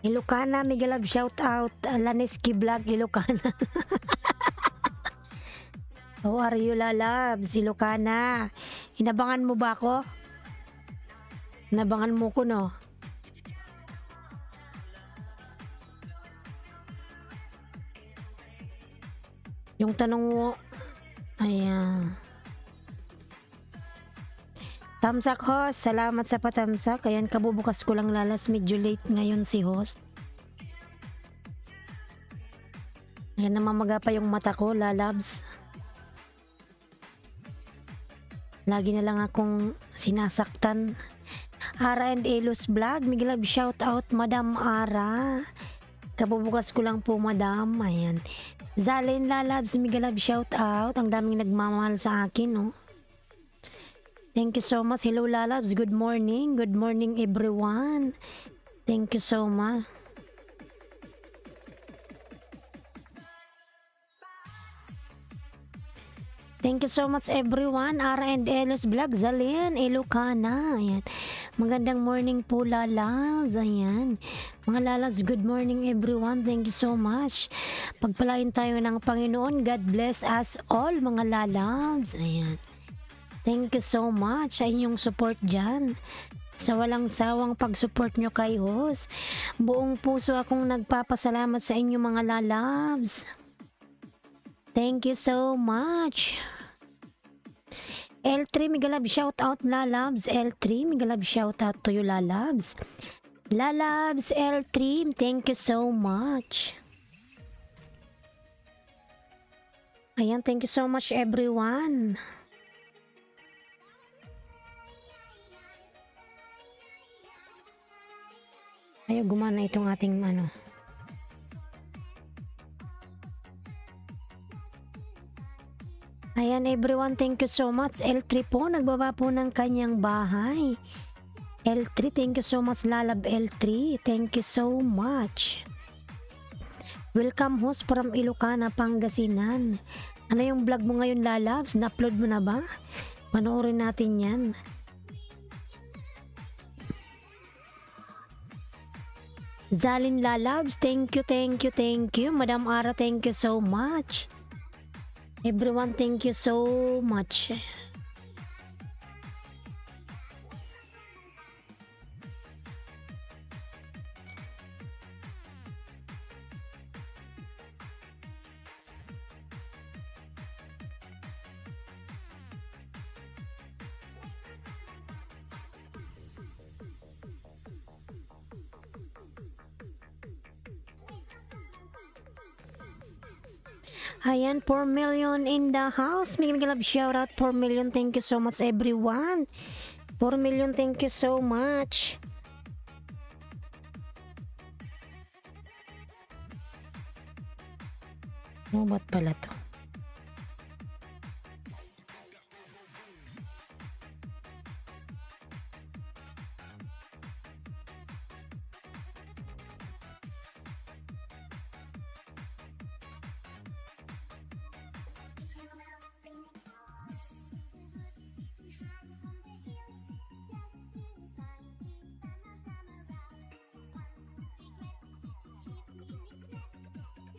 Ilocana, mega love shout out. Laneski Vlog, Ilocana. How are you, lalabs? Ilocana. Inabangan mo ba ako? Inabangan mo ko, no? Yung tanong mo, ayan. Tamsak host, salamat sa patamsak. Ayan, kabubukas ko lang lalas, medyo late ngayon si host. Ayan, namamaga pa yung mata ko, lalabs. Lagi na lang akong sinasaktan. Ara and Elos Vlog, mega love shout out, Madam Ara. Kabubukas ko lang po, Madam. Ayan. Zalin lalabs, mega love shout out. Ang daming nagmamahal sa akin, no? Thank you so much. Hello, lalabs. Good morning. Good morning, everyone. Thank you so much. Thank you so much, everyone. Ara and Elos Vlog, Zalin, Ilocana. Ayan. Magandang morning po, lalabs. Ayan. Mga lalabs, good morning, everyone. Thank you so much. Pagpalain tayo ng Panginoon. God bless us all, mga lalabs. Ayan. Thank you so much sa inyong support dyan. Sa walang sawang pag-support nyo kay host. Buong puso akong nagpapasalamat sa inyo, mga lalabs. Thank you so much. L3, mega love shout out, lalabs. L3, mega love shout out to you, lalabs. Lalabs, L3, thank you so much. Ayan, thank you so much, everyone. Ayaw gumana itong ating ano. Ayan, everyone, thank you so much. L3 po, nagbaba po ng kanyang bahay. L3, thank you so much, lalab L3. Thank you so much. Welcome host from Ilocana, Pangasinan. Ano yung vlog mo ngayon, lalabs? Na-upload mo na ba? Panoorin natin yan. Zalin lalabs, thank you, thank you, thank you. Madam Ara, thank you so much. Everyone, thank you so much. Ayan, 4 million in the house. May love shout out, 4 million. Thank you so much, everyone. 4 million, thank you so much. Oh, ba't pala to?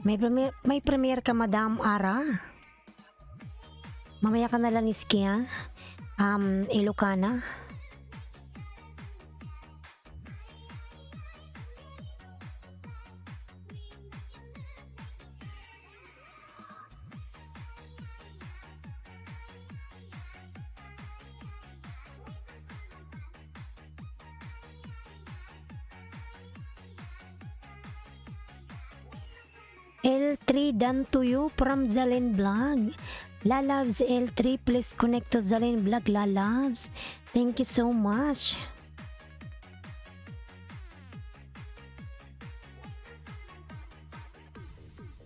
May premiere ka, Madam Ara. Mamaya ka na lang iski, ha? Ilocana. L3 done to you from Zalin Vlog. Lalabs L3, please connect to Zalin Vlog, lalabs. Thank you so much.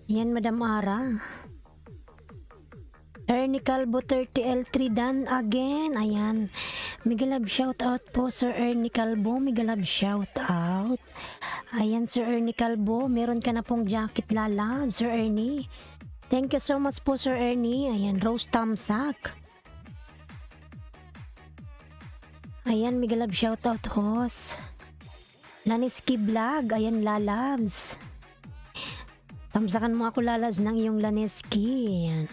Yan, Madam Ara. Ernie Calvo 30 L3 done again. Ayan. Mega love shout out po, Sir Ernie Calvo. Mega love shout out. Ayan, Sir Ernie Calvo, meron ka na pong jacket, lala, Sir Ernie. Thank you so much po, Sir Ernie. Ayan, Rose Tamsak. Ayan, mega love shoutout, host. Laniski Vlog, ayan lalabs. Tamsakan mo ako lalabs ng iyong Laniski. Ayan.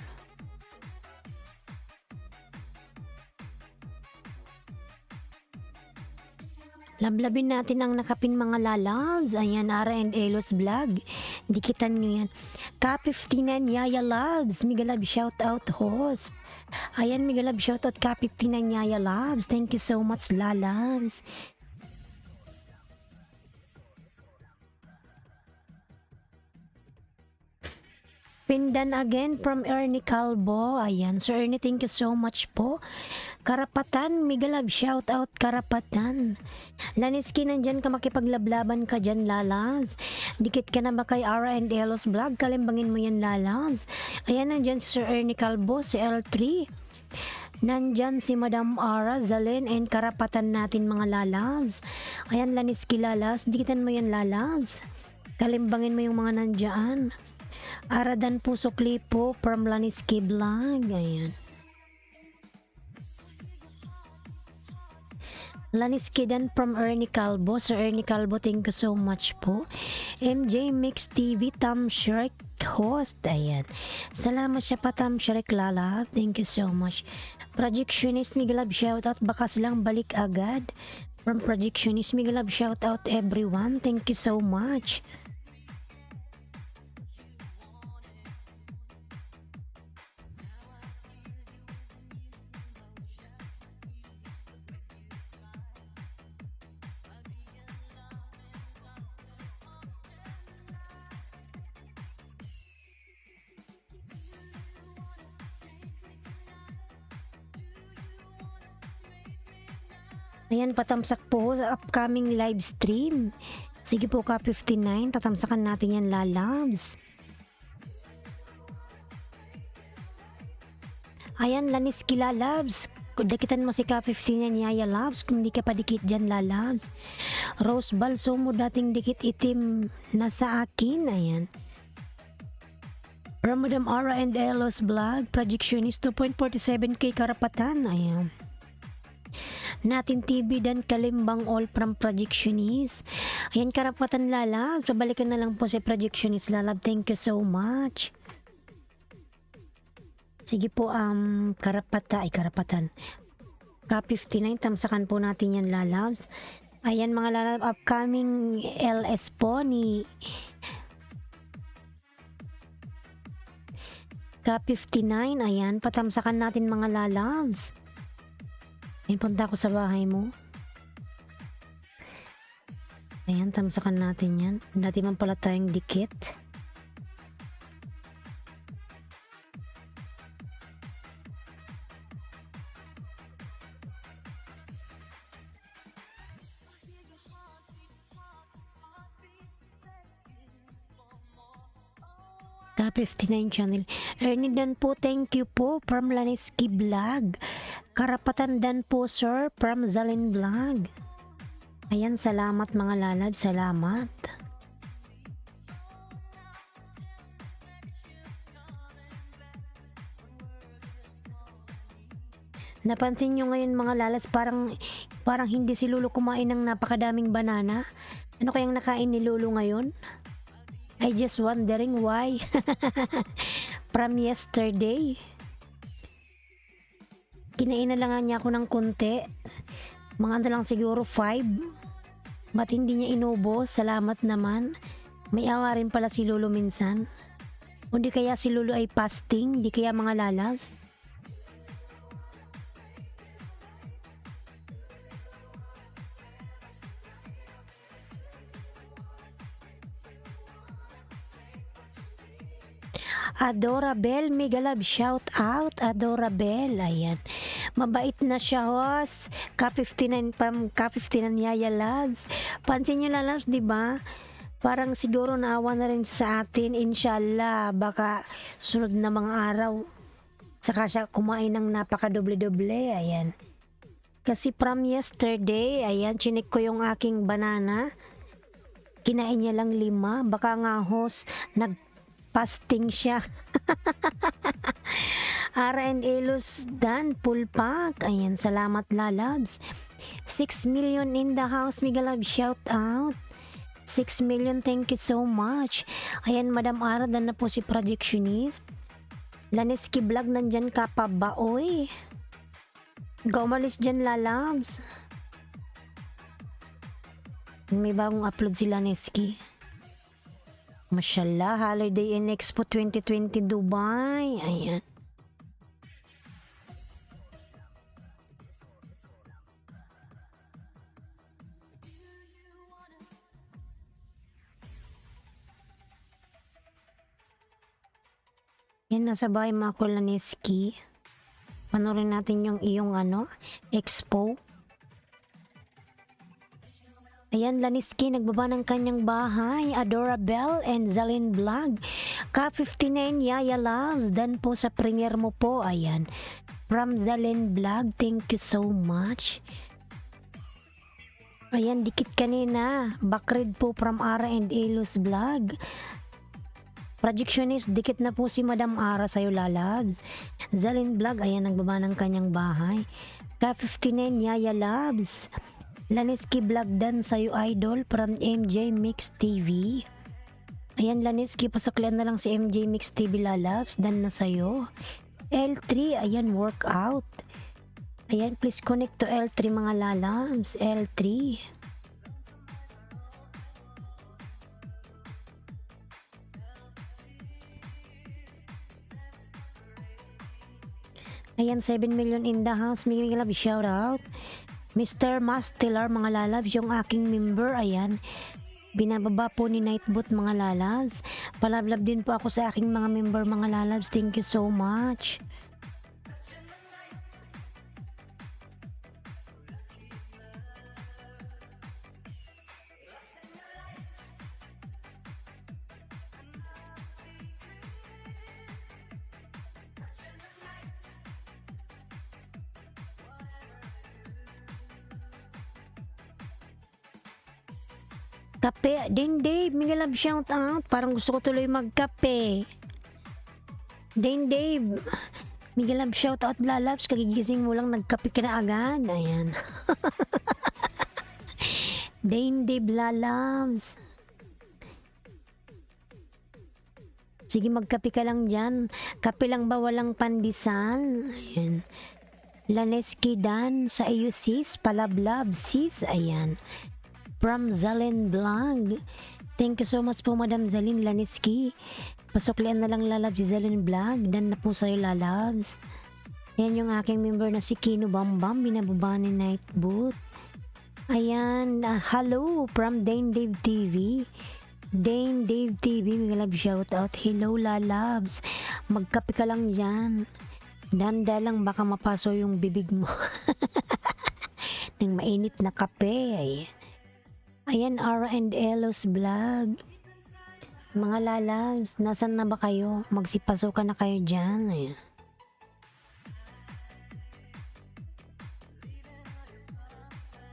Lablabin natin ang nakapin mga lalabs. Ayan, Ara and Elos Vlog. Dikitan nyo yan. Ka59 Yaya Labs. Migalab shoutout host. Ayan, Migalab shoutout Ka59 Yaya Labs. Thank you so much lalabs. Pindan again from Ernie Calvo. Ayan, Sir Ernie, thank you so much po. Karapatan, Migalab, shout out Karapatan. Laniski, nandyan ka, makipaglablaban ka dyan, lalabs. Dikit ka na ba kay Ara and Elos Vlog? Kalimbangin mo yan, lalabs. Ayan, nandyan si Sir Ernie Calvo, si L3. Nandyan si Madam Ara, Zalin, and Karapatan natin mga lalabs. Ayan, Laniski, lalabs. Dikitan mo yan, lalabs. Kalimbangin mo yung mga nandyan. Aradan Puso Klipo from Laniski Vlog. Ayan. Laniski dan from Ernie Calvo. Sir Ernie Calvo, thank you so much po. MJ Mix TV, Tam Shrek host. Ayan. Salamat siya pa, Tam Shrek Lala. Thank you so much. Projectionist, Migalab shoutout. Baka silang balik agad. From Projectionist, Migalab shoutout everyone. Thank you so much. Ayan, patamsak po sa upcoming live stream. Sige po, Ka59, tatamsakan natin yan, lalabs. Ayan, Laniski lalabs. Dakitan mo si Ka59 Yaya Labs kung di ka pa dikit dyan, lalabs. Rose Balso mo dating dikit itim na sa akin. Ayan. Ramadam Ara and Elos Vlog, Projectionist 2.47k Karapatan. Ayan. Natin TV dan Kalimbang all from Projectionist. Ayan, Karapatan lalab. Pabalikan na lang po si Projectionist lalab. Thank you so much. Sige po, Karapatan. Ka59, tamsakan po natin yan, lalabs. Ayan mga lalab, upcoming LS po ni Ka59. Ayan, patamsakan natin mga lalabs. Ayan, punta ako sa bahay mo. Ayan, tamsakan natin yan. Dati man pala tayong dikit. Ka59 channel. Ernie Dan po, thank you po from Laniski Vlog. Karapatan Dan po, sir, from Zalin Vlog. Ayan, salamat mga lalab, salamat. Napansin nyo ngayon mga lalas, parang hindi si Lulu kumain ng napakadaming banana. Ano kayang nakain ni Lulu ngayon? I just wondering why. From yesterday. Kinain na lang niya ako ng konti. Mga ano lang siguro 5. Ba't hindi niya inubo? Salamat naman. May awa rin pala si Lulu minsan. O di kaya si Lulu ay fasting? Di kaya mga lalas? Adorabel, Migalab, shout out, Adorabel. Ayan. Mabait na siya, host. Ka59 Yaya Labs. Pansin nyo na, Labs, di ba? Parang siguro naawa na rin sa atin. Inshallah, baka sunod na mga araw. Saka siya kumain ng napaka-doble-doble. Ayan. Kasi from yesterday, ayan, chinik ko yung aking banana. Kinain niya lang 5. Baka nga, host, fasting siya. R&A Luz Dan Pulpak. Ayan, salamat lalabs. 6 million in the house. Mega love shout out. 6 million, thank you so much. Ayan, Madam Ara, dan na po si Projectionist. Laneski Vlog, nandyan ka pa ba, oy? Ikaw umalis dyan, lalabs. May bagong upload si Laneski. Mashallah, Holiday in Expo 2020 Dubai. Ayan. Yan, nasa bahay mga Kulaneski. Panorin natin yung iyong expo. Ayan, Laneski nagbaba ng kanyang bahay. Adorable and Zalin Vlog. Ka-59 Yaya Loves. Dan po sa premiere mo po. Ayan. From Zalin Vlog. Thank you so much. Ayan, dikit kanina. Backread po from Ara and Elos Vlog. Projectionist, dikit na po si Madam Ara sa'yo, lalabs. Zalin Vlog, ayan, nagbaba ng kanyang bahay. Ka-59 Yaya Loves. Laneski Vlog, dan sa'yo, idol, from MJ Mix TV. Ayan, Laneski, pasaklan na lang si MJ Mix TV, lalabs. Dan na sa'yo. L3, ayan, workout. Ayan, please connect to L3 mga lalabs. L3. Ayan, 7 million in the house. May love shout out. Mr. Masteller, mga lalabs, yung aking member. Ayan. Binababa po ni Nightbot, mga lalabs. Palablab din po ako sa aking mga member, mga lalabs. Thank you so much. Kape, din Dave, may love shout out. Parang gusto ko tuloy magkape. Din Dave, may love shout out, lalabs. Kagigising mo lang, nagkape ka na agad. Ayan. Din Dave, lalabs. Sige, magkape ka lang dyan. Kape lang ba, walang pandesal? Ayan. Laneski Dan, sa iyo sis, palablab sis. Ayan. From Zalin Vlog. Thank you so much po, Madam Zalin Laneski. Pasuklian na lang, lalabs, si Zalin Vlog. Dan na po sa'yo, lalabs. Yan yung aking member na si Kino Bambam. Binababa ni Nightboot. Ayan. Hello from Dane Dave TV. Dane Dave TV. May love shout out. Hello, lalabs. Magkape ka lang dyan. Danda lang, baka mapaso yung bibig mo. Nang mainit na kape. Ayan, Ara and Elos Vlog. Mga lalabs, nasan na ba kayo? Magsipasukan na kayo dyan. Ayan.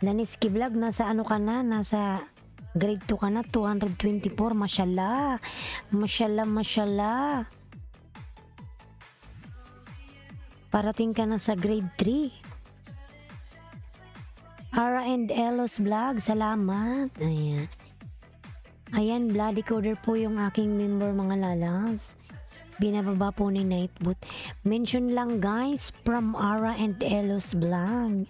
Laneski Vlog, nasa ano ka na? Nasa grade 2 ka na, 224. Mashallah. Mashallah, mashallah. Parating ka na sa grade 3. Ara and Elos Vlog, salamat. Ayan. Ayan, Bloody Coder po yung aking member, mga lalabs. Binababa po ni Nightboot. Mention lang guys, from Ara and Elos Vlog.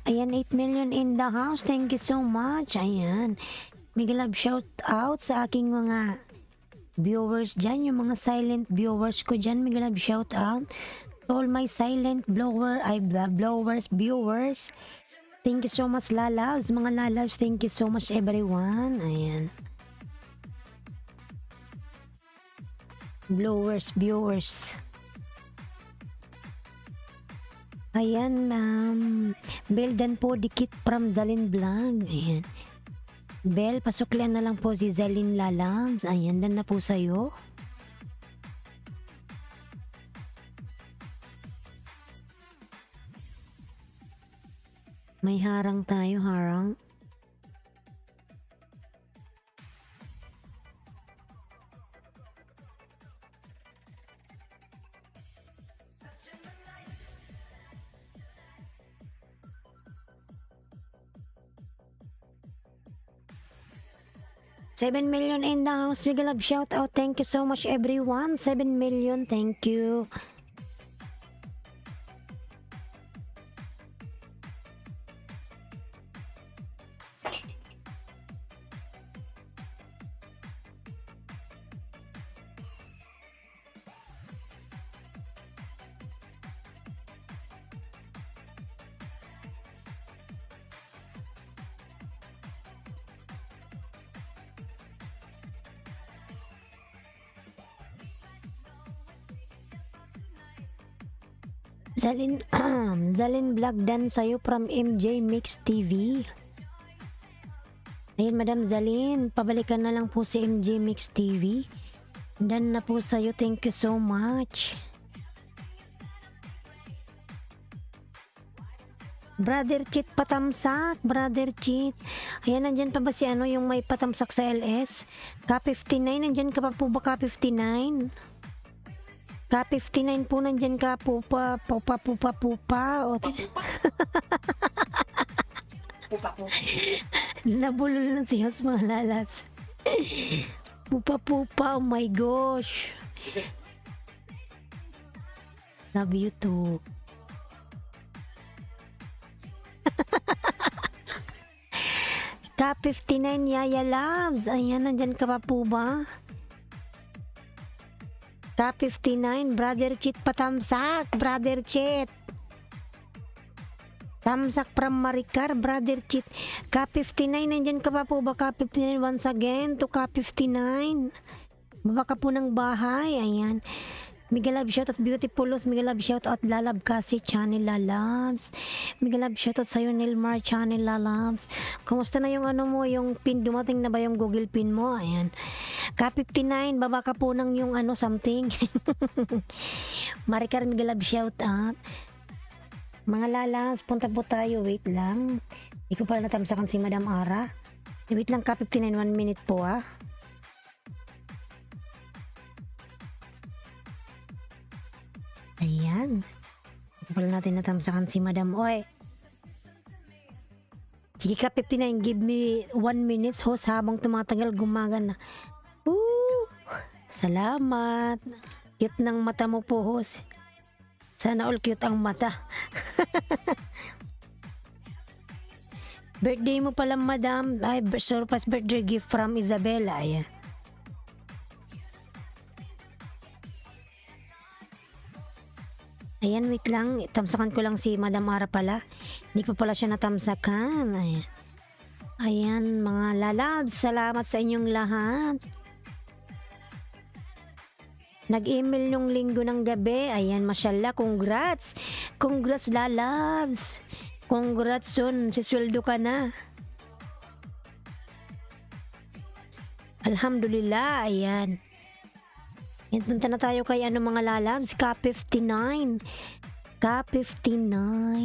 Ayan, 8 million in the house. Thank you so much. Ayan. Mega love shout out sa aking mga viewers dyan. Yung mga silent viewers ko dyan. Mega love shout out. To all my silent viewers. Thank you so much, lalabs. Mga lalabs, thank you so much everyone. Ayan. Viewers. Ayan, Beldan po dikit from Zalin Vlog. Ayan. Bel, pasuklian na lang po si Zalin Lalams. Ayan, dan na po sa'yo. May harang tayo, harang. Seven million in the house. Big love shout out. Thank you so much everyone. 7 million. Thank you. Zalin, Zalin Vlog dan sa'yo from MJ Mix TV. Ayun, Madam Zalin, pabalikan na lang po si MJ Mix TV. Dan na po sa'yo, thank you so much. Brother Cheat patamsak, Brother Cheat. Ayan, nandyan pa ba si ano, yung may patamsak sa LS? K59, nandyan ka pa po ba K59? K59 po, nandyan ka pupa. O, Pupa, pupa. nabulol na si Hos mga lalas. Pupa, oh my gosh. Love you too. K59 Yaya Loves. Ayan, nandyan ka pa po ba? K59, Brother Cheat patamsak, Brother Cheat. Tamsak from Maricar, Brother Cheat. K59, nandyan ka pa po ba? K59 once again to K59. Baba ka po ng bahay, ayan. Mega love shout out Beautiful Los, mega love shout out Lalab kasi Channel Lalabs. Mega love shout out sa'yo Nilmar Channel Lalabs. Kumusta na yung ano mo, yung pin, dumating na ba yung Google pin mo? Ayan. K59, baba ka po ng yung ano something. Maricar, mega love shout out. Mga lalas, punta po tayo, wait lang. Hindi ko pala natamsakan si Madam Ara. Wait lang K59, 1 minute po ah. Ayan. Wala natin natamsakan si Madam. Oy. Sige K59, give me 1 minute host habang tumatagal gumagana. Salamat. Cute ng mata mo po host. Sana all cute ang mata. Birthday mo pala Madam. Ay, surprise birthday gift from Isabella. Ayan. Ayan, wait lang. Tamsakan ko lang si Madam Ara pala. Hindi pa pala siya natamsakan. Ayan. Ayan, mga lalabs. Salamat sa inyong lahat. Nag-email yung linggo ng gabi. Ayan, mashallah. Congrats. Congrats, lalabs. Congrats, son. Sisweldo ka na. Alhamdulillah. Ayan. Yan, punta na tayo kay ano mga lalabs. K59. K59.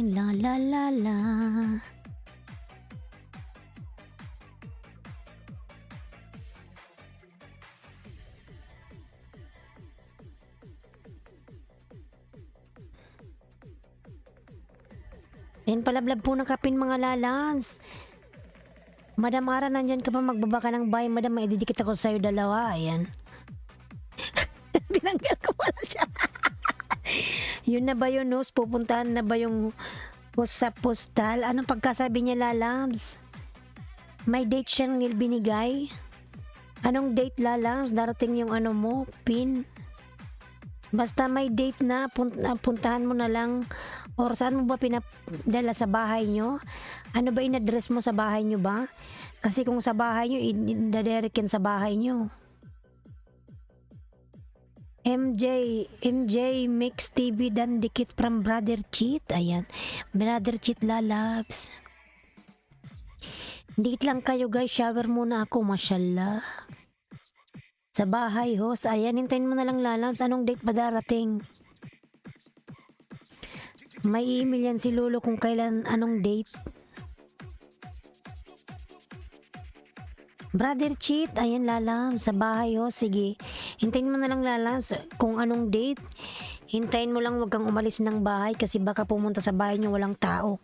La la la la. Yan, palablab po ng kapin mga lalabs. Madam Ara, nandyan ka pa, magbaba ka ng bahay. Madam, maididikit ako sa'yo dalawa. Ayan. Tinanggal ko pala siya. Yun na ba yun, Nos? Pupuntahan na ba yung sa postal? Anong pagkasabi niya, lalabs? May date siyang binigay? Anong date, lalabs? Darating yung ano mo, pin? Basta may date na, puntahan mo na lang. Or saan mo ba pinadala sa bahay nyo? Ano ba in-address mo sa bahay nyo ba? Kasi kung sa bahay nyo, idadirikin sa bahay nyo. MJ Mix TV dan dikit from Brother Cheat. Ayan. Brother Cheat lalabs. Dikit lang kayo guys. Shower muna ako. Mashallah. Sa bahay host. Ayan. Hintayin mo na lang lalabs. Anong date ba darating? May email yan si Lolo kung kailan, anong date. Brother Cheat, ayan lalam, sa bahay ho, sige. Hintayin mo na lang lalam kung anong date. Hintayin mo lang, wag kang umalis ng bahay kasi baka pumunta sa bahay niyo walang tao.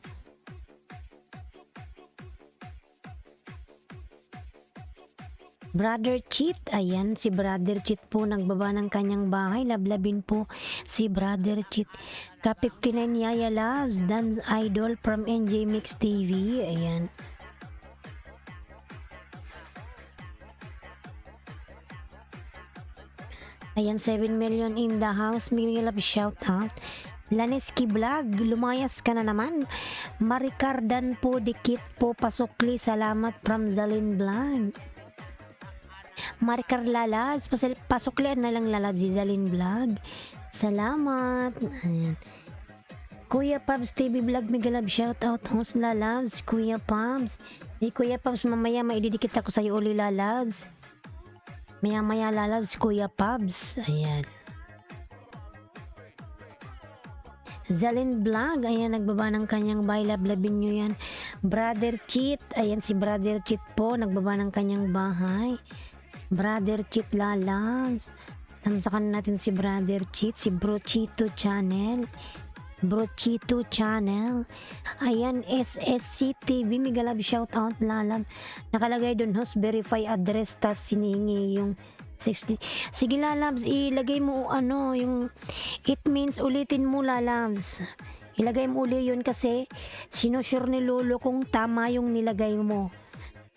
Brother Cheat, ayan, si Brother Cheat po nagbaba ng kanyang bahay. Lablabin po si Brother Cheat. Ka-59 Yaya Loves, Dance Idol from NJ Mix TV, ayan. Ayan, 7 million in the house. Miguel of shout out. Laneski Vlog, lumayas ka na naman. Maricardan po, dikit po, pasukli. Salamat from Zalin Vlog. Maricar Lalas, pasuklian na lang lalab si Zalin Vlog. Salamat. Ayan. Kuya Pabs TV Vlog, Miguel of shout out. Host lalabs, Kuya Pabs. Kuya Pabs, mamaya maididikit ako sa'yo uli lalabs. Maya-maya lalabs, Kuya Pabs. Ayan. Zalin Vlog. Ayan, nagbaba ng kanyang bahay. Lablabin nyo yan. Brother Cheat. Ayan, si Brother Cheat po. Nagbaba ng kanyang bahay. Brother Cheat lalabs. Tamsakan natin si Brother Cheat. Si Bro Chito Channel. Bro Chito Channel. Ayan, SSC TV. Migalab shout out lalab. Nakalagay dun host verify address, tas siningi yung 60. Sige lalabs, ilagay mo ano yung it means ulitin mo lalabs. Ilagay mo uli yun kasi sinusure ni Lolo kung tama yung nilagay mo.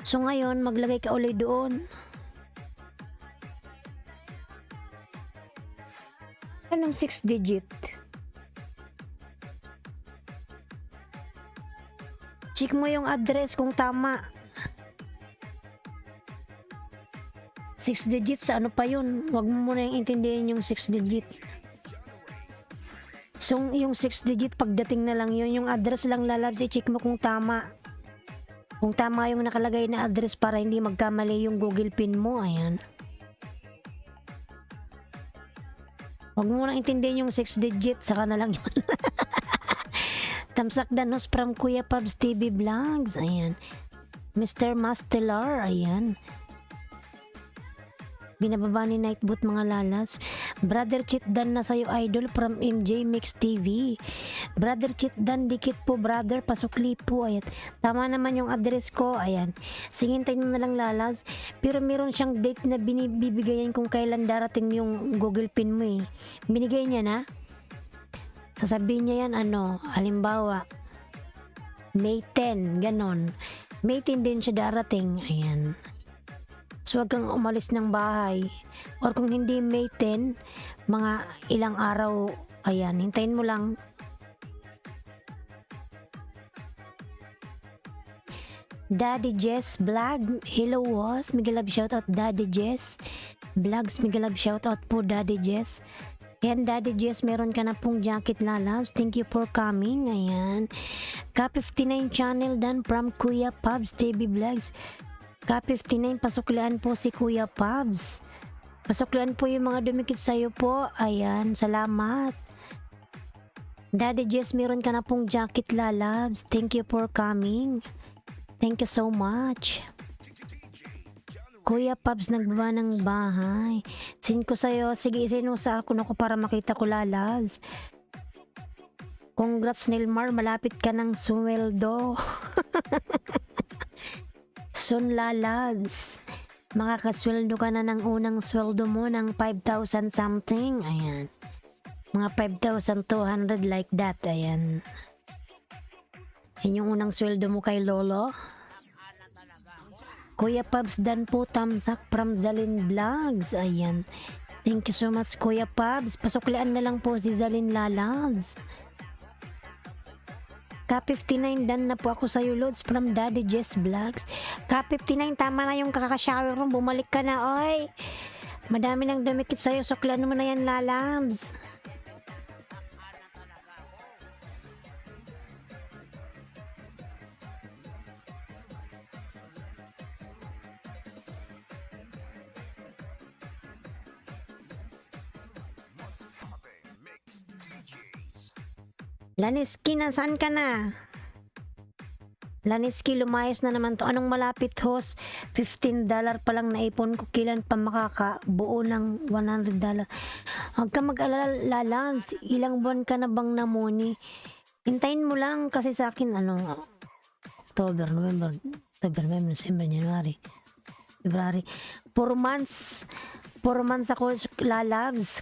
So ngayon maglagay ka uli doon. Anong 6 digit? Check mo yung address kung tama. 6 digits, ano pa yun? Huwag mo muna yung intindihin yung 6 digit. So, yung 6 digit, pagdating na lang yun. Yung address lang lalabs, i-check mo kung tama. Kung tama yung nakalagay na address para hindi magkamali yung Google Pin mo. Ayan. Huwag mo muna intindihin yung 6 digit, saka na lang yun. Tamsak danos from Kuya Pabs TV Vlogs. Ayan. Mr. Mastelar. Ayan. Binababa ni Nightboot mga lalas. Brother Cheat Dan na sa'yo idol from MJ Mix TV. Brother Cheat Dan, dikit po brother. Pasukli po. Ayan. Tama naman yung address ko. Ayan. Singintay na lang lalas. Pero meron siyang date na binibigayan kung kailan darating yung Google Pin mo eh. Binigay niya na. Sasabihin niya yan ano, halimbawa May 10, ganon. May 10 din siya darating. Ayan. So wag kang umalis ng bahay. Or kung hindi May 10, mga ilang araw, ayan, hintayin mo lang. Daddy Jess Vlog, hello was, Miguel Love shoutout Daddy Jess Vlogs, Miguel Love shoutout po Daddy Jess. Ayan, Daddy Jess, meron ka na pong jacket lalabs. Thank you for coming. Ayan. Ka-59 channel dan from Kuya Pabs TV Vlogs. Ka-59, pasuklian po si Kuya Pabs. Pasuklian po yung mga dumikit sa'yo po. Ayan, salamat. Daddy Jess, meron ka na pong jacket lalabs. Thank you for coming. Thank you so much. Kuya Pabs, nagbaba ng bahay. Send ko sa'yo. Sige, isinusa ako na ko para makita ko lalabs. Congrats Nilmar, malapit ka ng sweldo. Soon lalabs. Makakasweldo ka na ng unang sweldo mo ng 5,000 something. Ayan. Mga 5,200 like that. Ayan. Yan yung unang sweldo mo kay Lolo. Kuya Pabs Dan po, tamsak from Zalin Vlogs. Ayan. Thank you so much Kuya Pabs. Pasuklian na lang po si Zalin Lalabs. Ka-59 Dan na po ako sa Loads from Daddy Jess Vlogs. Ka-59, tama na yung kakashower room. Bumalik ka na, oy. Madami nang dumikit sa'yo, suklan mo na yan, lalabs. Laniski, nasaan ka na? Laniski, lumayas na naman to. Anong malapit, host? $15 pa lang naipon ko. Kailan pa makakabuo ng $100? Huwag ka mag-alala, lalabs. Ilang buwan ka na bang namuni? Hintayin mo lang kasi sa akin, October, November, December, January, February. 4 months. 4 months ako lalabs,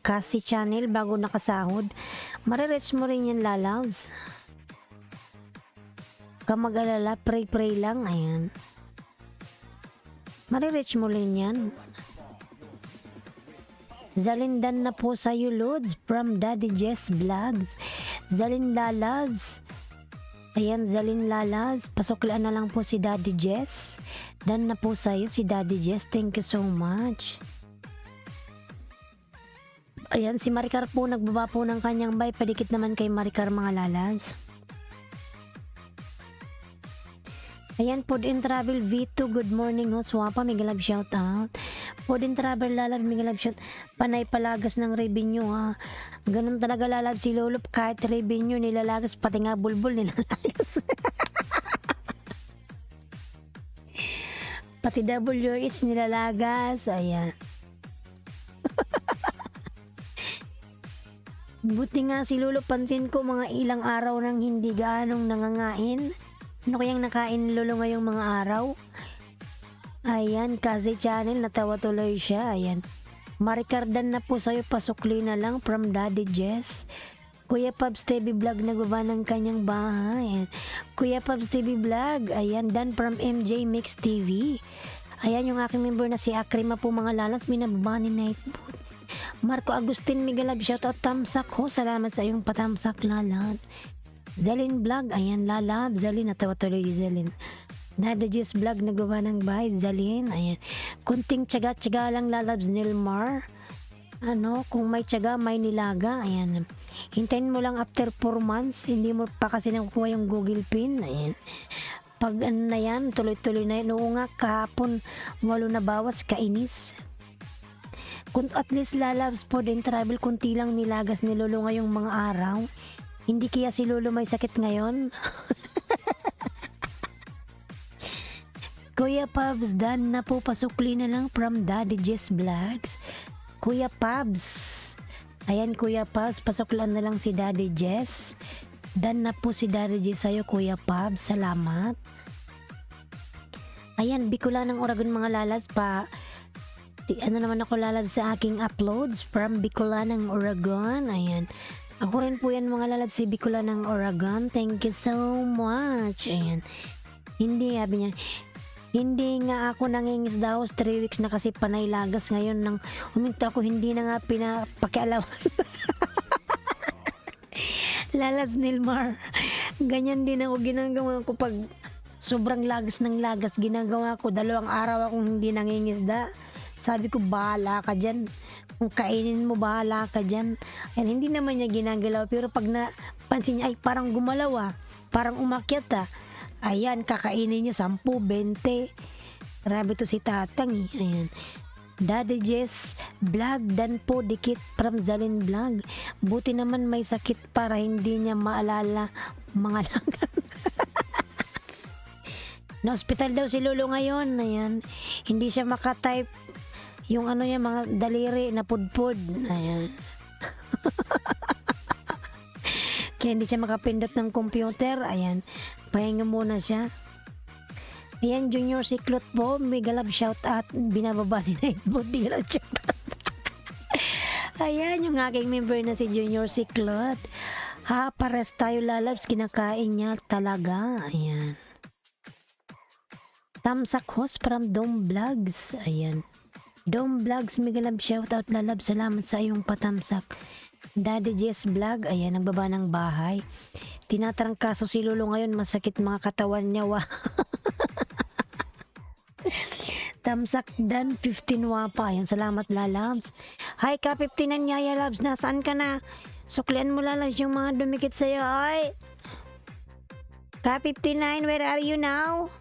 kasi channel bago nakasahod. Marireach mo rin yan, lalabs. Ka mag-alala, pray lang, ayan. Marireach mo rin yan. Zalindan na po sa'yo, Lods, from Daddy Jess Vlogs. Zalin lalabs. Ayan, Zalin lalabs. Pasuklaan na lang po si Daddy Jess. Dan na po sa'yo si Daddy Jess. Thank you so much. Ayan, si Maricar po, nagbaba po ng kanyang buy. Padikit naman kay Maricar, mga lalabs. Ayan, Food and Travel V2, good morning, host. Wapa, may galab shout out. Food and Travel, lalab, may galab shout. Panay palagas ng revenue, ha. Ganun talaga, lalab, si Lulop, kahit revenue nilalagas, pati nga bulbul nilalagas. Pati WH nilalagas, ayan. Buti nga si Lolo, pansin ko mga ilang araw nang hindi gaanong nangangain. Ano kayang nakain Lolo ngayong mga araw? Ayan, kasi channel, natawa tuloy siya. Ayan. Maricardan na po sa'yo, pasukli na lang from Daddy Jess. Kuya Pabs TV Vlog, nagbaba ng kanyang bahay. Ayan. Kuya Pabs TV Vlog, ayan, dan from MJ Mix TV. Ayan, yung aking member na si Akrima po, mga lalas, binababa ni Nightboot. Marco Agustin Migalab, shoutout, tamsak ho. Salamat sa iyong patamsak, lalab. Zalin Vlog, ayan, lalab. Zalin, natawa tuloy Zalin. Daddy Jess Vlog, nagawa ng bahay. Zalin, ayan. Kunting tsaga-tsaga lang, lalabs, Nilmar. Kung may tsaga, may nilaga. Ayan. Hintayin mo lang after 4 months. Hindi mo pa kasi nakukuha yung Google Pin. Ayan. Pag na yan, tuloy-tuloy na yan. Oo nga, kahapon, 8 na bawas, kainis. Kung at least lalabs po din travel, kunti lang nilagas ni Lolo ngayong mga araw. Hindi kaya si Lolo may sakit ngayon? Kuya Pabs, dan na po, pasukli na lang from Daddy Jess Vlogs. Kuya Pabs, ayan, Kuya Pabs, pasuklan na lang si Daddy Jess. Dan na po si Daddy Jess sa'yo, Kuya Pabs, salamat. Ayan, Bicolanang Oragon, mga lalas, pa naman ako lalab sa aking uploads from Bicolanang Oragon. Ayan, ako rin po yan, mga lalab, si Bicolanang Oragon. Thank you so much. Ayan, sabi niya, hindi nga ako nangingisda host, 3 weeks na kasi panay lagas ngayon. Nang huminto ako, hindi na nga pinapakialawan. Lalabs, Nilmar, ganyan din ako ginagawa ko pag sobrang lagas ng lagas. Ginagawa ko, 2 araw akong hindi nangingisda. Sabi ko, bahala ka dyan. Kung kainin mo, bahala ka dyan. Ayan, hindi naman niya ginagalaw. Pero pag napansin niya, ay parang gumalaw, parang umakyat, ayan, kakainin niya 10, 20. Grabe to si Tatang, Ayan. Daddy Jess Vlog, dan po dikit from Zalin Vlog. Buti naman may sakit para hindi niya maalala mga langang. Na-hospital daw si Lolo ngayon. Ayan. Hindi siya makatype yung mga daliri na pudpud. Ayan. Kaya hindi siya makapindot ng computer. Ayan. Pahinga muna siya. Ayan, Junior Siklot po. May galab shout out. Binababa ni Nightbot. May shout out. Ayan, yung aking member na si Junior Siklot. Pares tayo, lalabs. Kinakain niya talaga. Ayan. Tamsak host from Dome Vlogs. Ayan. Dome Vlogs, may galab shoutout, lalab. Salamat sa iyong patamsak. Daddy Jess Vlog, ayan, nagbaba ng bahay. Tinatrangkaso si Lolo ngayon, masakit mga katawan niya. Tamsak Dan 15 wapa. Ayan, salamat lalabs. Hi ka 15 Yaya Labs, nasaan ka na? Suklian mo lalabs yung mga dumikit sa'yo. Ay! Ka 59, where are you now?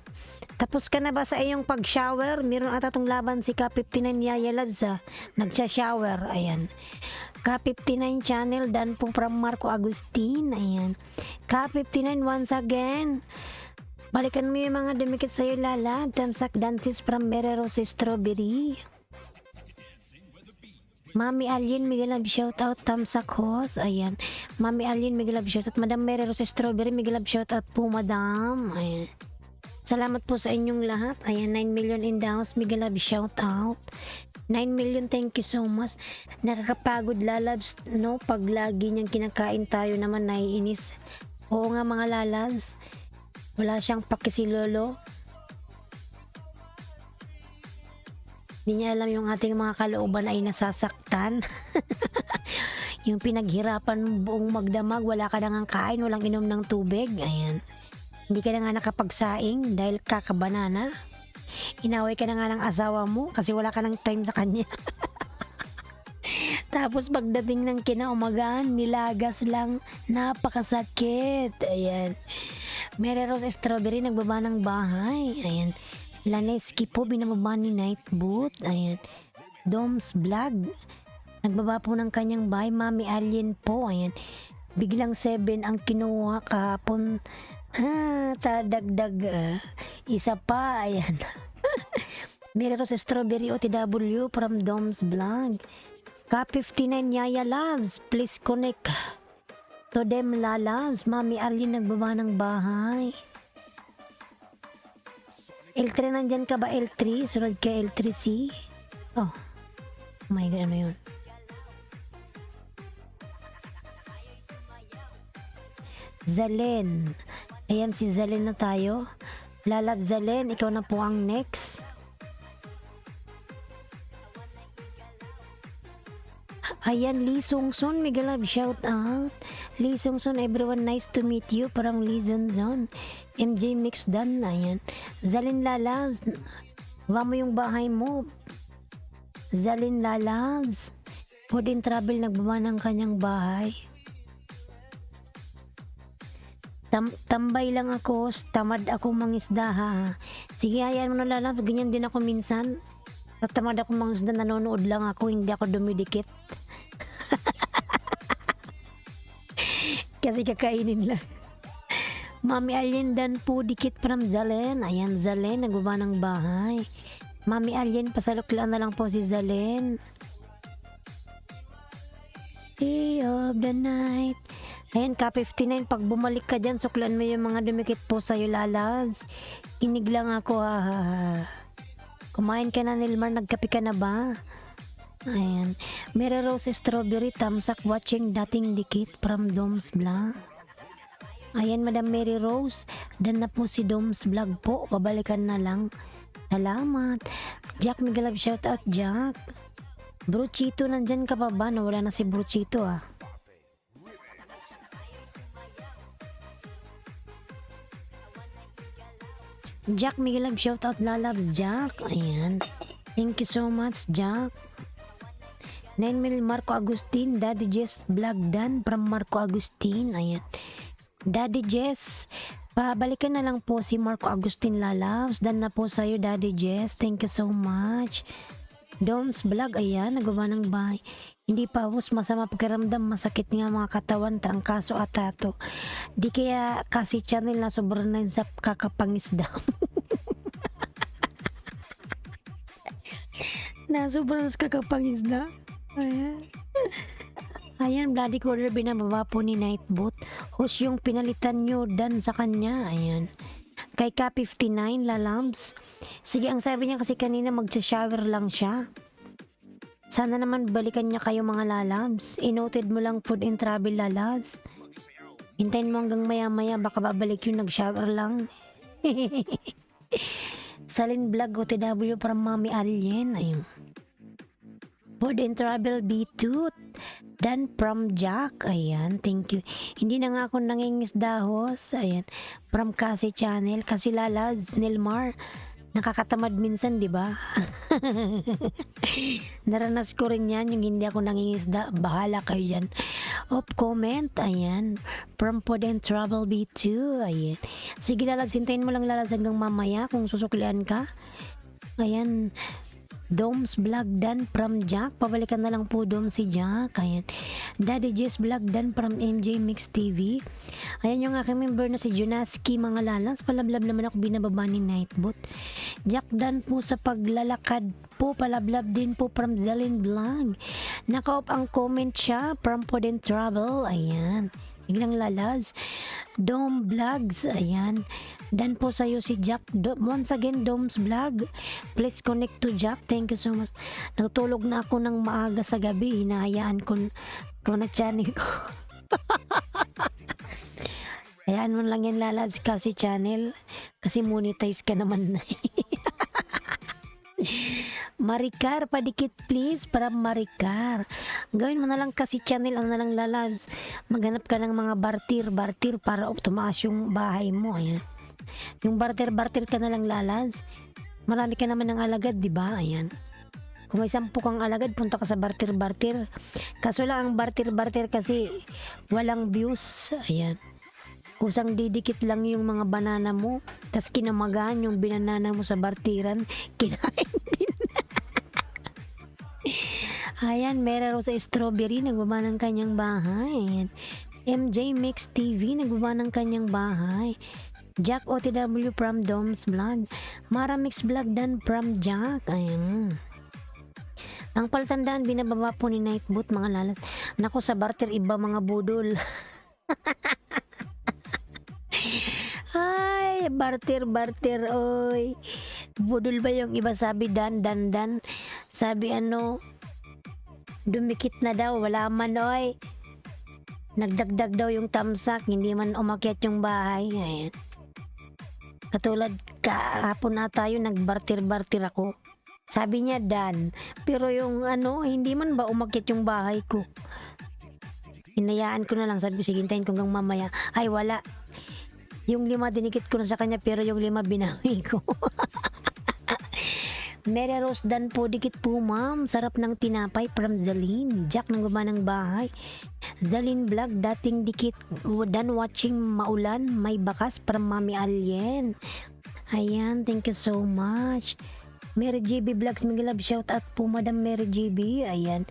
Tapos ka na ba sa iyong pag-shower? Meron ata tong laban si ka 59 Yaya Labs ha. Nagsha-shower. Ayan. Ka 59 channel, dan po from Marco Agustin. Ayan. Ka 59 once again. Balikan mo yung mga dumikit sa'yo lala. Tamsak dances from Merero si Strawberry. Mami Alien, Miguel Love shoutout. Tamsak host. Ayan. Mami Alien, Miguel Love shoutout. Madam Merero si Strawberry, Miguel Love shoutout po madam. Ayan. Salamat po sa inyong lahat. Ayan, 9 million in the house. Miguel Love shoutout. 9 million, thank you so much. Nakakapagod lalabs, no? Pag lagi niyang kinakain tayo naman naiinis. Oo nga mga lalabs. Wala siyang pakisilolo. Hindi niya alam yung ating mga kalooban ay nasasaktan. Yung pinaghirapan buong magdamag, wala ka na nga kain, walang inom ng tubig. Ayan. Hindi ka na nga nakapagsaing dahil kakabanana. Inaway ka na nga ng asawa mo kasi wala ka ng time sa kanya. Tapos pagdating ng kinaumagaan, nilagas lang. Napakasakit. Ayan. Merero sa Strawberry, nagbaba ng bahay. Ayan. Laneski po, binababa ni Night Boot. Ayan. Doms Vlog, nagbaba po ng kanyang bahay. Mami Alien po. Ayan. Biglang 7 ang kinuha kahapon. Tadagdag. Isa pa. Ayan. Merero sa Strawberry OTW from Doms Vlog. Ka 59 Yaya Loves, please connect to them lalabs. Mami Arlene nagbaba ng bahay. L3 nandyan ka ba? L3? Sunod ka L3C? Oh my god, ano yun? Zalen. Ayan si Zalen na tayo. Lalab Zalen, ikaw na po ang next. Ayan, Lee Sungsun, Miguel Love, shout out. Lee Sungsun, everyone, nice to meet you. Parang Lee Zunzon. MJ Mix Dan, ayan. Zalin Lalabs, wa mo yung bahay mo. Zalin Lalabs, Food and Travel, nagbaba ng kanyang bahay. Tambay lang ako, tamad ako mangisda ha. Sige, hayaan mo na Lalabs, ganyan din ako minsan. Tatamad ako mangisda, nanonood lang ako, hindi ako dumidikit. Kasi kakainin lang. Mami Alien dan po dikit from Zalen. Ayan, Zalen, nagbaba ng bahay. Mami Alien, pasaluklaan na lang po si Zalen. Day of the night. Ayan, Ka-59, pag bumalik ka dyan, suklan mo yung mga dumikit po sa'yo lalaz. Kinig lang ako ha. Kumain ka na Nilmar, nagkape ka na ba? Ayan. Mary Rose Strawberry, tamsak watching dating dikit from Doms Vlog. Ayan, Madam Mary Rose, dan na po si Doms Vlog po, babalikan na lang. Salamat. Jack Migalab, shout out Jack. Bruchito, nandyan ka pa ba? Nawala na si Bruchito ah. Jack Migalab, shout out Lalabs Jack. Ayan. Thank you so much Jack. 9 mil Marco Agustin, Daddy Jess Vlog Dan from Marco Agustin. Ayan. Daddy Jess, pabalikan na lang po si Marco Agustin Lalabs. Dan na po sa'yo Daddy Jess. Thank you so much. Doms Vlog, ayan, nagawa ng bahay. Hindi pa hus, masama pakiramdam, masakit nga mga katawan, trangkaso at tato. Di kaya kasi channel na sobrang na sa kakapangisda. Na sobrang sa kakapangisda. Ayan. Ayan, bloody color binababa po ni Nightbot. Hus yung pinalitan nyo dan sa kanya. Ayan. Kay Ka-59 Lalabs. Sige, ang sabi niya kasi kanina magsa-shower lang siya. Sana naman balikan niya kayo mga Lalabs. Inoted mo lang Food and Travel Lalabs. Hintayin mo hanggang maya-maya, baka babalik yung nag-shower lang. Salin Vlog OTW from Mami Alien. Ayun. Food and Travel B2 dan from Jack. Ayan, thank you. Hindi na nga ako nangingisdahos. Ayan, from Kasi Channel. Kasi Lalabs, Nilmar, Nakakatamad minsan, 'di ba? Naranas ko rin 'yan, yung hindi ako nangingisda, bahala kayo diyan. Off comment, ayan. From Food and Travel B2, ayan. Sige lalabs, hintayin mo lang lalabs hanggang mamaya kung susuklian ka. Ayan. Doms Vlog Dan from Jack. Pabalikan na lang po Dom si Jack. Ayan. Daddy Jess Vlog Dan from MJ Mix TV. Ayan yung aking member na si Junaski mga lalas. Palablab naman ako binababa ni Nightbot. Jack Dan po sa paglalakad po. Palablab din po from Zelin Vlog. Naka-off ang comment siya from Food and Travel. Ayan. Sige lang lalabs. Dom Vlogs. Ayan. Dan po sa'yo si Jack. Once again, Dom's Vlog. Please connect to Jack. Thank you so much. Natulog na ako ng maaga sa gabi. Hinahayaan ko na channel ko. Hayaan mo lang yan lalabs kasi channel. Kasi monetize ka naman na. Maricar, padikit please para Maricar. Gawin mo na lang kasi channel, ano na lang lalabs. Maghanap ka ng mga bartir para tumaas yung bahay mo. Ayan. Yung bartir ka na lang lalabs. Marami ka naman ng alagad, di ba? Ayan. Kung may 10 kang alagad, punta ka sa bartir. Kaso lang ang bartir kasi walang views. Ayan. Kusang didikit lang yung mga banana mo, tas kinamagaan yung binanana mo sa bartiran, kinain din. Ayan, Mera Rosa Strawberry, nagbaba ng kanyang bahay. Ayan. MJ Mix TV, nagbaba ng kanyang bahay. Jack OTW from Dom's Vlog. Mara Mix Vlog Dan from Jack. Ayan. Ang palatandaan, binababa po ni Nightbot mga lalas. Nako, sa barter iba mga budol. Ay, barter, oy. Budol ba yung iba sabi dan. Sabi dumikit na daw, wala man oy. Nagdagdag daw yung tamsak, hindi man umakyat yung bahay. Ayan. Katulad kahapon na tayo, nagbarter ako. Sabi niya dan, pero yung hindi man ba umakyat yung bahay ko. Hinayaan ko na lang, sabi ko, sige, hintayin ko hanggang mamaya. Ay, wala. Yung 5 dinikit ko na sa kanya, pero yung 5 binawi ko. Mary Rose Dan po, dikit po ma'am. Sarap ng tinapay from Zalin. Jack ng gaba ng bahay. Zalin Vlog, dating dikit. Dan watching maulan, may bakas from Mami Alien. Ayan, thank you so much. Mary GB Vlogs, Miguelab, shout out po Madam Mary GB. Ayan.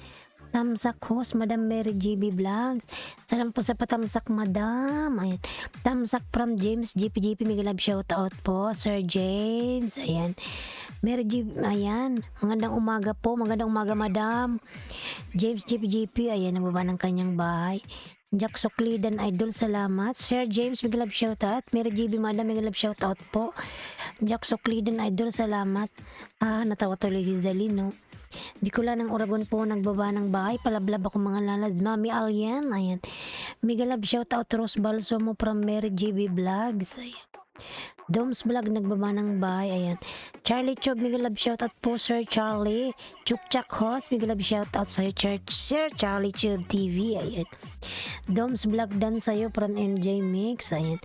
Tamsak host, Madam Mary GB Vlogs. Salam po sa patamsak, Madam. Ayan. Tamsak from James GP, Miguel Love, shout out po, Sir James. Ayan. Mary GB, ayan. Magandang umaga po. Magandang umaga, Madam. James GP, ayan. Nababa ng kanyang bahay. Jack Soklidan, Idol, salamat. Sir James, Miguel Love, shout out. Mary GB, Madam, Miguel Love, shout out po. Jack Soklidan, Idol, salamat. Natawa tuloy si Zalin, no? Bicol ng Oragon po, nagbaba ng bahay. Palablab ako mga lalad. Mami Alien, ayan. Migalab, shout out Rose Balsomo from Mary GB Vlogs. Ayan. Doms Vlog, nagbaba ng bahay. Ayan. Charlie Chub, Migalab, shout out po Sir Charlie. Chukchak Host, Migalab, shout out sa Sir Charlie Chub TV. Ayan. Doms Vlog Dan sa'yo from MJ Mix. Ayan.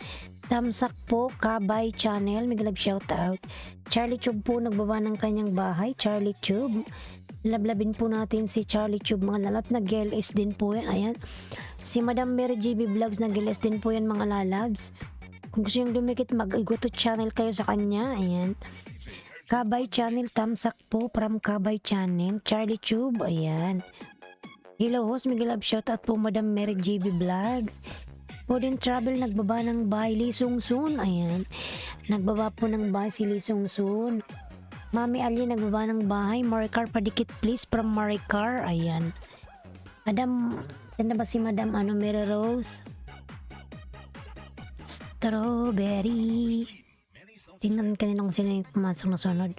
Tamsak po, Kabay Channel, Migalab, shout out. Charlie Chub po, nagbaba ng kanyang bahay. Charlie Chub. Lablabin po natin si Charlie Chub mga lalap. Nag-LS din po yan. Ayan. Si Madam Mary GB Vlogs, nag-LS din po yan mga lalabs. Kung gusto yung dumikit, mag-go to channel kayo sa kanya. Ayan. Kabay Channel, tamsak po from Kabay Channel. Charlie Chub, ayan. Hello host, Miguel Love, shout out po Madam Mary GB Vlogs. Food and Travel, nagbaba ng bahay. Lee Sung Soon, ayan. Nagbaba po ng bahay si Lee Sung Soon. Mami Ali, nagbaba ng bahay. Maricar, padikit please from Maricar, ayan. Madam, saan na ba si Madam Mary Rose? Strawberry. Tingnan kaninong sino yung pumasok na sunod.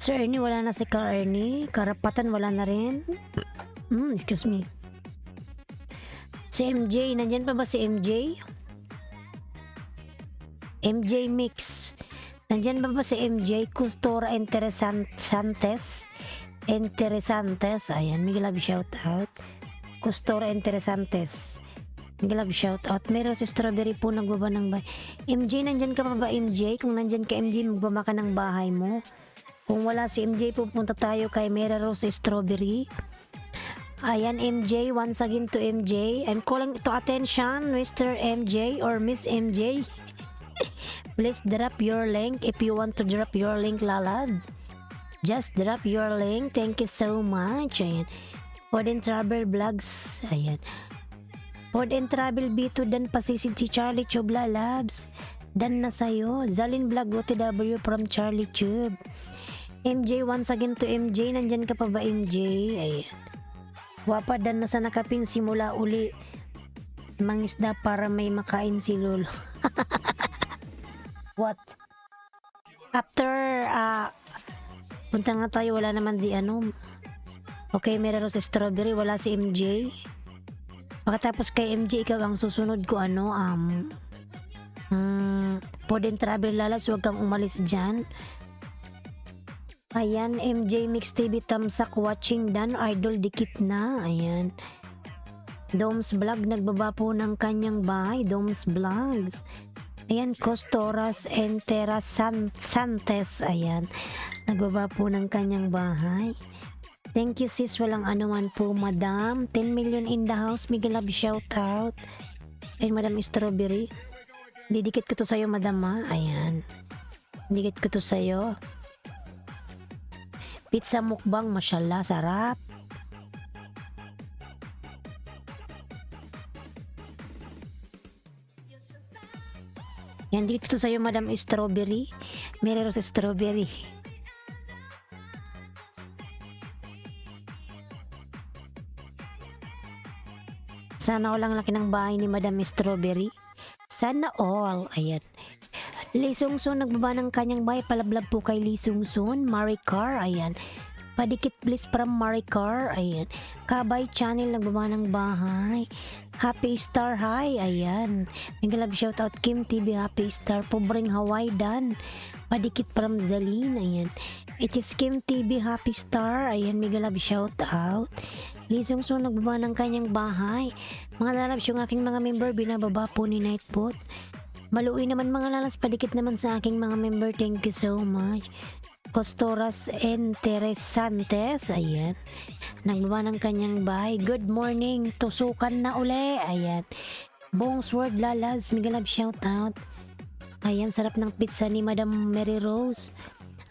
Sir Ernie, wala na si Ka Ernie. Karapatan, wala na rin. Excuse me. Si MJ, nandyan pa ba si MJ? MJ Mix. Nandyan ba si MJ? Custora Interesantes. Ayan, Miguel Love, shout out. Custora Interesantes. Glove shout out. Meron si Strawberry po nagbaba ng bahay. MJ, nandyan ka pa ba MJ? Kung nandyan ka MJ, magbaba ka ng bahay mo. Kung wala si MJ, pupunta tayo kay Mera Rose Strawberry. Ayan MJ, once again to MJ. I'm calling to attention Mr. MJ or Miss MJ. Please drop your link if you want to drop your link, lalad. Just drop your link. Thank you so much. Ayan. Food and Travel Vlogs. Ayan. Food and Travel B2 dan pasisid si Charlie Tube, lalabs. Dan na sa'yo. Zalin Vlog OTW from Charlie Tube. MJ, once again to MJ. Nandyan ka pa ba MJ? Ayan. Wapa dan na sa nakapin simula uli. Mangisda para may makain si Lolo. What? After, punta nga tayo, wala naman si ano. Okay, meron si Strawberry, wala si MJ. Pagkatapos kay MJ, ikaw ang susunod ko, ano, Food and Travel, lalabs, huwag kang umalis dyan. Ayan, MJ Mix TV, tamsak, watching dan, idol, dikit na, ayan. Doms Vlog, nagbaba po ng kanyang bahay, Doms Vlogs. Ayan, Costoras and Terra Santes, ayan. Nagbaba po ng kanyang bahay. Thank you sis, walang anuman po madam. 10 million in the house, Miguel Love shout out. Ayan madam Strawberry. Didikit ko to sa'yo madam ha, ayan. Didikit ko to sa'yo. Pizza mukbang, mashallah, sarap. Yan, dito sa'yo Madam Strawberry. Meron sa Strawberry. Sana all ang laki ng bahay ni Madam Strawberry. Sana all. Ayan. Lee Sung-sun nagbaba ng kanyang bahay. Palablab po kay Lee Sung-sun. Maricar. Ayan. Padikit please from Maricar. Ayan. Kabay Channel nagbaba ng bahay. Happy Star High. Ayan. Mega love shoutout Kim TV Happy Star. Pobreng Hawaii Dan. Padikit from Zaline. Ayan. It is Kim TV Happy Star. Ayan. Mega love shoutout. Lee Sung-sun nagbaba ng kanyang bahay. Mga lalabs yung aking mga member binababa po ni Nightbot. Maluwi naman mga lalabs. Padikit naman sa aking mga member. Thank you so much. Costoras Interesantes, ayan. Nagbaba ng kanyang bahay. Good morning, tusukan na uli, ayan. Bong Sword Lalas, Mega love shout out. Ayan, sarap ng pizza ni Madam Mary Rose.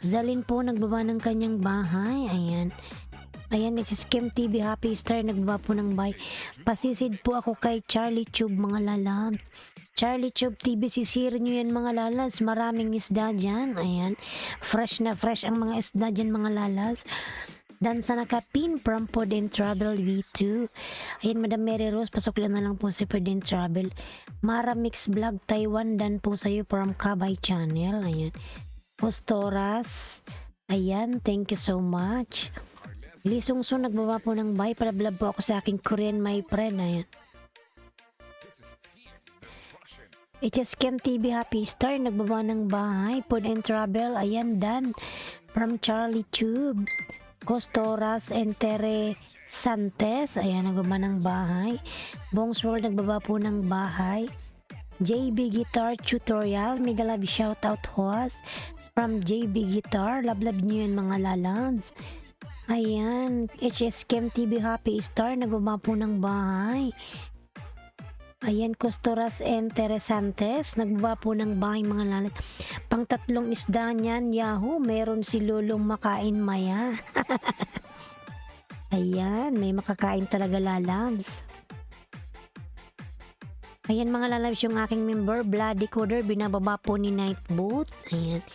Zalin po nagbaba ng kanyang bahay, ayan. Ayan, this is Kim TV Happy Star, nagbaba po ng bahay. Pasisid po ako kay Charlie Tube, mga lalabs. Charlie Tube TV, sisir nyo yan mga lalas. Maraming isda dyan. Ayan. Fresh na fresh ang mga isda dyan mga lalas. Dan sa nakapin from Food and Travel V2. Ayan, Madam Mary Rose, pasok lang na lang po si Food and Travel. Mara Mix Vlog Taiwan, dan po sa'yo from Kabay Channel. Ayan. Postoras. Ayan, thank you so much. Lee Sung-sun, nagbaba po ng bye. Palablab po ako sa aking Korean my friend. Ayan. It is Kim TV Happy Star, nagbaba ng bahay. Food and Travel, ayan, dan from Charlie Tube. Costoras and Tere Santes, ayan, nagbaba ng bahay. Bongs World, nagbaba po ng bahay. JB Guitar Tutorial, mega love shoutout host from JB Guitar. Love nyo yun mga lalabs. Ayan, HS Kim TV Happy Star, nagbaba po ng bahay. Ayan, Costoras Interesantes, nagbaba po ng bahay mga lalat. Pang tatlong isda niyan, Yahoo, meron si Lulong makain maya. Ayan, may makakain talaga lalabs. Ayan mga lalabs, yung aking member, Bloody Coder, binababa po ni Nightbot. Ayan.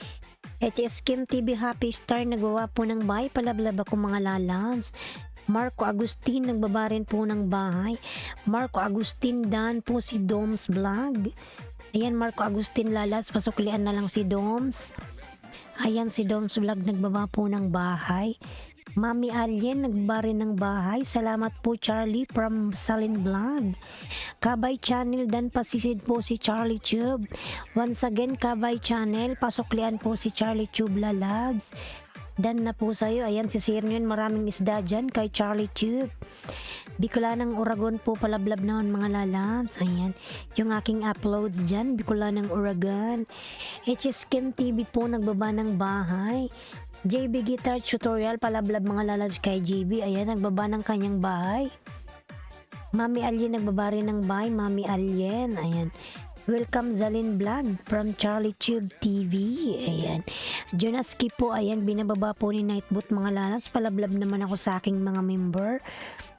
HS Kim TV Happy Star, nagbaba po ng bahay, palablab ako mga lalabs. Marco Agustin, nagbaba rin po ng bahay. Marco Agustin, dan po si Doms Vlog. Ayan, Marco Agustin lalas, pasuklian na lang si Doms. Ayan, si Doms Vlog, nagbaba po ng bahay. Mami Alien, nagbaba rin ng bahay. Salamat po Charlie from Salin Vlog. Kabay Channel, dan pasisid po si Charlie Tube. Once again, Kabay Channel, pasuklian po si Charlie Tube lalabs. Dan na po sa'yo. Ayan, si Sir yun. Maraming isda dyan kay Charlie Tube. Bicolanang Oragon po palablab naman mga lalabs. Ayan. Yung aking uploads dyan. Bicolanang Oragon. HS Kim TV po nagbaba ng bahay. JB Guitar Tutorial palablab mga lalabs kay JB. Ayan, nagbaba ng kanyang bahay. Mami Alien nagbaba rin ng bahay. Mami Alien. Ayan. Welcome Zalin Vlog from Charlie Tube TV. Ayan. Jonaski po, ayan, binababa po ni Nightbot mga lalas. Palablab naman ako sa aking mga member.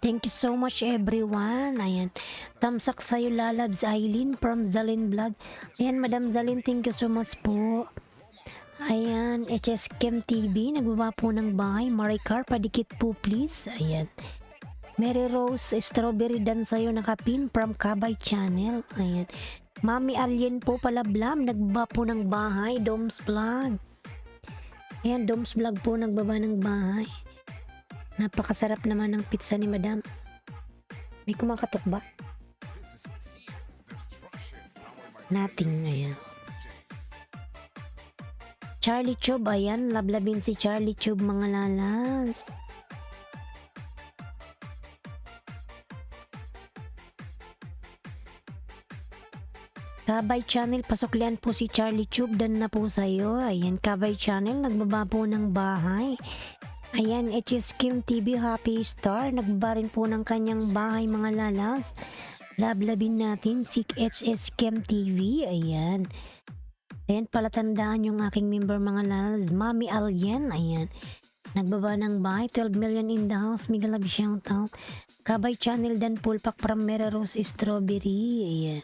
Thank you so much everyone. Ayan. Tamsak sa'yo lalabs Aileen from Zalin Vlog. Ayan, Madam Zalin, thank you so much po. Ayan, HS Kim TV, nagbaba po ng bahay. Maricar, padikit po please. Ayan. Mary Rose Strawberry Dan sa'yo nakapin from Kabay Channel. Ayan. Mami Alien po palablab, nagbaba po ng bahay. Doms Vlog. Ayan, Doms Vlog po nagbaba ng bahay. Napakasarap naman ng pizza ni Madam. May kumakatok ba? Nothing. Ayan. Charlie Tube, ayan, lablabin si Charlie Tube mga lalas. Kabay Channel, pasuklian po si Charlie Tube, dan na po sa'yo. Ayan, Kabay Channel, nagbaba po ng bahay. Ayan, HS Kim TV, Happy Star, nagbaba rin po ng kanyang bahay mga lalas. Lablabin natin si HS Kim TV, ayan. Ayan, palatandaan yung aking member mga lalas, Mami Alien, ayan. Nagbaba ng bahay, 12 million in the house, mega love shoutout. Kabay Channel, dan pulpak from Mary Rose Strawberry, ayan.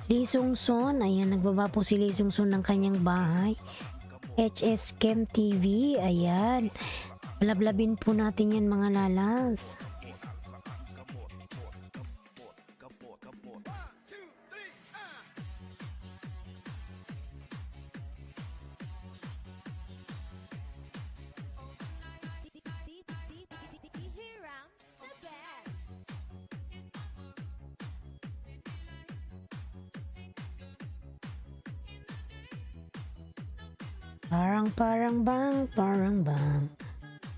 Lee Sung Son, ayan, nagbaba po si Lee Sung Son ng kanyang bahay. HS Kim TV, ayan. Lablabin po natin yan mga lalas. Parang bang.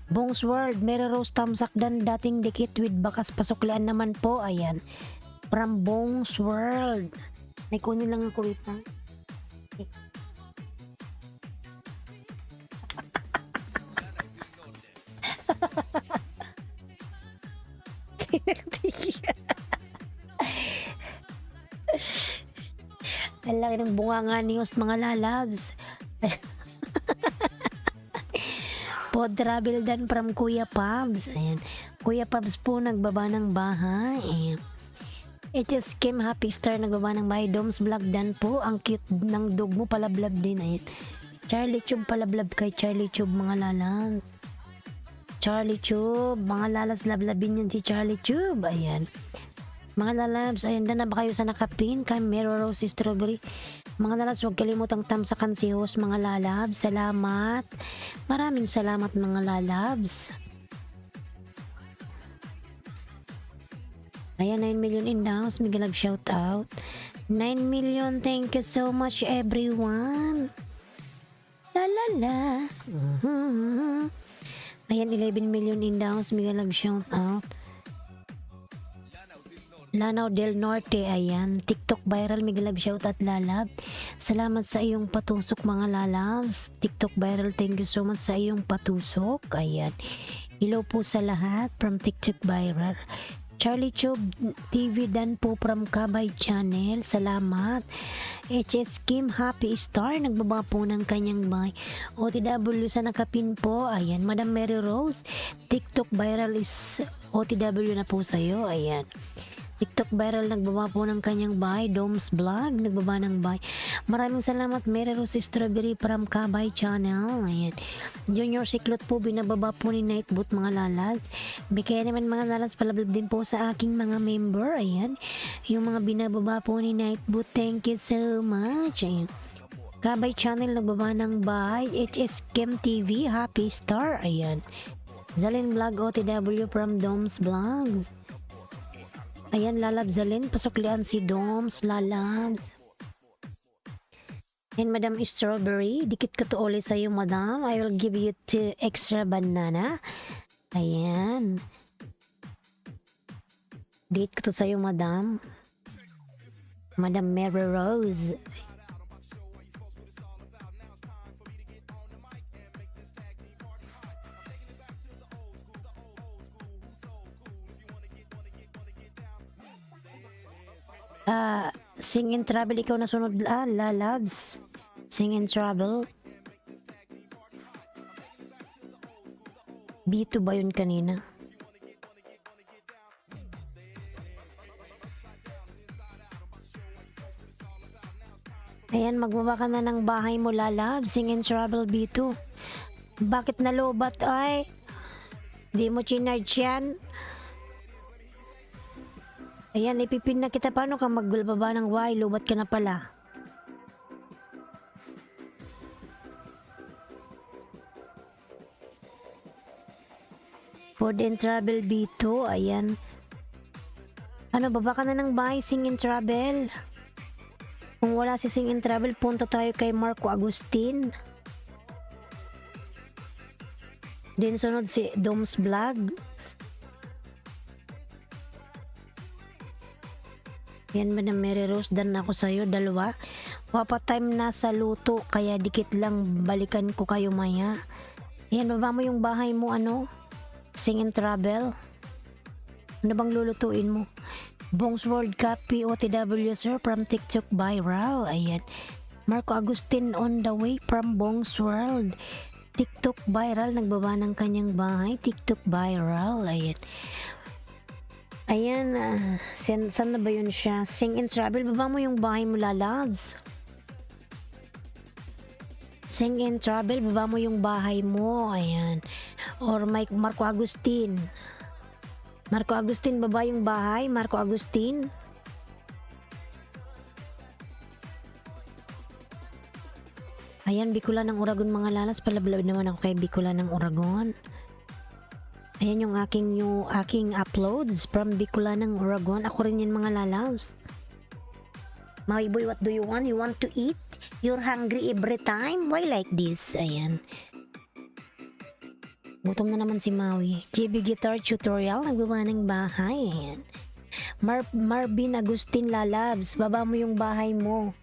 Bongs World, Mary Rose Tamsak dan dating dikit with bakas pasuklian naman po, ayan. From Bongs World. May kunin lang ako ito. Ang laki ng bunganga ni Host mga lalabs. Pod travel dan from Kuya Pabs. Ayan. Kuya Pabs po nagbaba ng bahay. Ayan. HS Kim Happy Star nagbaba ng bahay. Doms Vlog dan po. Ang cute ng dog mo palablab din. Ayan. Charlie Tube palablab kay Charlie Tube mga lalas. Charlie Tube. Mga lalas lablabin yun si Charlie Tube. Ayan. Mga lalabs, ayan, na ba kayo sa nakapin kay Mary Rose Strawberry? Mga lalabs, huwag kalimutang tamsakan si host mga lalabs. Salamat. Maraming salamat mga lalabs. Ayan, 9 million in the house. Mega love shout out. 9 million, thank you so much everyone. La la la. Ayan, 11 million in the house. Mega love shout out. Lanao del Norte, ayan. TikTok viral, mega love shout at lalab. Salamat sa iyong patusok mga lalabs. TikTok viral, thank you so much sa iyong patusok. Ayan. Hello po sa lahat from TikTok viral. Charlie Tube TV dan po from Kabay Channel. Salamat. HS Kim Happy Star, nagbaba po ng kanyang bahay. OTW sa nakapin po. Ayan. Madam Mary Rose, TikTok viral is OTW na po sa'yo. Ayan. TikTok viral, nagbaba po ng kanyang bahay. Doms Vlog, nagbaba ng bahay. Maraming salamat Mary Rose Strawberry from Kabay Channel. Ayan. Junior Siklot po, binababa po ni Nightbot mga lalas. Bigay naman mga lalas, palablab din po sa aking mga member. Ayan. Yung mga binababa po ni Nightbot, thank you so much. Ayan. Kabay Channel, nagbaba ng bahay. HS Kim TV, Happy Star. Ayan. Zalin Vlog OTW from Doms Vlogs. Ayan, lalab Zalin, pasuklian si Doms, lalabs. And Madam Strawberry, dikit ko to ulit sa'yo, Madam. I will give you 2 extra banana. Ayan. Dikit ko to sa'yo, Madam. Madam Mary Rose. Sing and Travel, ikaw na sunod, Labs. Sing and Travel. B2 ba yun kanina? Ayan, magbaba ka na ng bahay mo, Labs. Sing and Travel B2. Bakit nalobat, ay? Di mo chinarge yan? Ayan, ipipin na kita. Paano ka magbaba ng bahay? Lobat ka na pala. Food and Travel B2. Ayan. Ano, baba ka na ng bahay, Sing and Travel. Kung wala si Sing and Travel, punta tayo kay Marco Agustin. Then sunod si Dom's Vlog. Yan ba na Mary Rose, dan ako sa'yo, dalawa. Papa time na sa luto, kaya dikit lang balikan ko kayo maya. Yan, baba mo yung bahay mo, ano? Sing and Travel. Ano bang lulutuin mo? Bongs World Cup POTW, sir, from TikTok viral. Ayan. Marco Agustin on the way from Bongs World. TikTok viral, nagbaba ng kanyang bahay. TikTok viral. Ayan. Ayan, saan na ba yun siya? Sing and Travel, baba mo yung bahay mo, Lalabs. Sing and Travel, baba mo yung bahay mo. Ayan. Or Marco Agustin. Marco Agustin, baba yung bahay. Marco Agustin. Ayan, Bicolan ng Uragon, mga Lalas. Palablab naman ako kay Bicolan ng Uragon. Ayan yung aking uploads from Bicolan ng Uragon. Ako rin yan, mga Lalabs. Maui boy, what do you want? You want to eat? You're hungry every time? Why like this? Ayan. Gutom na naman si Maui. JB Guitar Tutorial, nagbaba ng bahay. Ayan. Marvin Agustin, Lalabs, baba mo yung bahay mo.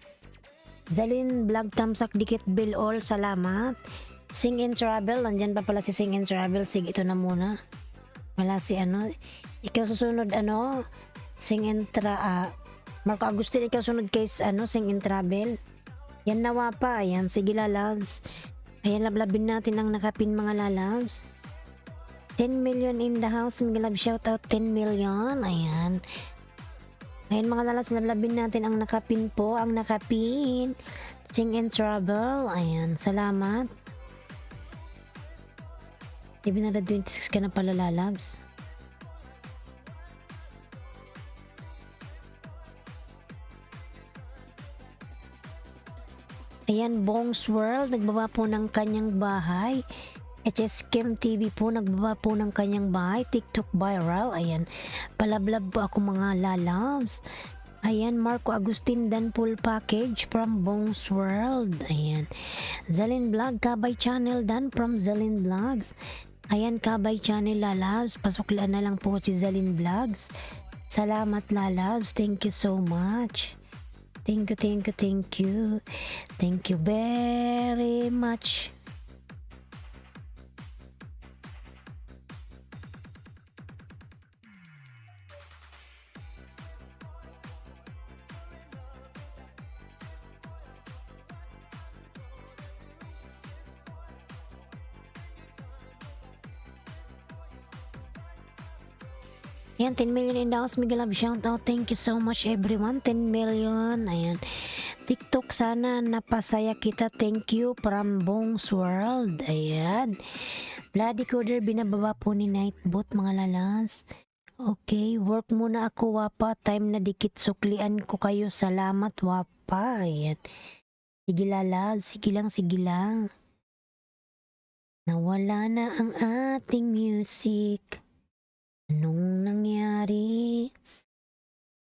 Jalin Vlog, Tamsak Dikit Bill All, salamat. Sing and Travel, nandyan pa pala si Sing and Travel. Sige, ito na muna. Wala si ano. Ikaw susunod, ano? Sing and Marco Agustin, ikaw sunod kay Sing and Travel. Yan nawa pa. Ayan, sige, Lalabs. Ayan, lablabin natin ang nakapin, mga Lalabs. 10 million in the house. Mga love, shoutout 10 million. Ayan. Ayan, mga Lalabs, lablabin natin ang nakapin po. Ang nakapin. Sing and Travel. Ayan, salamat. Even na 26 ka na pala, Lalabs. Ayan, Bongs World, nagbaba po ng kanyang bahay. HS Kim TV po, nagbaba po ng kanyang bahay. TikTok viral. Ayan, palablab po ako, mga Lalabs. Ayan, Marco Agustin Dan full package from Bongs World. Ayan, Zalin Vlog, Kabay Channel Dan from Zalin Vlogs. Ayan, Kabay Channel, Lalabs. Pasuklaan na lang po si Zalin Vlogs. Salamat, Lalabs. Thank you so much. Thank you, thank you, thank you. Thank you very much. Ayan, 10 million in the house. Miguel Love, shout out. Thank you so much, everyone. 10 million. Ayan. TikTok, sana napasaya kita. Thank you from Bongs World. Ayan. Bloody Coder, binababa po ni Nightbot, mga Lalas. Okay, work muna ako, Wapa. Time na dikit, suklian ko kayo. Salamat, Wapa. Ayan. Sige, Lalas. Sige lang, sige lang. Nawala na ang ating music. Anong nangyari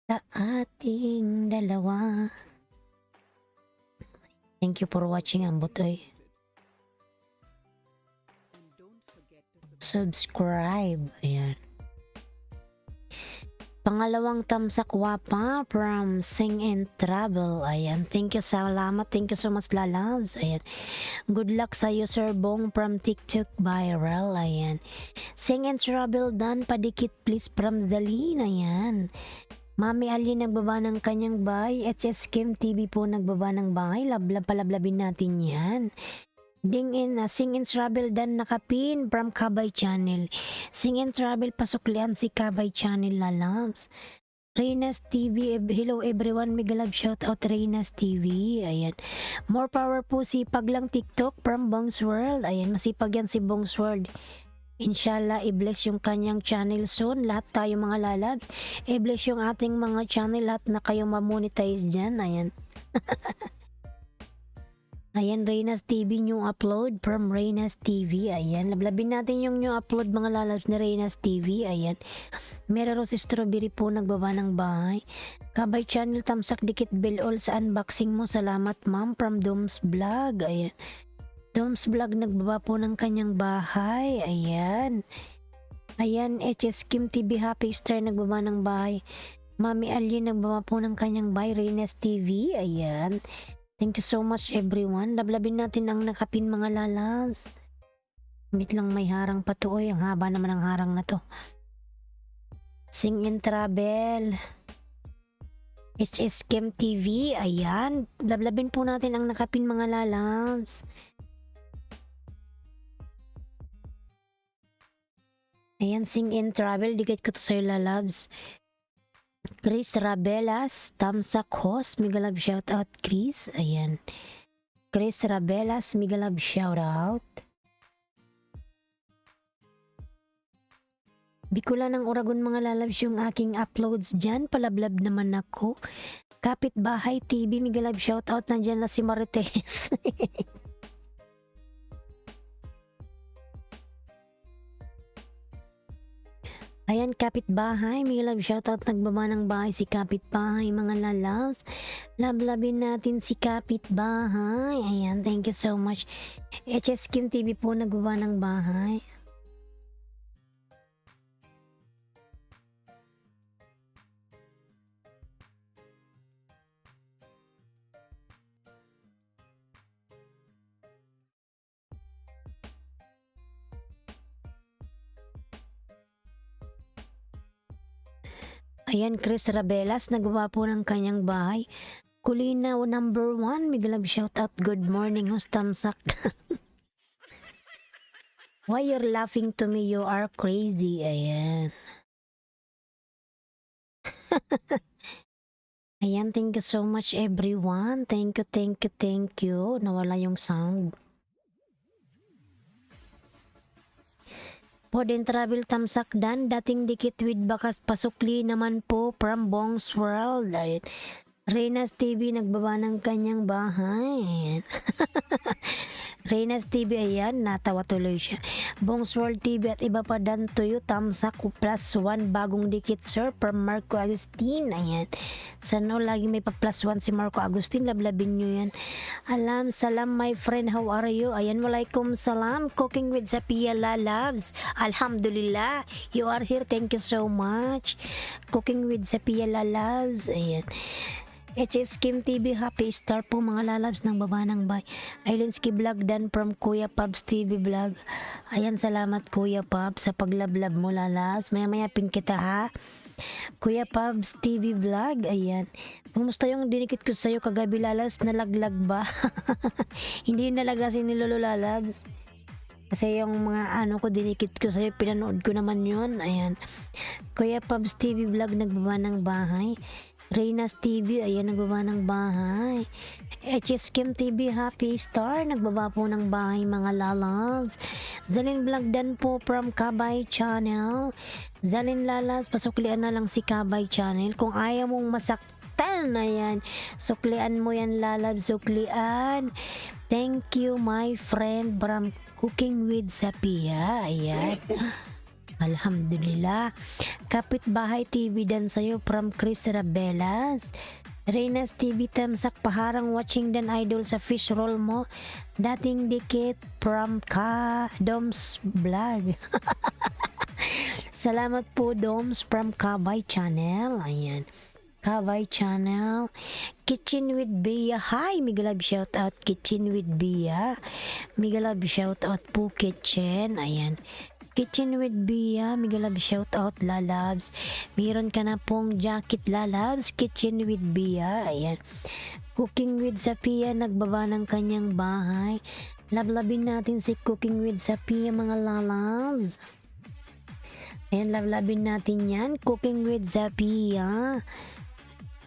sa ating dalawa? Thank you for watching ang butoy. Subscribe. Ayan. Pangalawang tamsak wapa from Sing and Travel. Ayan. Thank you, salamat. Thank you so much, lalabs. Ayan. Good luck sa iyo, Sir Bong from TikTok viral. Ayan. Sing and Travel done. Padikit please from Dalin. Ayan. Mami Ali nagbaba ng kanyang bahay. HS Kim TV po nagbaba ng bahay. Palablabin natin yan. Ding in Sing and Travel dan nakapin from Kabay Channel. Sing and Travel pasuklian si Kabay Channel, lalabs. Reynas TV, hello everyone, mega love shout out Reynas TV. Ayan. More power po, sipag lang TikTok from Bongs World. Ayan, masipag yan si Bongs World. Inshallah, i-bless yung kanyang channel soon. Lahat tayo mga lalabs. I-bless yung ating mga channel, lahat na kayo ma-monetize dyan. Ayan. Ayan, Reynas TV, new upload from Reynas TV. Ayan, lablabin natin yung new upload mga lalabs ni Reynas TV. Ayan, Merero si Strawberry po nagbaba ng bahay. Kabay Channel, tamsak dikit bell all sa unboxing mo. Salamat ma'am from Doms Vlog. Ayan, Doms Vlog nagbaba po ng kanyang bahay. Ayan. Ayan, HS Kim TV Happy Star nagbaba ng bahay. Mami Alien nagbaba po ng kanyang bahay. Reynas TV. Ayan. Thank you so much everyone. Lablabin natin ang nakapin mga lalas. Wait lang, may harang pa to. Oy, ang haba naman ng harang na to. Sing and Travel. HS Kim TV. Ayan. Lablabin po natin ang nakapin mga lalas. Ayan, Sing and Travel. Dikit ko to sa'yo lalabs. Chris Rabelas, tamsak host, mega love shout out Chris. Ayan. Chris Rabelas, mega love shout out. Bikulan ng Oragon mga lalabs yung aking uploads dyan. Palablab naman ako. Kapitbahay TV, mega love shout out. Nandyan na si Marites. Ayan, kapitbahay, may love shoutout, nagbaba ng bahay si kapitbahay mga lalabs. Lablabin natin si kapitbahay. Ayan, thank you so much. HS Kim TV po nagbaba ng bahay. Ayan, Chris Rabelas, nagawa po ng kanyang bahay. Kulina number 1, mega love shoutout. Good morning, host tamsak. Why you're laughing to me? You are crazy. Ayan. Ayan, thank you so much everyone. Thank you, thank you, thank you. Nawala yung sound. Podin Travel tamsak dan, dating dikit with bakas pasukli naman po from Bongs World. Reynas TV nagbaba ng kanyang bahay. Reynas TV, ayan, natawa tuloy siya. Bongs World TV at iba pa dan tuyo, tamsak +1 bagong dikit sir from Marco Agustin. Ayan, sana lagi may pa +1 si Marco Agustin, lablabin nyo yan. Alam, salam my friend, how are you? Ayan, walaikum salam, cooking with Zapia lalabs. Alhamdulillah, you are here, thank you so much. Cooking with Zapia lalabs. Ayan, HS Kim TV Happy Star po mga lalabs ng baba ng bay. Islandsky Vlog dan from Kuya Pubs TV Vlog. Ayan, salamat Kuya Pubs sa paglablab mo lalabs. Maya pin kita ha. Kuya Pubs TV Vlog. Ayan. Kumusta yung dinikit ko sa'yo kagabi lalabs? Nalaglag ba? Hindi nalagasin ni Lolo lalabs. Kasi yung mga ano ko dinikit ko sa'yo, pinanood ko naman yun. Ayan. Kuya Pubs TV Vlog nagbaba ng bahay. Reynas TV, ayan, nagbaba ng bahay. HS Kim TV Happy Star, nagbaba po ng bahay mga lalabs. Zalin Vlog dan po from Kabay Channel. Zalin lalas, pasuklian na lang si Kabay Channel. Kung ayaw mong masaktan, ayan, suklian mo yan lalabs, suklian. Thank you my friend from Cooking with Sapia. Ayan. Alhamdulillah. Kapitbahay TV dan sa'yo from Chris Rabelas. Reynas TV Tamsak paharang watching dan idol sa fish roll mo. Dating dikit from Doms Vlog. Salamat po Doms from Kabay Channel. Ayan. Kabay Channel. Kitchen with Bia. Hi, Migalab shout out Kitchen with Bia. Migalab shout out po Kitchen. Ayan. Kitchen with Bia, Migalab shout out Lalabs. Meron ka na pong jacket Lalabs, Kitchen with Bia. Ayan. Cooking with Sapia, nagbaba ng kanyang bahay. Lablabin natin si Cooking with Sapia, mga Lalabs. Ayan, lablabin natin yan. Cooking with Sapia.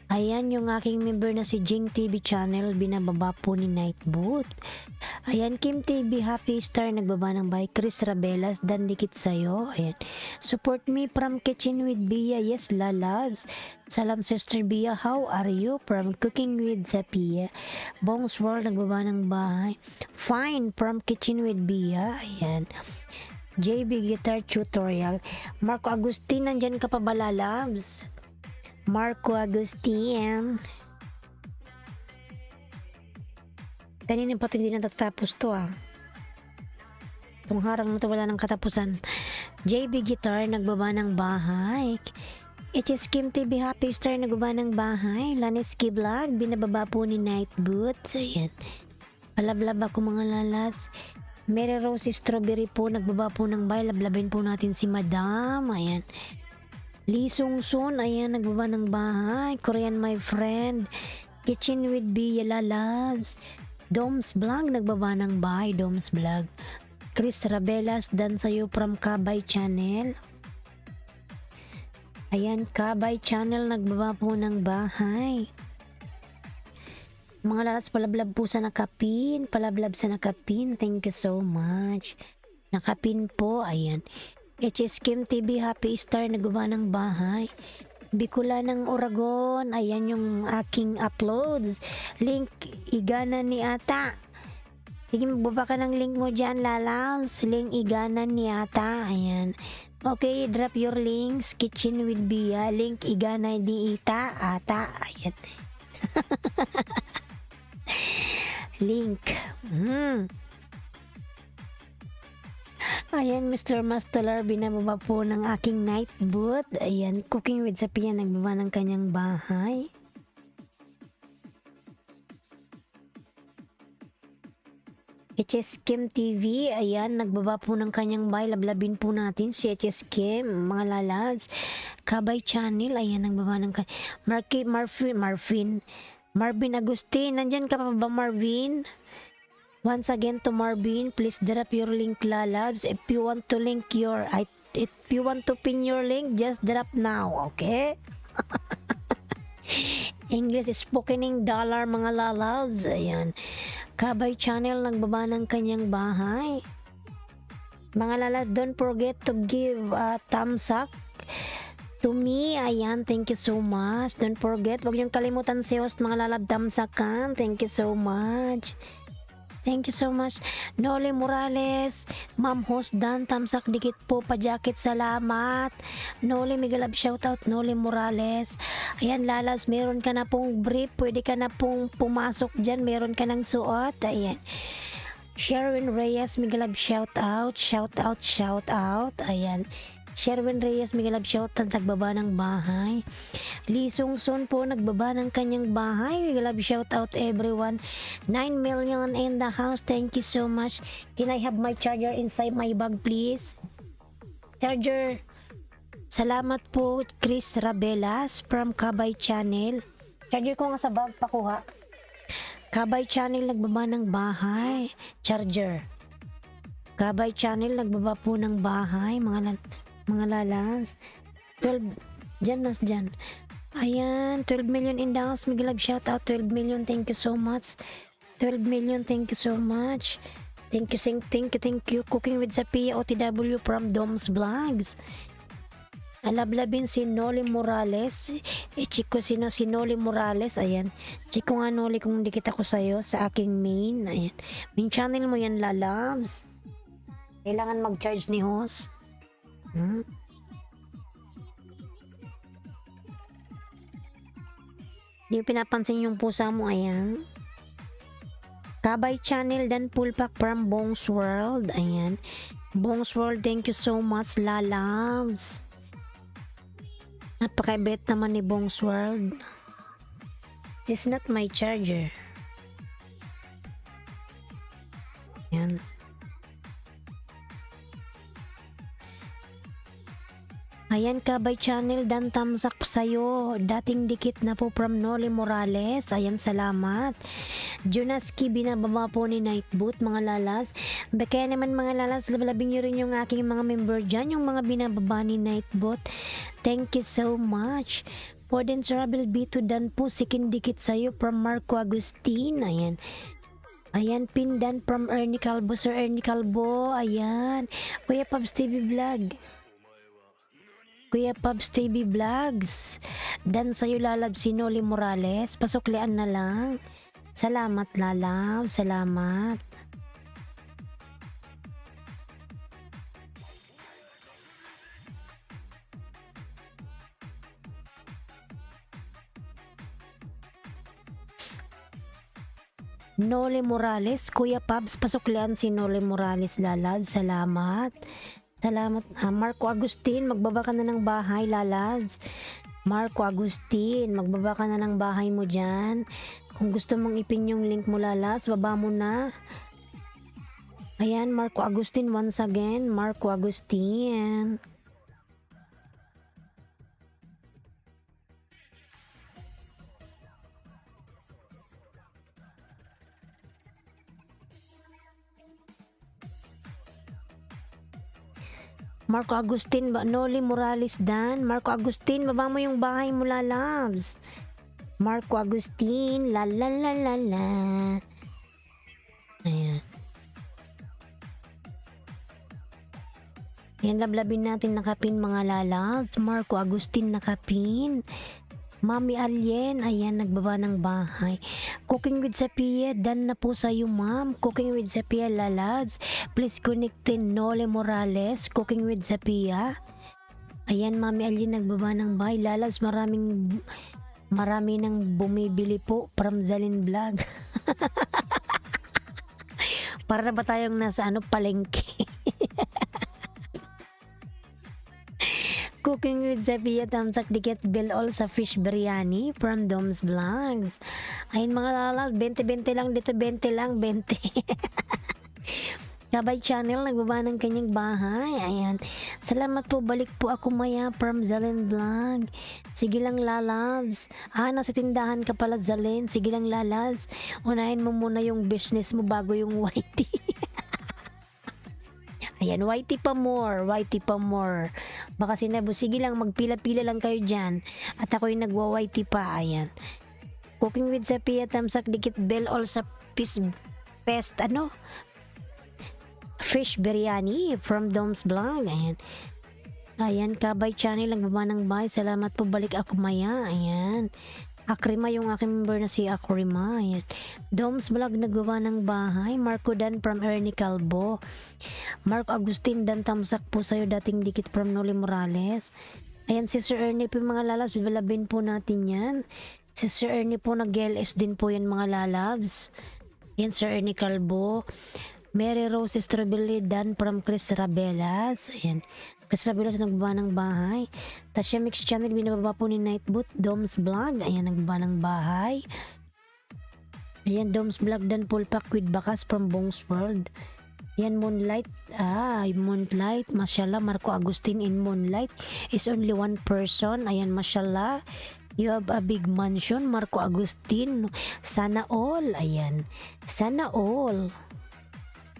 Ayan, yung aking member na si Jing TV channel, binababa po ni Nightboot. Ayan, Kim TV, Happy Star, nagbaba ng by Chris Rabelas, dan dikit sa'yo. Ayan, support me from Kitchen with Bia. Yes, Lalabs. Salam Sister Bia, how are you? From Cooking with Zapia. Bongs World, nagbaba ng bahay. Fine, from Kitchen with Bia. Ayan. JB Guitar Tutorial. Marco Agustin, nandyan ka pa ba, Lalabs? Marco Agustin. Kanina pa ito hindi natatapos to Itong harang na to wala ng katapusan. JB Guitar, nagbaba ng bahay. It is Kim TV, Happy Star, nagbaba ng bahay. Laniski Vlog, binababa po ni Nightboot. Ayan. Palablab ako mga Lalabs. Mary Rose Strawberry po, nagbaba po ng bahay. Lablabin po natin si Madam. Ayan. Lee Sung Sun, ayan, nagbaba ng bahay. Korean my friend. Kitchen with Bia, Lalabs. Doms Vlog, nagbaba ng bahay. Doms Vlog. Chris Rabelas, dan sa'yo from Kabay Channel. Ayan, Kabay Channel, nagbaba po ng bahay. Mga Lalabs, palablab po sa nakapin. Palablab sa nakapin. Thank you so much. Nakapin po, ayan. HS Kim TV, Happy Star, nagawa ng bahay. Bicula ng Oragon, ayan yung aking uploads. Link, igana ni Ata. Sige, magbaba ka ng link mo dyan, Lalabs. Link, igana ni Ata, ayan. Okay, drop your links. Kitchen with Bia, link, igana ni Ata, ayan. Link. Ayan, Mr. Mastolar, binababa po ng aking Nightboot. Ayan, Cooking with Sapia, nagbaba ng kanyang bahay. HS Kim TV, ayan, nagbaba po ng kanyang bahay. Lablabin po natin si HS Kim, mga Lalabs. Kabay Channel, ayan, nagbaba ng Marvin Agustin, nandyan ka pa ba, Marvin? Once again to Marvin, please drop your link, Lalabs. If you want to pin your link, just drop now, okay? English spoken dollar, mga Lalabs. Ayan. Kabay Channel, nagbaba ng kanyang bahay. Mga Lalabs, don't forget to give a thumbs up to me. Ayan, thank you so much. Don't forget, wag niyong kalimutan si host, mga Lalabs, thumbs up ka. Thank you so much. Thank you so much. Noli Morales, Ma'am Host Dan, tamsak dikit po pa jacket, salamat. Noli, Migalab shoutout, Noli Morales. Ayan, Lalabs, meron ka na pong brief, pwede ka na pong pumasok dyan, meron ka ng suot. Ayan. Sherwin Reyes, Migalab shoutout. Ayan. Sherwin Reyes, Migalab shoutout, nagbaba ng bahay. Lee Sung Sun po, nagbaba ng kanyang bahay. Migalab shoutout everyone. 9 million in the house. Thank you so much. Can I have my charger inside my bag, please? Charger. Salamat po, Chris Rabelas from Kabay Channel. Charger ko nga sa bag, pakuha. Kabay Channel, nagbaba ng bahay. Charger. Kabay Channel, nagbaba po ng bahay. Mga Lalabs. 12, dyan. Ayan, 12 million in the house. Migalab shoutout, 12 million. Thank you so much. 12 million, thank you so much. Thank you. Cooking with Zapia, OTW from Doms Vlogs. Alablabin si Noli Morales. Chiko, si Noli Morales. Ayan. Chiko nga, Noli, kung dikit ako sa'yo sa aking main. Ayan. Main channel mo yan, Lalabs. Kailangan mag-charge ni host. Di pinapansin yung pusa mo, ayan. Kabay Channel dan Pulpak from Bongs World, ayan. Bongs World, thank you so much, lalabs. Napaka-bet naman ni Bongs World. This is not my charger. Ayan. Ayan, Kabay Channel, dan tamsak sa'yo. Dating dikit na po from Noli Morales. Ayan, salamat. Junaski, binababa po ni Nightboot, mga lalas. Kaya naman mga lalas, labalabing nyo rin yung aking mga member dyan, yung mga binababa ni Nightboot. Thank you so much. Poden Travel B2 dan po, sikin dikit sa'yo from Marco Agustin. Ayan. Ayan, pindan from Ernie Calvo. Sir Ernie Calvo, ayan. Kuya Pabs TV Vlog. Kuya Pabs TV Vlogs. Dan sa'yo lalab si Noli Morales. Pasuklian na lang. Salamat lalab. Salamat. Noli Morales. Kuya Pabs, pasuklian si Noli Morales lalab. Salamat. Salamat. Marco Agustin, magbaba ka na ng bahay, lalabs. Marco Agustin, magbaba ka na ng bahay mo dyan. Kung gusto mong ipin yung link mo, lalabs, baba mo na. Ayan, Marco Agustin once again. Marco Agustin. Marco Agustin, Noli Morales dan. Marco Agustin, baba mo yung bahay mo, lalabs. Marco Agustin, la la la la la. Ayan. Ayan, lablabin natin nakapin mga lalabs. Marco Agustin nakapin. Mami Alien, ayan, nagbaba ng bahay. Cooking with Sapia, dan na po sa'yo, ma'am. Cooking with Sapia, lalabs. Please connectin Noli Morales. Cooking with Sapia. Ayan, Mami Alien, nagbaba ng bahay. Lalabs, marami nang bumibili po from Zalin Vlog. Para ba tayong nasa palengke? Cooking with Zapia, tamsak dikit bill all sa fish biryani from Doms Vlogs. Ayun mga lalal, 20-20 lang dito, 20 lang, 20. Kabay Channel, nagbaba ng kanyang bahay. Ayan. Salamat po, balik po ako maya from Zalin Vlog. Sige lang lalabs. Nasa tindahan ka pala, Zalin. Sige lang lalabs. Unahin mo muna yung business mo bago yung YT. Ayan, YT pa more, YT pa more. Baka sinabi, sige lang, magpila-pila lang kayo dyan. At ako'y nagwa-YT pa, ayan. Cooking with Sapia, tamsak dikit bell all sa pest, fish biryani from Dom's Vlog, ayan. Ayan, Kabay Channel, nagbaba ng bahay. Salamat po, balik ako maya, ayan. Akrima yung aking member na si Akrima. Ayan. Dom's Vlog, nagawa ng bahay. Marco Dan from Ernie Calvo. Marco Agustin Dan, tamsak po sa'yo, dating dikit from Noli Morales. Ayan, si Sir Ernie po mga lalabs. Balabin po natin yan. Si Sir Ernie po nag-LS din po yan mga lalabs. Ayan, Sir Ernie Calvo. Mary Rose Strawberry Dan from Chris Rabelas. Ayan. Chris Rabelas nagbaba ng bahay. Tasha Mix Channel, binababa po ni Nightboot. Dom's Vlog, ayan, nagbaba ng bahay. Ayan, Dom's Vlog Dan Pulpak with Bakas from Bongs World. Ayan, Moonlight. Moonlight. Mashallah, Marco Agustin in Moonlight is only one person. Ayan, mashallah. You have a big mansion, Marco Agustin. Sana all. Ayan. Sana all.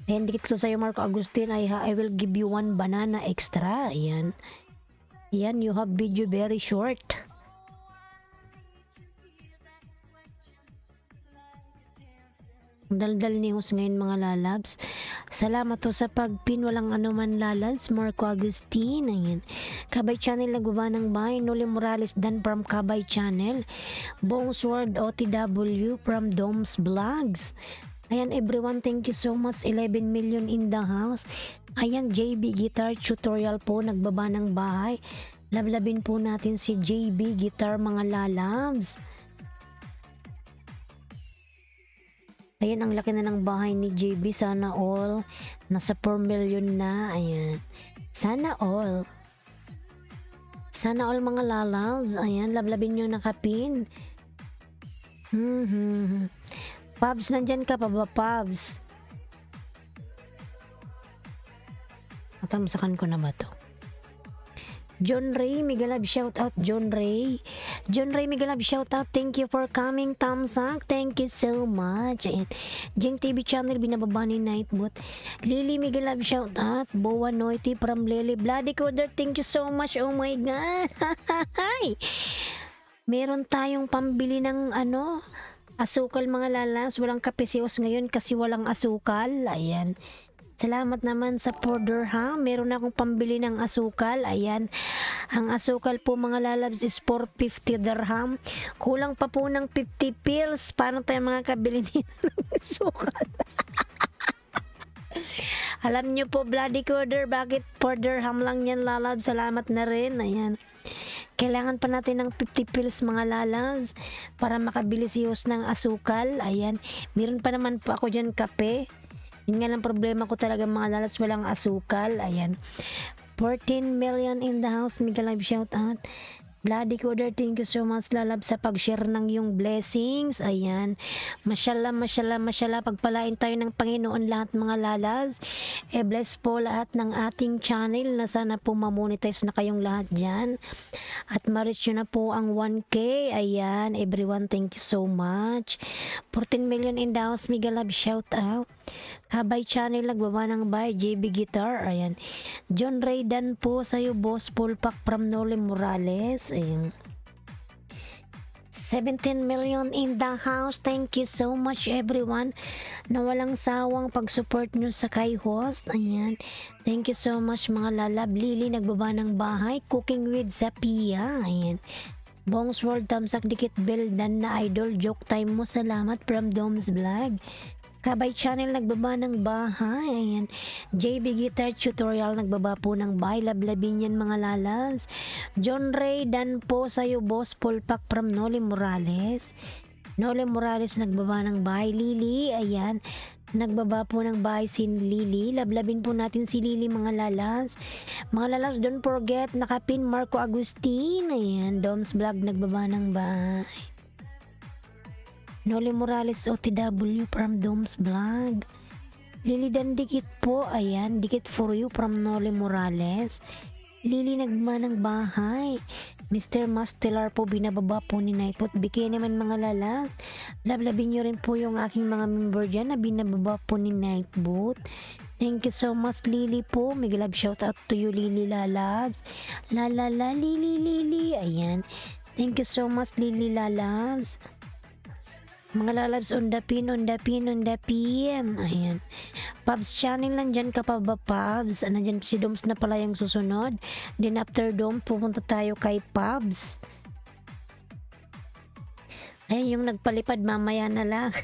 Ayan, dikit ko sa'yo, Marco Agustin. I will give you one banana extra. Ayan. Ayan, you have video very short. Daldal ni Hus ngayon mga lalabs. Salamat to sa pagpin, walang anuman lalabs. Marco Agustin. Ayan. Kabay Channel, nagbaba ng bahay. Noli Morales Dan from Kabay Channel. Bongs World OTW from Dom's Vlogs. Ayan, everyone, thank you so much. 11 million in the house. Ayan, JB Guitar Tutorial po, nagbaba ng bahay. Lablabin po natin si JB Guitar mga lalabs. Ayan, ang laki na ng bahay ni JB. Sana all. Nasa 4 million na. Ayan. Sana all. Sana all mga lalabs. Ayan, lablabin nyo na kapin. Pabs, nandyan ka pa ba, Pabs? Matamsakan ko na ba to? John Ray, Migalab, shout out John Ray. John Ray, Migalab, shout out. Thank you for coming, Tamsak. Thank you so much. Ayan. Jing TV channel, binababa ni Nightbot. Lily, Migalab, shout out. Boa Noity from Lily. Bloody Coder, thank you so much. Oh my God. Meron tayong pambili ng asukal mga lalas. Walang kapesios ngayon kasi walang asukal. Ayan. Salamat naman sa 4 dirham. Meron akong pambili ng asukal. Ayan. Ang asukal po mga lalabs is 450 dirham. Kulang pa po ng 50 pills. Paano tayo mga kabili nito ng asukal? Alam nyo po, Bloody Coder, bakit 4 dirham lang yan lalabs? Salamat na rin. Ayan. Kailangan pa natin ng 50 pills mga lalabs para makabili si Hus ng asukal. Ayan. Meron pa naman po ako dyan kape. Yun nga lang problema ko talaga mga lalas, walang asukal. Ayan. 14 million in the house. Mega live shout out. Bloody Coder, thank you so much lalab sa pag-share ng yung blessings. Ayan. Mashallah, mashallah, mashallah. Pagpalain tayo ng Panginoon lahat mga lalas. Bless po lahat ng ating channel na sana po mamonetize na kayong lahat dyan. At ma-reach nyo na po ang 1K. Ayan. Everyone, thank you so much. 14 million in the house. Mega love shout out. Kabay channel, nagbaba ng bay. JB Guitar. Ayan. John Ray Dan po sa'yo, boss. Pulpak from Nole Morales. Ayan. 17 million in the house. Thank you so much everyone na walang sawang pag-support nyo sa kay host. Ayan. Thank you so much mga lalab. Lily nagbaba ng bahay. Cooking with Zapia. Ayan. Bongs World Tamsak Dikit Bell Dan na idol. Joke time mo. Salamat from Dom's Vlog. Kabay channel nagbaba ng bahay. Ayan. JB Guitar Tutorial nagbaba po ng bahay. Lablabin yan mga lalas. John Ray Dan po sa'yo boss. Pulpak from Nole Morales. Nole Morales nagbaba ng bahay. Lily. Ayan. Nagbaba po ng bahay si Lily. Lablabin po natin si Lily mga lalas. Mga lalas, don't forget nakapin Marco Agustin. Ayan. Dom's Vlog nagbaba ng bahay. Nole Morales OTW from Dom's Vlog. Lily Dan Dikit po. Ayan. Dikit for you from Nole Morales. Lily nagma ng bahay. Mr. Mastelar po binababa po ni Nightbot. Bigay naman mga lalas. Lablabin nyo rin po yung aking mga member dyan na binababa po ni Nightbot. Thank you so much Lily po. May love shout out to you Lily lalabs. La la la Lily Lily. Ayan. Thank you so much Lily lalabs. Mga lalabs, on the pin. Ayan. Pabs channel, nandyan ka pa ba, Pabs? Nandyan si Doms na pala yung susunod. Then after Dom, pupunta tayo kay Pabs. Ayan, yung nagpalipad, mamaya na lang.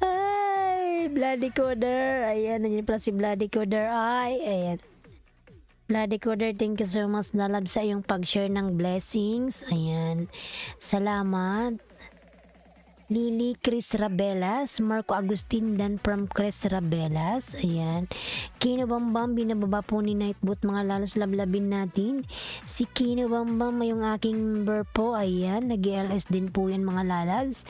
Ay, Bloody Coder. Ayan, nandyan pala si Bloody Coder. Ay, ayan. Bloody Coder, thank you so much nalab sa iyong pag-share ng blessings. Ayan. Salamat. Lily Chris Rabelas, Marco Agustin Dan from Chris Rabelas. Ayan. Kino Bambam, binababa po ni Nightbot mga lalas, lablabin natin. Si Kino Bambam, yung aking member po. Ayan. Nag-LS din po yan mga lalas.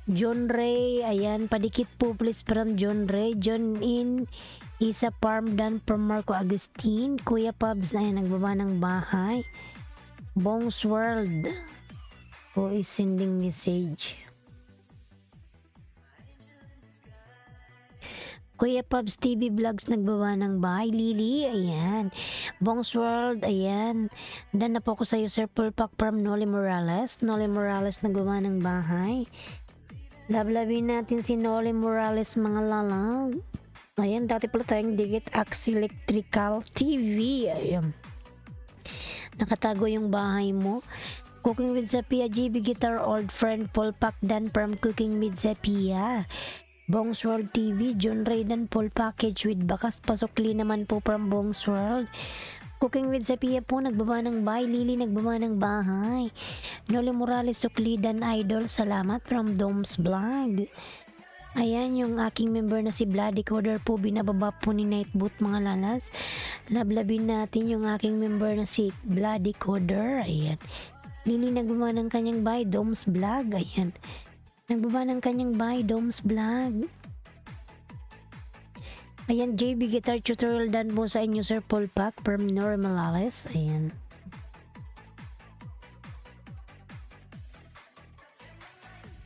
John Ray, ayan. Padikit po please from John Ray. John In Isa Farm Dan from Marco Agustin. Kuya Pabs, ayan, nagbaba ng bahay. Bongs World who is sending message. Kuya Pabs TV Vlogs nagbaba ng bahay. Lily, ayan. Bongs World, ayan. Dan na po ko sa'yo Sir Pulpak from Nole Morales. Nole Morales nagbaba ng bahay. Lablabin natin si Nole Morales mga lalang. Ayan, dati pala tayong Dikit Axe Electrical TV. Ayan. Nakatago yung bahay mo. Cooking with Zapia, JB Guitar, old friend Paul Pakdan from Cooking with Zapia. Bongs World TV, John Ray Dan, Paul Package with Bakas Pasokli naman po from Bongs World. Cooking with Sophia po, nagbaba ng bahay. Lily, nagbaba ng bahay. Noli Morales, Suklidan Idol, salamat from Doms Vlog. Ayan, yung aking member na si Bloody Coder po, binababa po ni Nightboot mga lalas. Lablabin natin yung aking member na si Bloody Coder. Ayan. Lily, nagbaba ng kanyang bahay. Doms Vlog. Ayan. Nagbaba ng kanyang bahay. Doms Vlog. Ayan, JB Guitar Tutorial done po sa inyo, Sir Paul Pack from Normales. Ayan.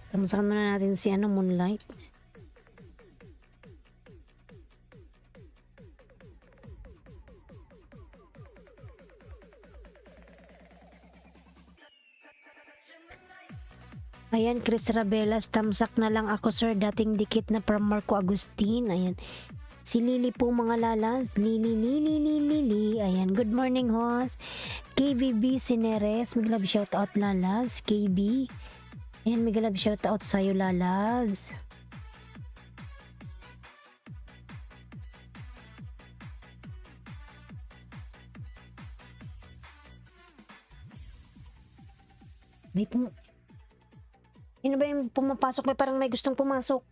Tamusakan muna natin si Moonlight. Ayan, Chris Rabelas, tamsak na lang ako, sir. Dating dikit na from Marco Agustin. Ayan. Si Lily po mga lalas. Lily. Ayan. Good morning, host. KBB Sineres. Miglab shout out lalabs. KB. Ayan, miglab shout out sa'yo lalabs. May Sino ba yung pumapasok? May parang may gustong pumasok.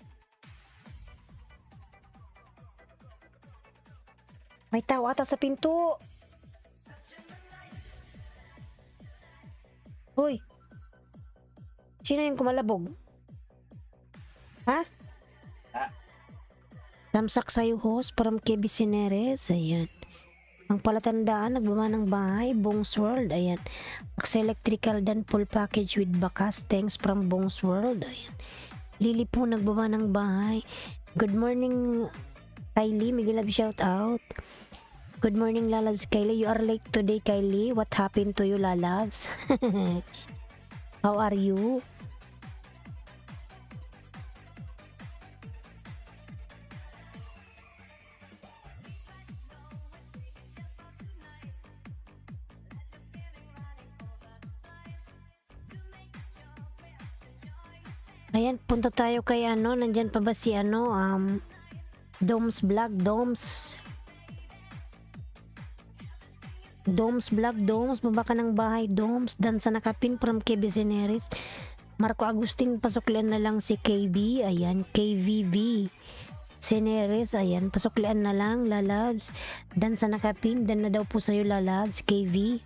May tao ata sa pinto. Hoy. Sino yung kumalabog? Ha? Tamsak sa'yo, host, from KB Sineres. Ayan. Ang palatandaan, nagbaba ng bahay, Bongs World. Ayan. Max Electrical dan full package with bakas. Thanks from Bongs World. Ayan. Lily po, nagbaba ng bahay. Good morning, Kylie. Miguel love shout out. Good morning, lalabs. Kylie, you are late today, Kylie. What happened to you, lalabs? How are you? Ayan, punta tayo kay nandyan pa ba si Doms Vlog, Doms Vlog, Doms, baba ka ng bahay, Doms, dansa nakapin from KB Sineres. Marco Agustin, pasuklian na lang si KB, ayan, KVV Sineres, ayan, pasuklian na lang, lalabs, dansa nakapin, dan na daw po sa'yo lalabs, KV.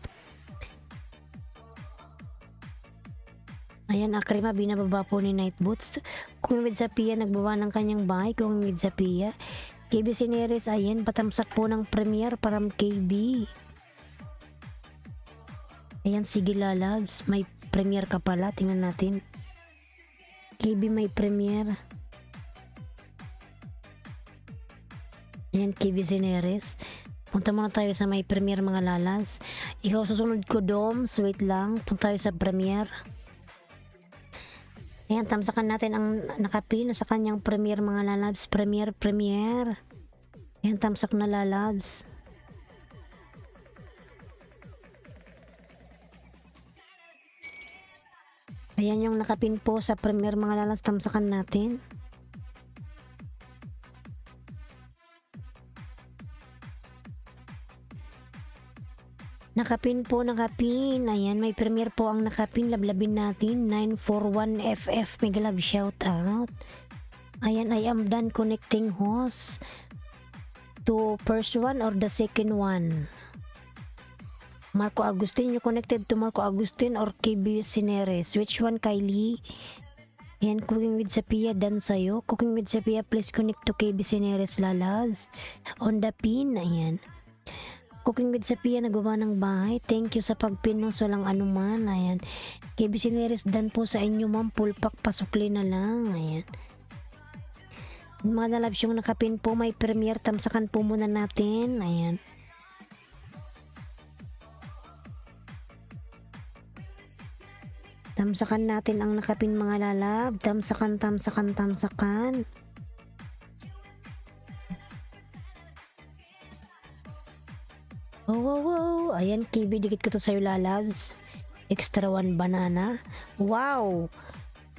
Ayan, Akrima, binababa po ni Nightboots. Kung with Sapia, nagbaba ng kanyang bahay. Kung with Sapia, KB Sineres, ayan, patamsak po ng premiere para KB. Ayan, sige lalabs, may premiere ka pala, tingnan natin. KB may premiere. Ayan, KB Sineres. Punta muna tayo sa may premiere mga lalas. Ikaw susunod ko, Doms, wait lang, punta tayo sa premiere. Ayan, tamsakan natin ang nakapin sa kanyang premiere mga lalabs. Premiere. Ayan, tamsak na lalabs. Ayan yung nakapin po sa premiere mga lalabs, tamsakan natin. Nakapin po, nakapin. Ayan, may premiere po ang nakapin. Lablabin natin. 941FF. Mega love shout out. Ayan, I am done connecting host to first one or the second one. Marco Agustin, you connected to Marco Agustin or KB Sineres? Which one, Kylie? Ayan, Cooking with Sapia, done sa'yo. Cooking with Sapia, please connect to KB Sineres, lalas. On the pin, ayan. Cooking with Sapia, nagawa ng bahay. Thank you sa pagpinos, walang anuman. Ayan. KB Sineres, done po sa inyo, ma'am. Full pack, pasukli na lang. Ayan. Mga nalabs yung nakapin po, may premiere. Tamsakan po muna natin. Ayan. Tamsakan natin ang nakapin mga lalab. Tamsakan. Wow. Ayan, KB, dikit ko to sa'yo lalabs. Extra one banana. Wow.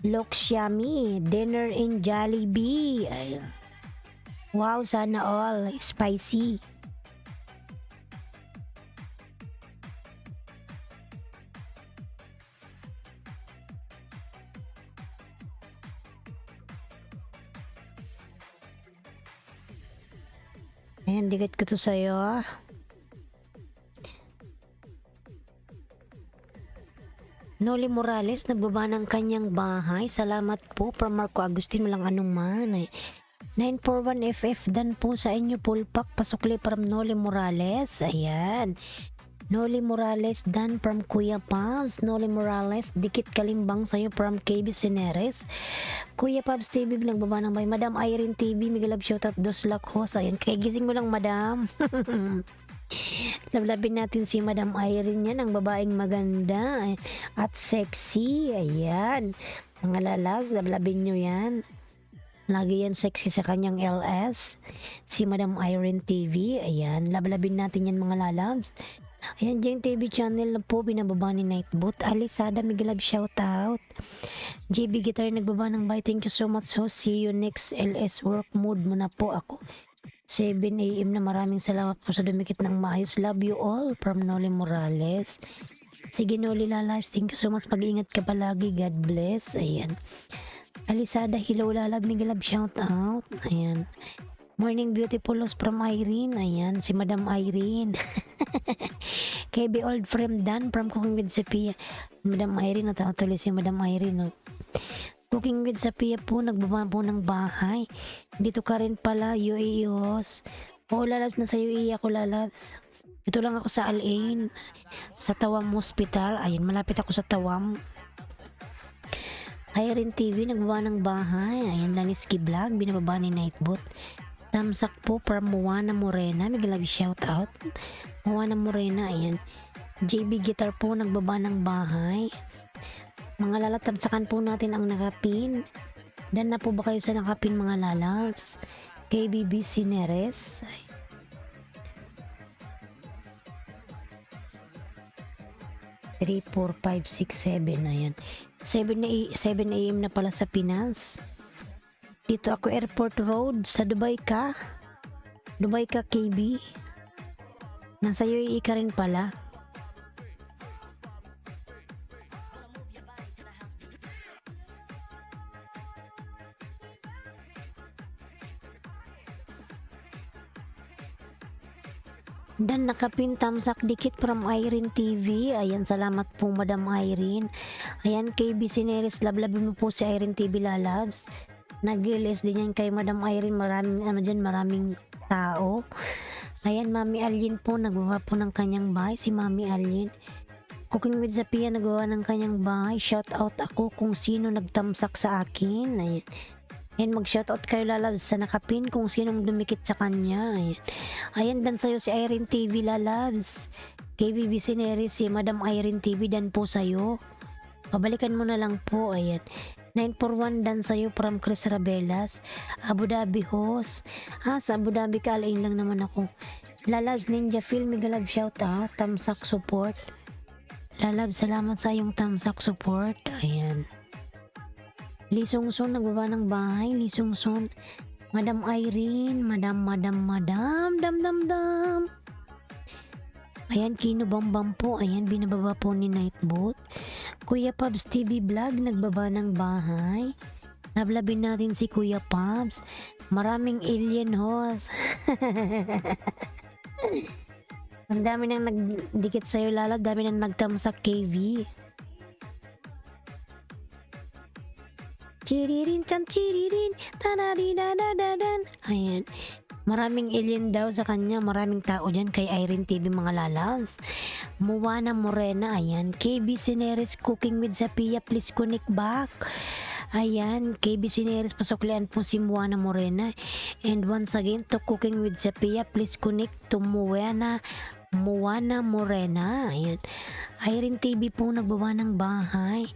Looks yummy. Dinner in Jollibee. Ayan. Wow, sana all. Spicy. Ayan, dikit ko to sa'yo. Noli Morales, nagbaba ng kanyang bahay. Salamat po from Marco Agustin, walang anuman. 941FF dan po sa inyo, Pulpak. Pasukli from Noli Morales. Ayan. Noli Morales dan from Kuya Pabs. Noli Morales, dikit kalimbang sa'yo from KB Sineres. Kuya Pabs TV, nagbaba ng bahay. Madam Irene TV, Miguel Love shoutout, dos lakos. Ayan, kaya gising mo lang, madam. Lablabin natin si Madam Irene yan, ang babaeng maganda at sexy. Ayan, mga lalag, lablabin nyo yan. Lagi yan sexy sa kanyang LS. Si Madam Irene TV. Ayan, lablabin natin yan, mga lalabs. Ayan, Jane TV channel na po, binababa ni Nightbot. Alisada, Miguel Love shoutout. JB Guitar, nagbaba ng bye. Thank you so much, ho. See you next LS work mode muna po ako. 7 AM na, maraming salamat po sa dumikit ng maayos. Love you all from Noli Morales. Sige Noli Lalabs, thank you so much. Pag-iingat ka palagi, God bless. Ayan. Alisada, hello Lalab, Miguel Love shout out. Ayan. Morning beautiful loss from Irene. Ayan, si Madam Irene. KB old friend Dan from Cooking with Sophia. Madam Irene, natawa tuloy si Madam Irene. Cooking with Sophia po, nagbaba po ng bahay. Dito ka rin pala, UAE host. Oo, lalabs, nasa UAE ako, lalabs. Ito lang ako sa Al-Ain, sa Tawam Hospital. Ayun, malapit ako sa Tawam. Irene TV, nagbaba ng bahay. Ayan, Laniski Vlog, binababa ni Nightbot. Tamsak po from Moana Morena. May love shout out. Moana Morena, ayan. JB Guitar po, nagbaba ng bahay. Mga lalatamsakan po natin ang nakapin. Dan na po ba kayo sa nakapin, mga lalabs? KBB Sineres. 3, 4, 5, 6, 7. Ayan. 7 AM na pala sa Pinas. Dito ako Airport Road sa Dubai ka. Dubai ka, KB. Nasa UAE ka rin pala. Dan nakapin tamsak dikit from Irene TV. Ayan, salamat po Madam Irene. Ayan, KB Sineres, lablabin mo po si Irene TV lalabs. Nag-LS din yan kay Madam Irene. Maraming dyan, maraming tao. Ayan, Mami Alien po, nagawa po ng kanyang bahay. Si Mami Alien. Cooking with Zapia, nagawa ng kanyang bahay. Shout out ako kung sino nagtamsak sa akin. Ayan. Ayan, mag-shoutout kayo lalabs sa nakapin kung sinong dumikit sa kanya. Ayan, ayan dan sa'yo si Irene TV lalabs. KBB Sineres, si Madam Irene TV dan po sa'yo. Pabalikan mo na lang po. Ayan, 941 dan sa'yo from Chris Rabelas. Abu Dhabi host. Sa Abu Dhabi ka, alain lang naman ako. Lalabs Ninja Film, Miguel Love shoutout. Tamsak support. Lalabs, salamat sa iyong tamsak support. Ayan. Lisongson, nagbaba ng bahay. Lisongson, Madam Irene, Madam. Ayan, Kino Bambam po. Ayan, binababa po ni Nightbot. Kuya Pabs TV Vlog, nagbaba ng bahay. Nablabin natin si Kuya Pabs. Maraming alien host. Ang dami nang nagdikit sa'yo lalab. Dami nang nagtamsak KV. Chiririn chan chiririn tanadidadadadan. Ayan, maraming alien daw sa kanya. Maraming tao dyan kay Irene TV, mga lalabs. Moana Morena. Ayan, KB Sineres, Cooking with Zapia, please connect back. Ayan, KB Sineres, pasuklian po si Moana Morena. And once again, to Cooking with Zapia, please connect to Moana Morena. Ayan, Irene TV po, nagbaba ng bahay.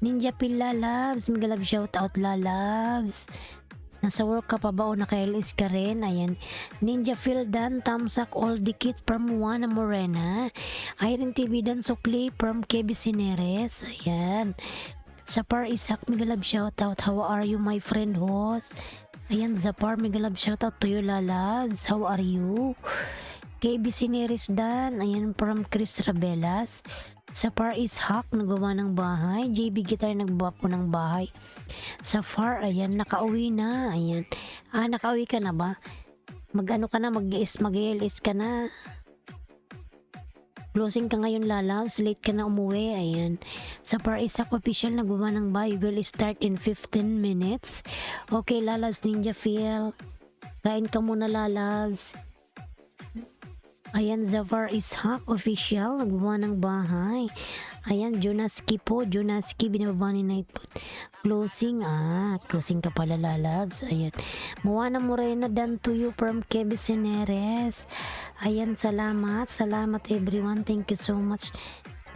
Ninja Pil lalabs, Miguel Love shout out lalabs. Nasa work ka pa ba o naka-LS ka rin? Ayan, Ninja Phil Dan, tamsak all dikit from Moana Morena. Irene TV Dan sukli from KB Sineres. Ayan, Zapar Isak, Miguel Love shout out. How are you my friend host? Ayan, Zapar, Miguel Love shout out to you lalabs. How are you? KB Sineres Dan, ayan, from Chris Rabelas. Safar Ishak, nagawa ng bahay. JB Guitar, nagbawa po ng bahay. Safar, ayan, nakauwi na. Ayan. Nakauwi ka na ba? Mag-ano ka na, mag-ELS ka na. Closing ka ngayon, lalabs. Late ka na umuwi. Ayan. Sa Par Isaac official, nagbaba ng buy. Will start in 15 minutes. Okay, lalabs, Ninja Phil. Kain ka muna, lalabs. Ayan, Zafar Ishak official, nagbaba ng bahay. Ayan, Jonaski po, Jonaski, binababa ni Nightbot. Closing, closing ka pala, lalabs. Ayan, Moana Morena, done to you from Kevin Sineres. Ayan, salamat everyone, thank you so much.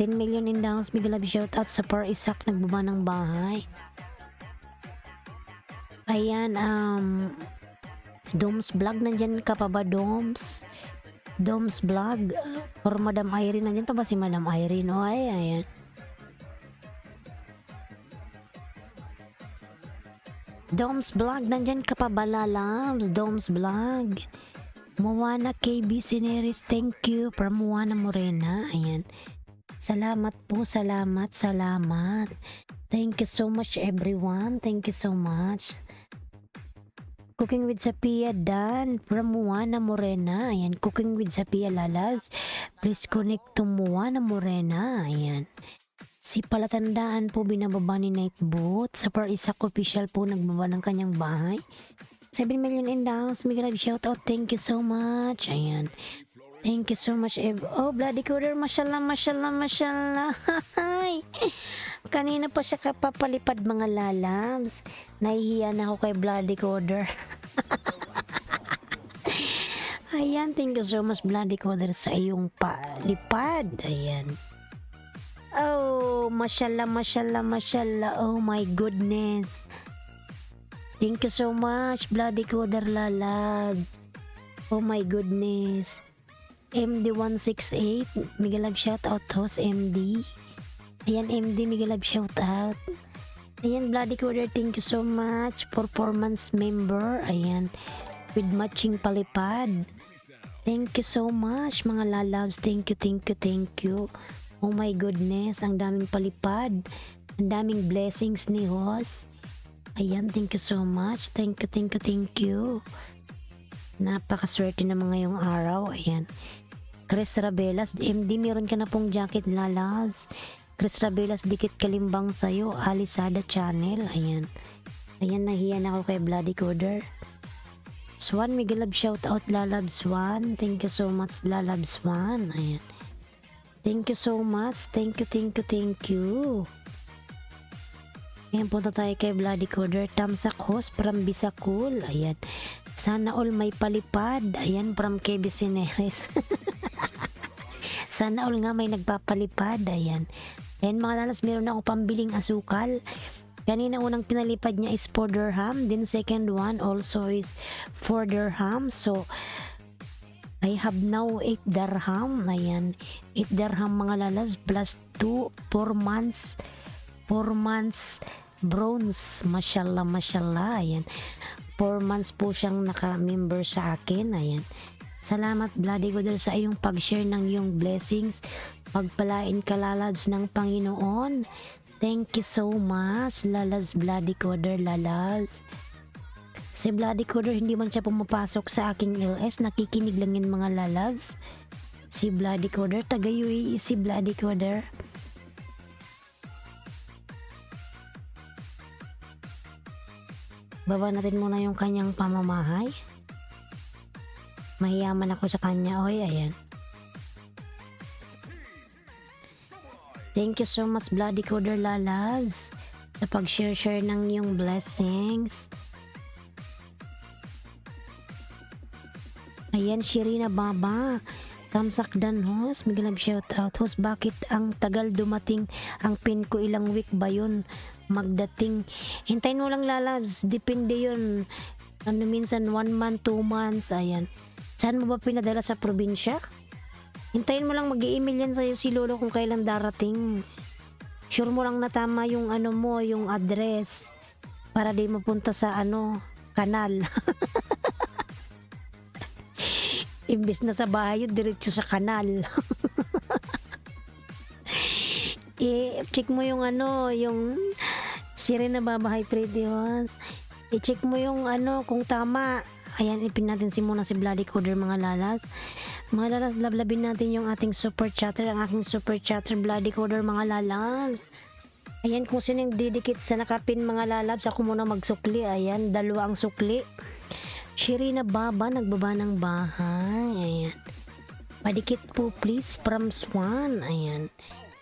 10 million in the house, big love shout out sa Par Isaac, nagbaba ng bahay. Ayan, Doms Vlog, nandyan ka pa ba, Doms? Dom's Vlog or Madam Irene, nandiyan pa ba si Madam Irene? O ay, ayan. Dom's Vlog, nandyan ka pa ba, lalabs? Dom's Vlog. Moana KB Sineris, thank you from Moana Morena. Ayan. Salamat po, salamat. Thank you so much everyone. Thank you so much. Cooking with Sapia Dan from Moana Morena. Ayan, Cooking with Sapia, lalabs. Please connect to Moana Morena. Ayan. Si Palatandaan po binababa ni Nightbot. Sa Par Isaac official po nagbaba ng kanyang bahay. 7 million in the house. Miguel shout out. Thank you so much. Ayan. Thank you so much. Oh, Bloody Coder. Mashallah. Hi. Kanina pa siya kapapalipad, mga lalabs. Nahihiya na ako kay Bloody Coder. Ayan, thank you so much, Bloody Coder, sa iyong palipad. Ayan. Oh, mashallah. Oh my goodness. Thank you so much, Bloody Coder, lalabs. Oh my goodness. MD168, Miguel love shout out, host MD. Ayan, MD, Miguel love shout out. Ayan, Bloody Coder, thank you so much. Performance member, ayan, with matching palipad. Thank you so much, mga lalabs. Thank you. Oh my goodness, ang daming palipad. Ang daming blessings ni host. Ayan, thank you so much. Thank you. Napakaswerte naman ngayong araw. Ayan. Chris Rabelas, MD, meron ka na pong jacket, lalabs. Chris Rabelas, dikit kalimbang sa'yo. Alisada channel. Ayan. Ayan, nahiya na ako kay Bloody Coder. Swan, Miguel love shout out, lalab Swan. Thank you so much, lalab Swan. Ayan. Thank you so much. Thank you. Ayan, punta tayo kay Bloody Coder. Tamsak host from Bisakul. Ayan. Sana all may palipad. Ayan, from KB Sineres. Sana all nga may nagpapalipad. Ayan. Ayan, mga lalas, meron na ako pambiling asukal. Kanina unang pinalipad niya is 4 dirham. Then second one also is 4 dirham. So, I have now 8 dirham. Ayan. 8 dirham, mga lalas, plus 2, 4 months. 4 months bronze. Mashallah. Ayan. 4 months po siyang naka-member sa akin. Ayan. Salamat, Bloody Coder, sa iyong pag-share ng iyong blessings. Pagpalain ka, lalabs ng Panginoon. Thank you so much, lalabs, Bloody Coder, lalabs. Si Bloody Coder, hindi man siya pumapasok sa aking LS. Nakikinig lang yun, mga lalabs. Si Bloody Coder, taga UAE si Bloody Coder. Baba natin muna yung kanyang pamamahay. Mahiyaman ako sa kanya. Oy, ayan. Thank you so much, Bloody Coder, lalabs, sa pag-share ng iyong blessings. Ayan, Shirina Baba. Tamsak Dan host. Miguel love shout out. Host, bakit ang tagal dumating ang pin ko? Ilang week ba yun magdating? Hintayin mo lang, lalabs. Depende yun. Minsan 1 month, 2 months. Ayan. Saan mo ba pinadala, sa probinsya? Hintayin mo lang, mag-i-email yan sa'yo si Lolo kung kailan darating. Sure mo lang na tama yung mo, yung address. Para di mapunta sa kanal. Imbes na sa bahay, diretso sa kanal. I-check mo yung yung Sirena Babahay Pretty Ones. I-check mo yung kung tama Ayan, ipin natin muna si Bloody Coder mga lalas. Mga lalas, lablabin natin yung ating super chatter, ang aking super chatter Bloody Coder mga lalas. Ayan, kung sino yung didikit sa nakapin mga lalabs, ako muna magsukli. Ayan, dalawa ang sukli. Shirina Baba, nagbaba ng bahay. Ayan. Padikit po please from Swan. Ayan.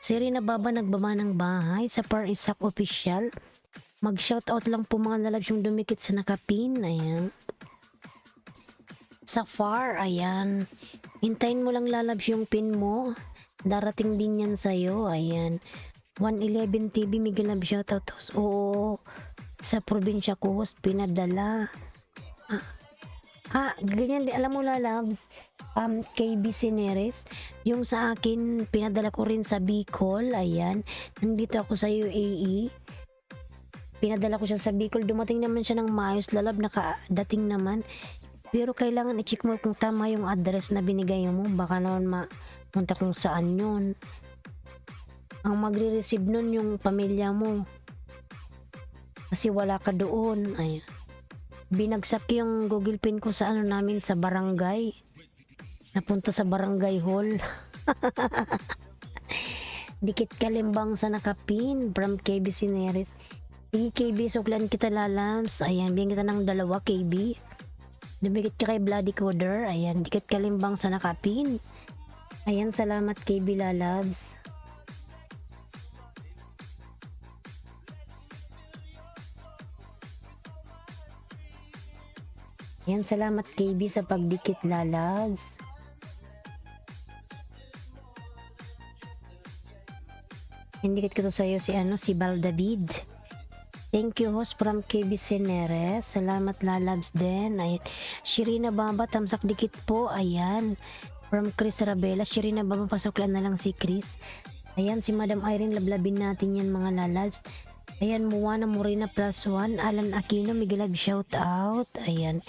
Shirina Baba, nagbaba ng bahay sa Par Isak Official. Mag-shoutout lang po mga lalabs yung dumikit sa nakapin. Ayan. Sa Far, ayan. Hintayin mo lang lalabs yung pin mo. Darating din yan sa'yo. Ayan. 111 TV, Miguel Lab shoutout. Oo. Sa probinsya ko, host, pinadala. Ganyan din. Alam mo lalabs, KB Sineres, yung sa akin, pinadala ko rin sa Bicol. Ayan. Nandito ako sa UAE. Pinadala ko siya sa Bicol. Dumating naman siya ng maayos lalab. Nakadating naman. Pero kailangan i-check mo kung tama yung address na binigay mo. Baka naman mapunta kung saan yun. Ang magre-receive nun yung pamilya mo. Kasi wala ka doon. Ayan. Binagsak yung Google Pin ko sa ano namin sa barangay. Napunta sa barangay hall. Dikit kalimbang sa nakapin from KB Sineres. Sige KB, suklan kita lalams. Ayan, bigyan kita ng 2 KB. Dumikit ka kay Bloody Coder. Ayan, dikit kalimbang sa nakapin. Ayan, salamat KB lalabs. Ayan, salamat KB sa pagdikit lalabs. Indikit ko to sa'yo si Bal David. Thank you host from KB Sineres. Salamat lalabs din. Ayan. Shirina Baba, tamsak dikit po. Ayan. From Chris Rabela. Shirina Baba, pasoklan na lang si Chris. Ayan, si Madam Irene, lablabin natin yan mga lalabs. Ayan, Moana Morena +1. Alan Aquino, Miguel Lab shout out. Ayan.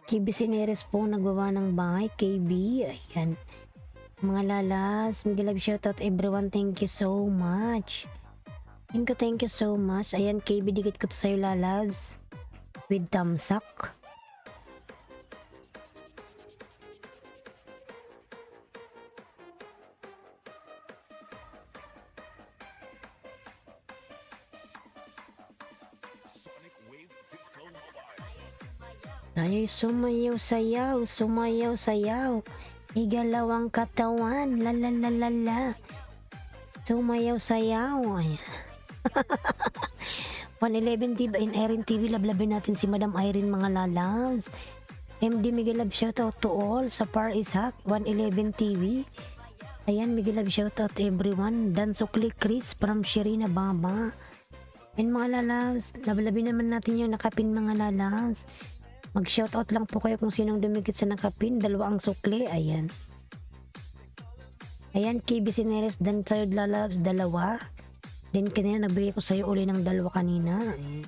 KB Sineres po, nagbaba ng bahay. KB. Ayan. Mga lalabs, Miguel Lab shout out everyone. Thank you so much. Thank you so much. Ayan, KB, dikit ko to sa'yo lalabs. With tamsak. Tayo'y sumayaw sayaw, sumayaw sayaw. Igalaw ang katawan, la. Sumayaw sayaw. Ayan. 111 TV in Irene TV, lablabin natin si Madam Irene mga lalabs. MD Miguel Lab shoutout to all sa Par Ishak 111 TV. Ayan, Miguel Lab shoutout everyone. Dan Sukli Chris from Shirina Baba. And mga lalabs, lablabin naman natin yung nakapin mga lalabs. Mag shoutout lang po kayo kung sinong dumikit sa nakapin. 2 ang sukli. Ayan. Ayan, KB Sineres, dan sa'yo lalabs 2. Then kanina nagbigay ko sa'yo uli ng 2 kanina. Ayan.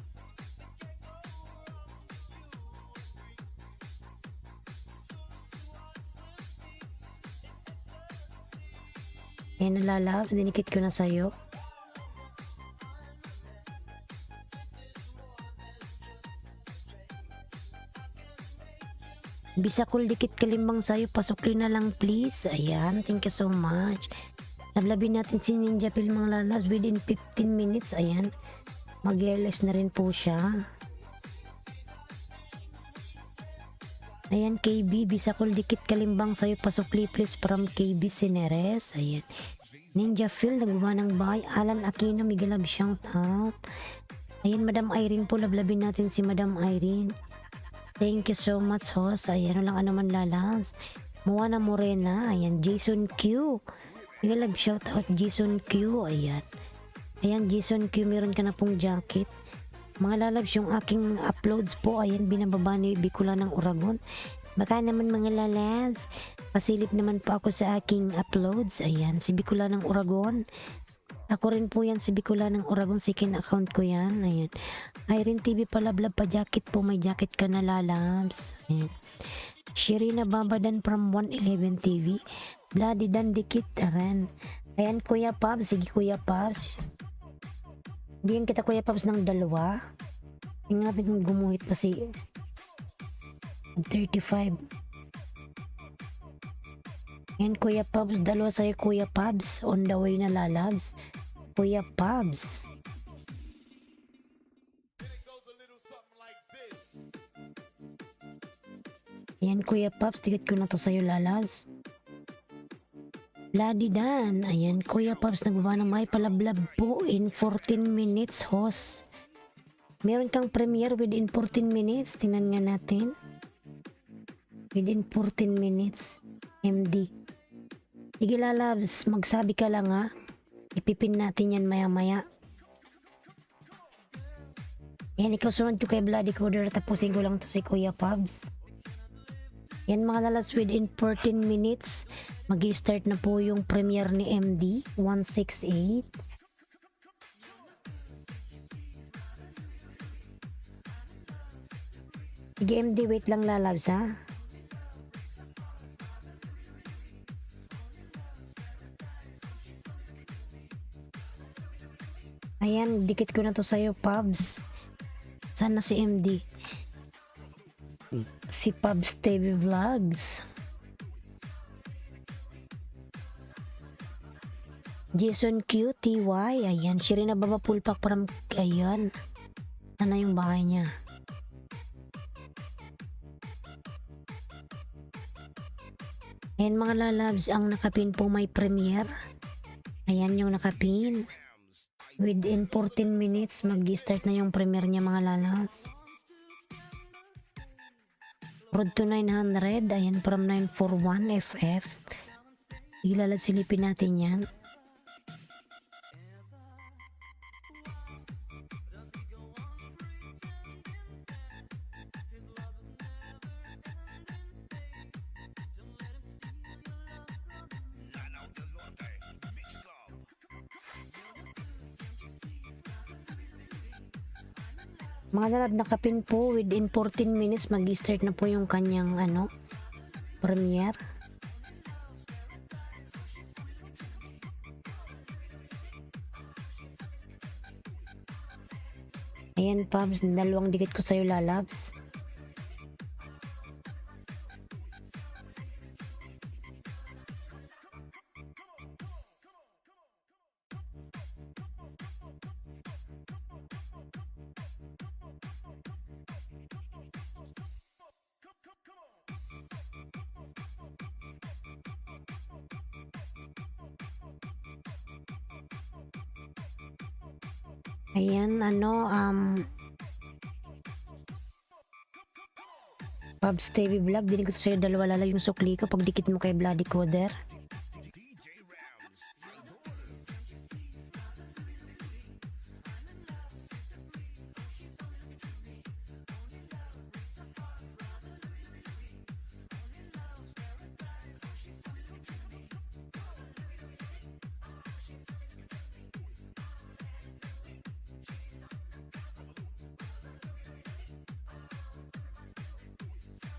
Ayan na lalabs, dinikit ko na sa'yo. Bisakol dikit kalimbang sa'yo, pasukli na lang please. Ayan, thank you so much. Lablabin natin si Ninja Phil mga lalabs within 15 minutes. Ayan, mag-LS na rin po siya. Ayan, KB, bisakol dikit kalimbang sa'yo, pasukli please from KB Sineres. Ayan, Ninja Phil, nagawa ng bahay. Alan Aquino, Miguel Lab shout out. Ayan, Madam Irene po, lablabin natin si Madam Irene. Thank you so much host. Ayan, walang ano man lalabs. Moana Morena. Ayan, Jason Q. Miguel Lab shout out Jason Q. Ayan. Ayan, Jason Q, meron ka na pong jacket. Mga lalabs, yung aking uploads po, ayan, binababa ni Bicula ng Uragon. Baka naman mga lalabs, pasilip naman po ako sa aking uploads. Ayan, si Bicula ng Uragon. Ako rin po yan, si Bicula ng Uragon, second account ko yan. Ayan. Irene TV palablab pa jacket po, may jacket ka na lalabs. Ayan. Shirina Babadan from 111 TV. Bloody Dan dikit rin. Ayan, Kuya Pops. Sige, Kuya Pops. Diyan kita, Kuya Pops, ng 2. Tingnan natin kung gumuhit pa si... 35. And Kuya Pabs, dalawa sa'yo Kuya Pabs. On the way na lalabs. Kuya Pabs. Ayan Kuya Pabs, ticket ko na to sa'yo lalabs. Bloody Dan. Ayan Kuya Pabs, nagbaba ng may palablab po in 14 minutes host. Meron kang premiere within 14 minutes. Tingnan nga natin. Within 14 minutes. MD. Sige lalabs, magsabi ka lang ha. Ipipin natin yan maya maya. Yan, ikaw sunod ko kay Bloody Coder. Tapusin ko lang to si Kuya Pabs. Yan mga lalabs, within 14 minutes mag-i-start na po yung premiere ni MD 168. Sige MD, wait lang lalabs ha. Ayan, dikit ko na to sa'yo, Pabs. Sana si MD. Si Pabs TV Vlogs. Jason Q, TY. Ayan, siya rin na baba pulpak from, ayan. Sana yung bahay niya. Ayan mga lalabs, ang nakapin po may premiere. Ayan yung nakapin. Within 14 minutes, mag-start na yung premiere niya mga lalabs. Road to 900, ayan from 941 FF. Ilalab silipin natin yan. Mga lalab, nakapin po within 14 minutes mag-start na po yung kanyang premiere. Ayan Pabs, dalawang dikit ko sa'yo lalabs. Ayan, Pabs TV Vlog, dinig ko sa'yo dalawa lala yung sukli ko pag dikit mo kay Bloody Coder.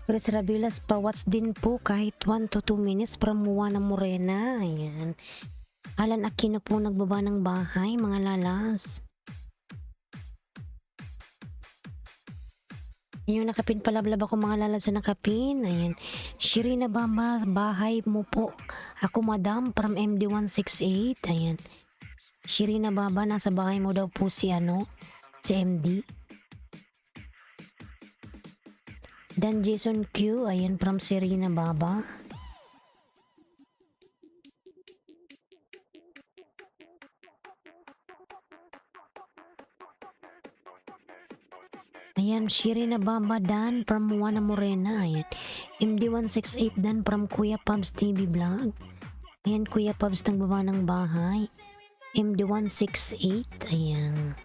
Chris Rabilas, pawats din po kahit 1 to 2 minutes from Juana Morena. Ayan. Alan Aquino po nagbaba ng bahay, mga lalabs. Yung nakapin palablab ako mga lalabs na nakapin. Ayan. Shirina Bamba, bahay mo po. Ako madam from MD168. Ayan. Shirina Baba, nasa bahay mo daw po si si MD. Dan Jason Q, ayan from Serena Baba. Ayan, Serena Baba Dan from Juana Morena. Ayan, MD168 Dan from Kuya Pabs TV Vlog. Ayan, Kuya Pabs nagbaba ng bahay. MD168, ayan.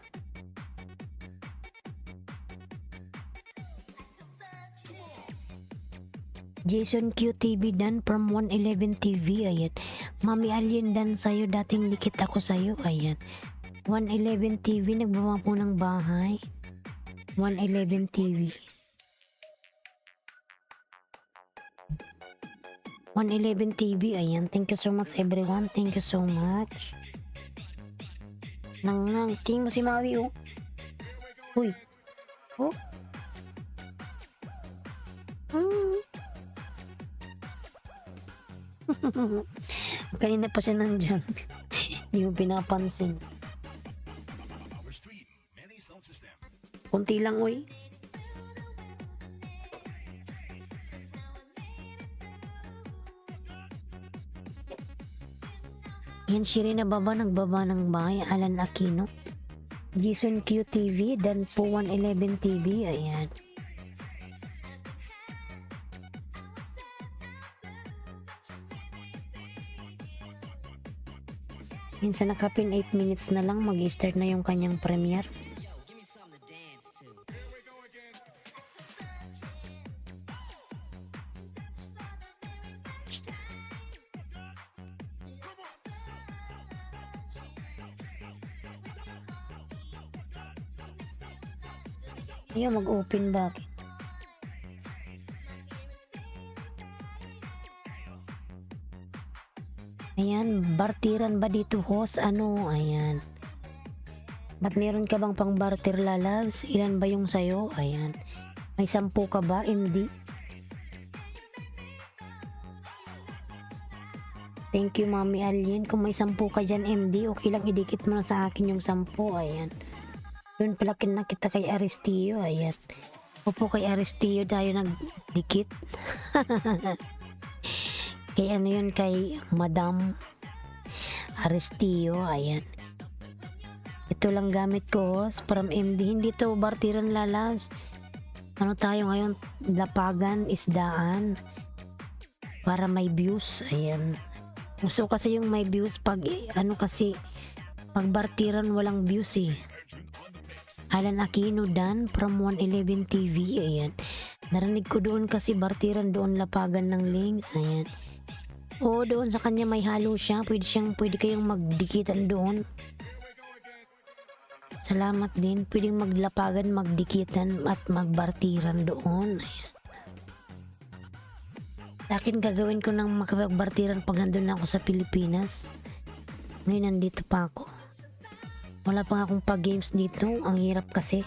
Jason QTV Dan from 111 TV, ayan. Mami Alien Dan sa'yo, dating likit ako sa'yo, ayan. 111 TV, nagbaba po ng bahay. 111 TV. 111 TV, ayan. Thank you so much everyone, thank you so much. Tingin mo si Maui, oh. Uy. Oh. Hmm. Kanina pa siya nandyan. Hindi mo pinapansin. Kunti lang, uy. Yan, Shirina Baba, nagbaba ng bahay, Alan Aquino. Jason Q TV, Dan po 111 TV, ayan. Minsan nakapin 8 minutes na lang, mag-start na yung kanyang premiere. Ayaw mag-open, bakit? Ayan, bartiran ba dito, host? Ano? Ayan. Ba't meron ka bang pang barter, lalabs? Ilan ba yung sayo? Ayan. May 10 ka ba, MD? Thank you, Mami Alien. Kung may 10 ka dyan, MD, okay lang, idikit mo na sa akin yung 10. Ayan. Doon pala kita kay Aristillo. Ayan. Opo, kay Aristillo tayo nagdikit. Kay ano yun, kay Madam Aristillo. Ayan. Ito lang gamit ko, host, from MD. Hindi to bartiran, lalabs. Ano tayo ngayon? Lapagan, isdaan. Para may views. Ayan. Gusto kasi yung may views pag ano kasi pag bartiran walang views eh. Alan Aquino, Dan from 111 TV. Ayan. Narinig ko doon kasi bartiran doon, lapagan ng links. Ayan. O doon sa kanya may halo siya. Pwede kayong magdikitan doon. Salamat din. Pwedeng maglapagan, magdikitan at magbartiran doon. Ayan. Sa akin gagawin ko ng makapagbartiran pag nandun ako sa Pilipinas. Ngayon nandito pa ako. Wala pa akong pag-games dito. Ang hirap kasi.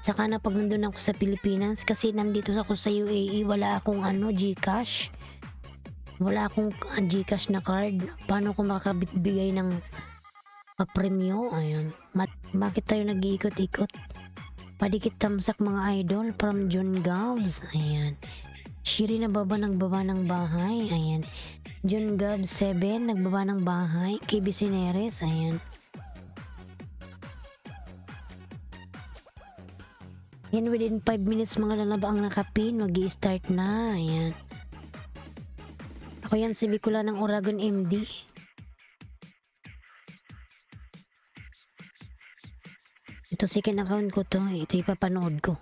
Saka na pag nandun ako sa Pilipinas, kasi nandito ako sa UAE, wala akong GCash. Wala akong GCash na card. Paano ko makakabigay ng papremyo? Ayun. Bakit tayo nag-iikot-ikot? Padikit tamsak mga idol from John Gabs. Ayan. Shirina Baba, nagbaba ng bahay. Ayan. John Gabs 7, nagbaba ng bahay. KB Sineres. Ayan. Yan, within 5 minutes mga lalaba ang nakapin, mag-i-start na. Ayan. Ako yan, si Bicula ng Oragon MD. Ito second account ko to. Ito ipapanood ko.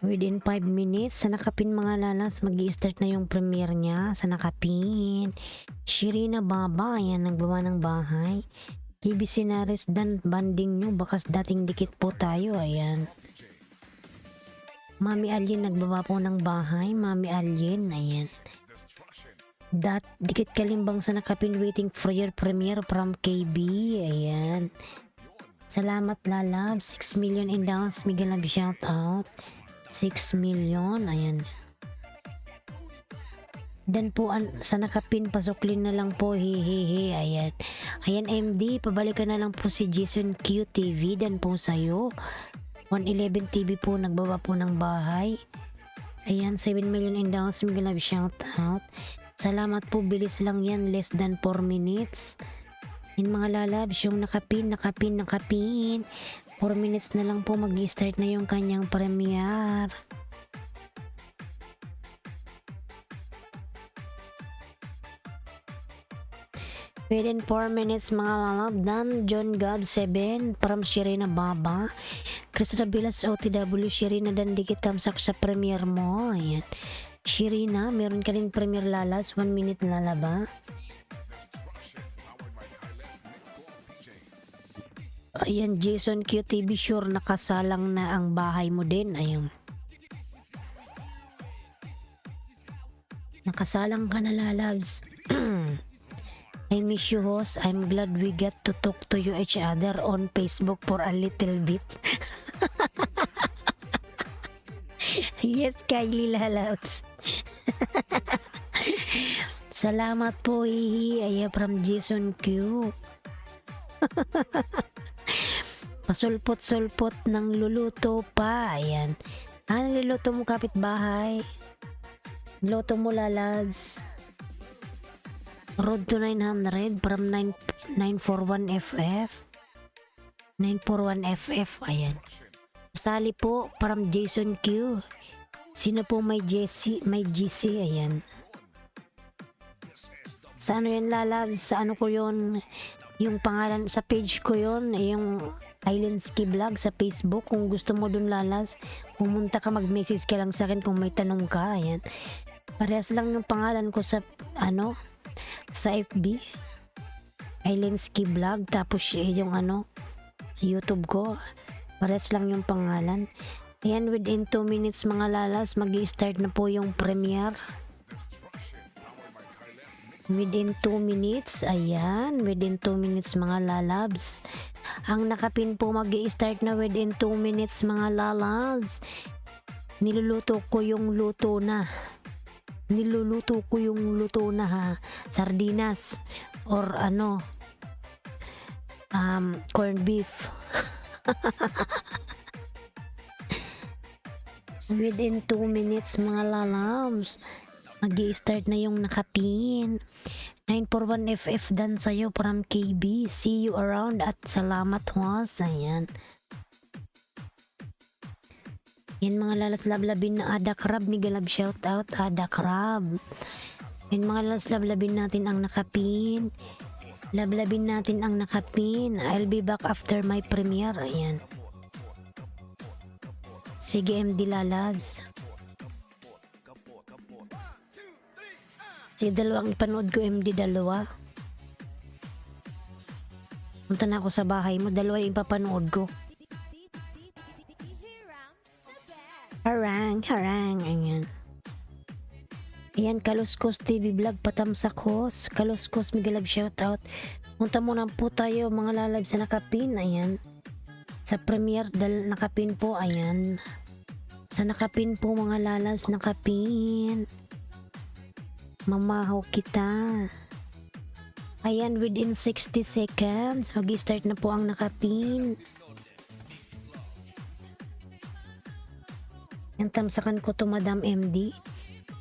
Within 5 minutes, sa nakapin mga lalas, mag-i-start na yung premiere niya. Sa nakapin. Shirina Baba, ayan, nagbaba ng bahay. KB Sinares, Dan, banding nyo, bakas dating dikit po tayo. Ayan. Mami Alien, nagbaba po ng bahay. Mami Alien, ayan. Dikit kalimbang sa nakapin, waiting for your premiere from KB. Ayan. Salamat, lalab. 6 million in downs. Miguel Lab, shout out. 6 million. Ayan. Dan po sa nakapin, pasuklin na lang po, hehehe. Ayan. Ayan, MD, pabalikan na lang po si Jason Q TV. Dan po sa'yo. 111 TV po, nagbaba po ng bahay. Ayan, 7 million in downs. Miguel Lab, shout out. Salamat po, bilis lang yan. Less than 4 minutes. Yung mga lalabs, yung nakapin. 4 minutes na lang po, mag-start na yung kanyang premiere. Within 4 minutes mga lalab, Dan, John Gab 7 from Shirina Baba. Chris Rabilas OTW, Shirina, Dan, dikit tamsak sa premiere mo. Ayan. Shirina, meron ka rin premiere, lalas. 1 minute lalaba. Ayan, Jason QTV, sure nakasalang na ang bahay mo din. Ayun. Nakasalang ka na, lalabs. I miss you, host. I'm glad we get to talk to you each other on Facebook for a little bit. Yes, Kylie Lalabs. Salamat po, hihi. Aya from Jason Q. Pasulpot-sulpot ng luluto pa. Ayan. Ano luluto mo, kapitbahay? Luto mo, Lalads. Road to 900 from 941FF. 941FF. Ayan. Sali po from Jason Q. Sino po may Jesse? May GC. Ayan. Sa ano yan, Lalabs? Sa ano ko yun? Yung pangalan sa page ko yun, yung Islandski Vlog sa Facebook. Kung gusto mo dun, Lalas, pumunta ka, mag-message ka lang sa akin kung may tanong ka. Ayan. Parehas lang yung pangalan ko sa ano, sa FB. Islandski Vlog. Tapos yung ano, YouTube ko. Parehas lang yung pangalan. Ayan, within 2 minutes mga Lalas, mag-i-start na po yung premiere. Within 2 minutes, ayan, within 2 minutes mga Lalabs. Ang nakapin po mag-i-start na within 2 minutes mga Lalabs. Niluluto ko yung luto na. Niluluto ko yung luto na, ha. Sardinas or ano, corned beef. Within 2 minutes mga Lalabs, mag-i-start na yung nakapin. 941FF dan sa'yo from KB. See you around at salamat, host. Ayan. Yan mga Lalas lablabin na Ada Crab. Migalab shoutout Ada Crab. Yan mga Lalas lablabin natin ang nakapin. Lablabin natin ang nakapin. I'll be back after my premiere. Ayan. Sige MD Lalabs. Sige, dalawang ipanood ko MD, dalawa. Punta na ako sa bahay mo, dalawa yung ipapanood ko. Harang, harang, ayan. Ayan, Kaluskos TV Vlog, patamsak host. Kaluskos, Migalab shoutout. Punta muna po tayo mga Lalabs sa nakapin, ayan. Sa premiere, nakapin po, ayan. Sa nakapin po mga Lalabs, nakapin. Mamahaw kita. Ayan, within 60 seconds, mag-start na po ang nakapin. Yan, tamsakan ko to Madam MD.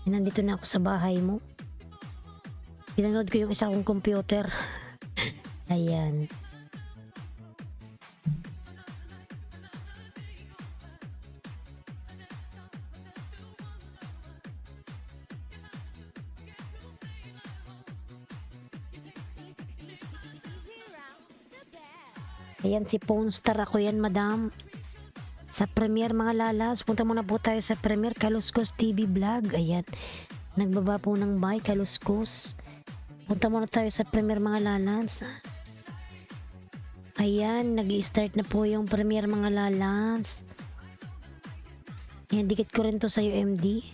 Yan, nandito na ako sa bahay mo. Pinanood ko yung isa kong computer. Ayan. Ayan, si Ponstar ako yan, Madam. Sa premiere mga Lalas, punta muna po tayo sa premiere, Kaluskos TV Vlog. Ayan, nagbaba po ng bye, Kaluskos. Punta muna tayo sa premiere mga Lalas. Ayan, nag-i-start na po yung premiere mga Lalas. Ayan, dikit ko rin to sa'yo MD.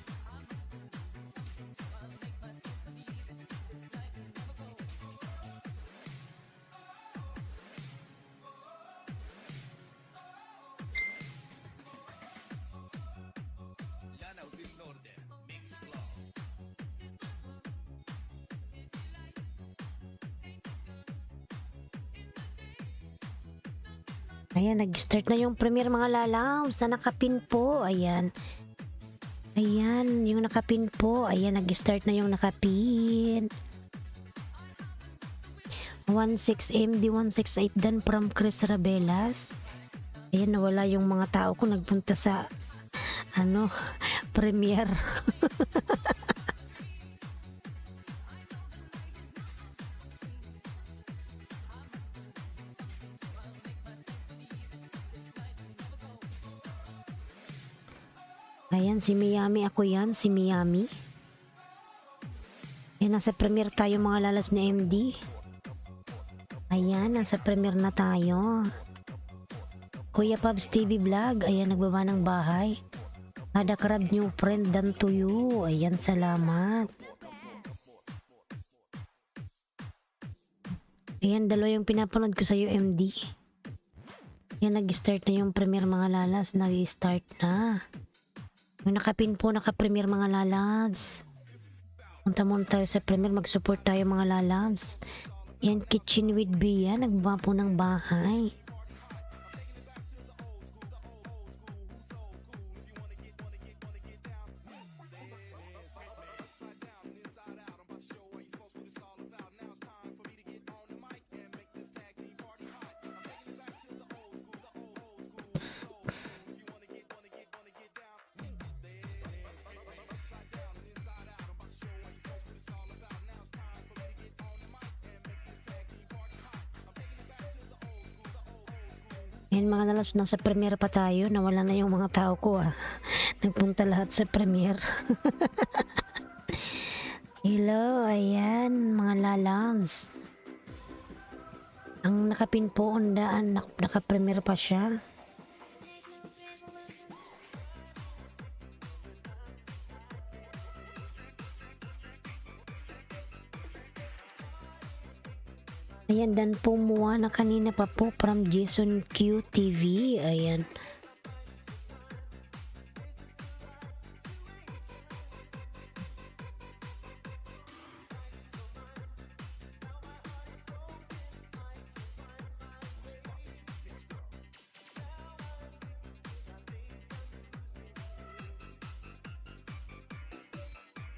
Ayan, nag-start na yung premiere mga Lalaw. Sa nakapin po, ayan. Ayan, yung nakapin po. Ayan, nag-start na yung nakapin. 16MD168 dan from Chris Rabelas. Ayan, nawala yung mga tao ko. Nagpunta sa, ano, premiere. Ayan, si Miami. Ako yan, si Miami. Ayan, nasa premiere tayo mga Lalabs na MD. Ayan, nasa premiere na tayo. Kuya Pabs TV Vlog. Ayan, nagbaba ng bahay. Ada Crab new friend dan to you. Ayan, salamat. Ayan, dalawa yung pinapanood ko sa UMD. Yan, nag-start na yung premiere mga lalabs. Nag-start na. Yung nakapin po, naka-premiere mga lalabs. Punta muna tayo sa premiere. Mag-support tayo mga lalabs. Yan, Kitchen with Bia. Nagbuha po ng bahay. Yan mga lalabs, nasa premiere pa tayo. Nawala na yung mga tao ko Nagpunta lahat sa premiere. Hello, ayan mga lalabs. Ang nakapin po ondaan, naka-premiere pa siya. Ayan, dan po muha na kanina pa po from Jason Q TV. Ayan.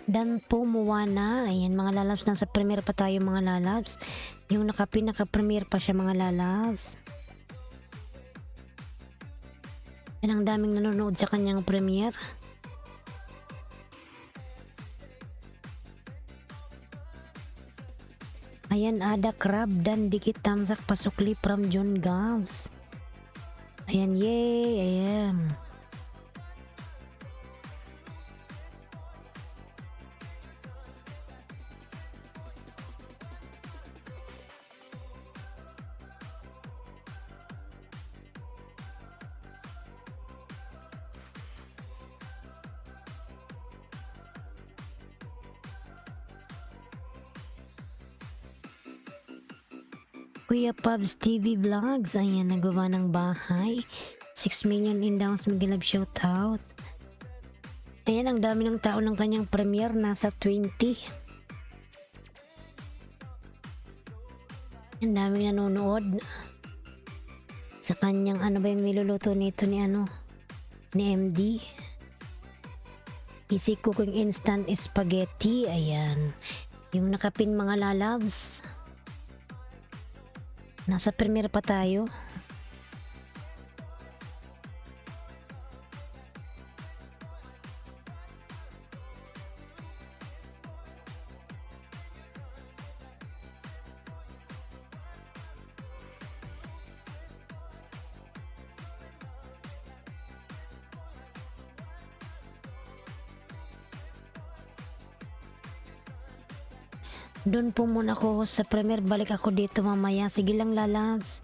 Dan po muha na. Ayan mga lalabs, nasa premiere pa tayo mga lalabs. Yung naka-premiere pa siya mga lalabs. Yan, ang daming nanonood sa kanyang premiere. Ayan, Ada Crab dan Dikit Tamsak Pasukli from John Gams. Ayan, yay! Ayan. Kuya Pubs TV Vlogs, ayan, nagawa ng bahay. 6 million in-downs, mag-love shoutout. Ayan, ang dami ng tao ng kanyang premiere, nasa 20. Ang daming nanonood sa kanyang, ano ba yung niluluto nito ni MD. Easy cooking instant spaghetti. Ayan, yung nakapin mga lalabs. Nasa premiere pa tayo. Doon po muna ako sa premiere, balik ako dito mamaya. Sige lang lalabs.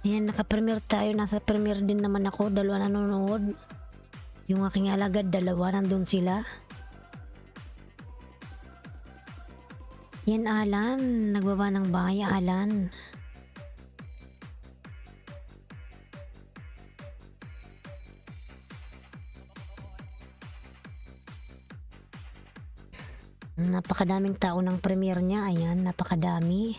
Ayan, naka-premiere tayo, nasa premiere din naman ako. Dalawa nanonood. Yung aking alagad, dalawa, nandun sila. Yan, Alan, nagbaba ng bahay, Alan. Napakadaming tao ng premiere niya. Ayan, napakadami.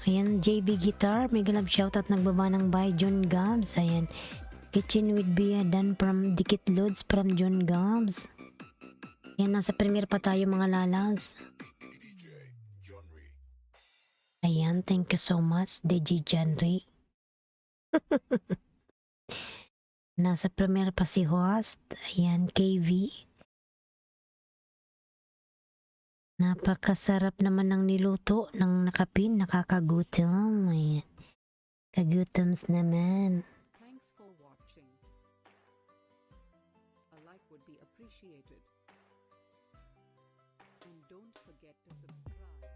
Ayan, JB Guitar, mega love shoutout, nagbaba ng by John Gams. Ayan, Kitchen with Bia dan from Dikit Loads from John Gams. Ayan, nasa premiere pa tayo mga lalas. Ayan, thank you so much, DJ Janry. Nasa premiere pa si host. Ayan, KV. Napakasarap naman ng niluto ng nakapin, nakakagutom. Ayan, kagutoms naman. Thanks for watching. A like would be appreciated. And don't forget to subscribe.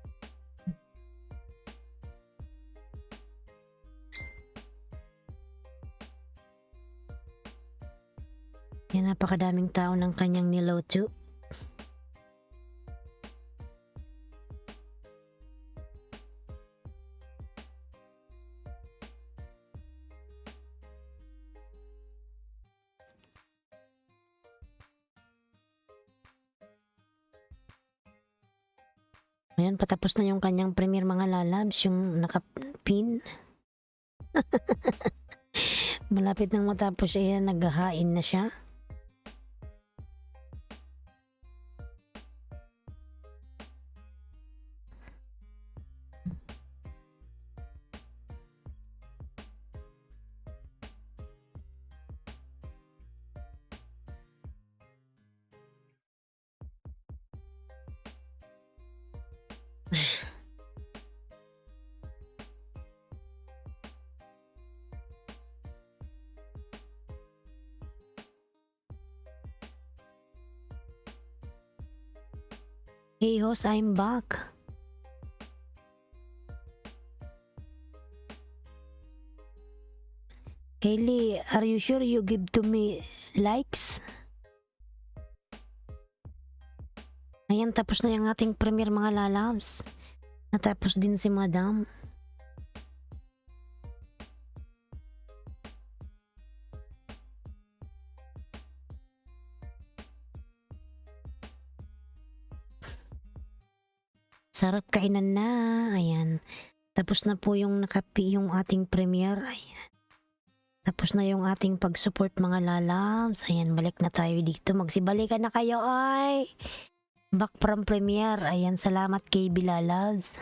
Yan, napakadaming tao ng kanyang niloto. Ayan, patapos na yung kanyang premiere mga lalabs, yung nakapin. Malapit nang matapos, ayan, naghahain na siya. Hey host, I'm back. Kaylee, are you sure you give to me likes? Ayan, tapos na yung ating premiere mga lalabs. Natapos din si Madam. Sarap kainan na. Ayan. Tapos na po yung yung ating premiere. Ayan. Tapos na yung ating pag-support mga lalabs. Ayan, balik na tayo dito. Magsibalikan na kayo, ay. Back from premiere. Ayan, salamat kay Bilalabs.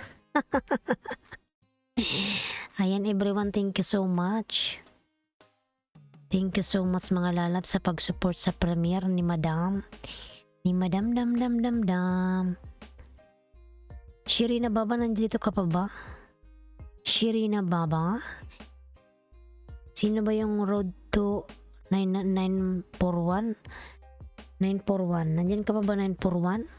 Ayan, everyone, thank you so much. Thank you so much mga lalabs sa pag-support sa premiere ni Madam. Ni Madam Dam Dam Dam Dam. Shirina Baba, nandito ka pa ba? Shirina Baba? Sino ba yung road to 941? 941. Nandyan ka pa ba 941?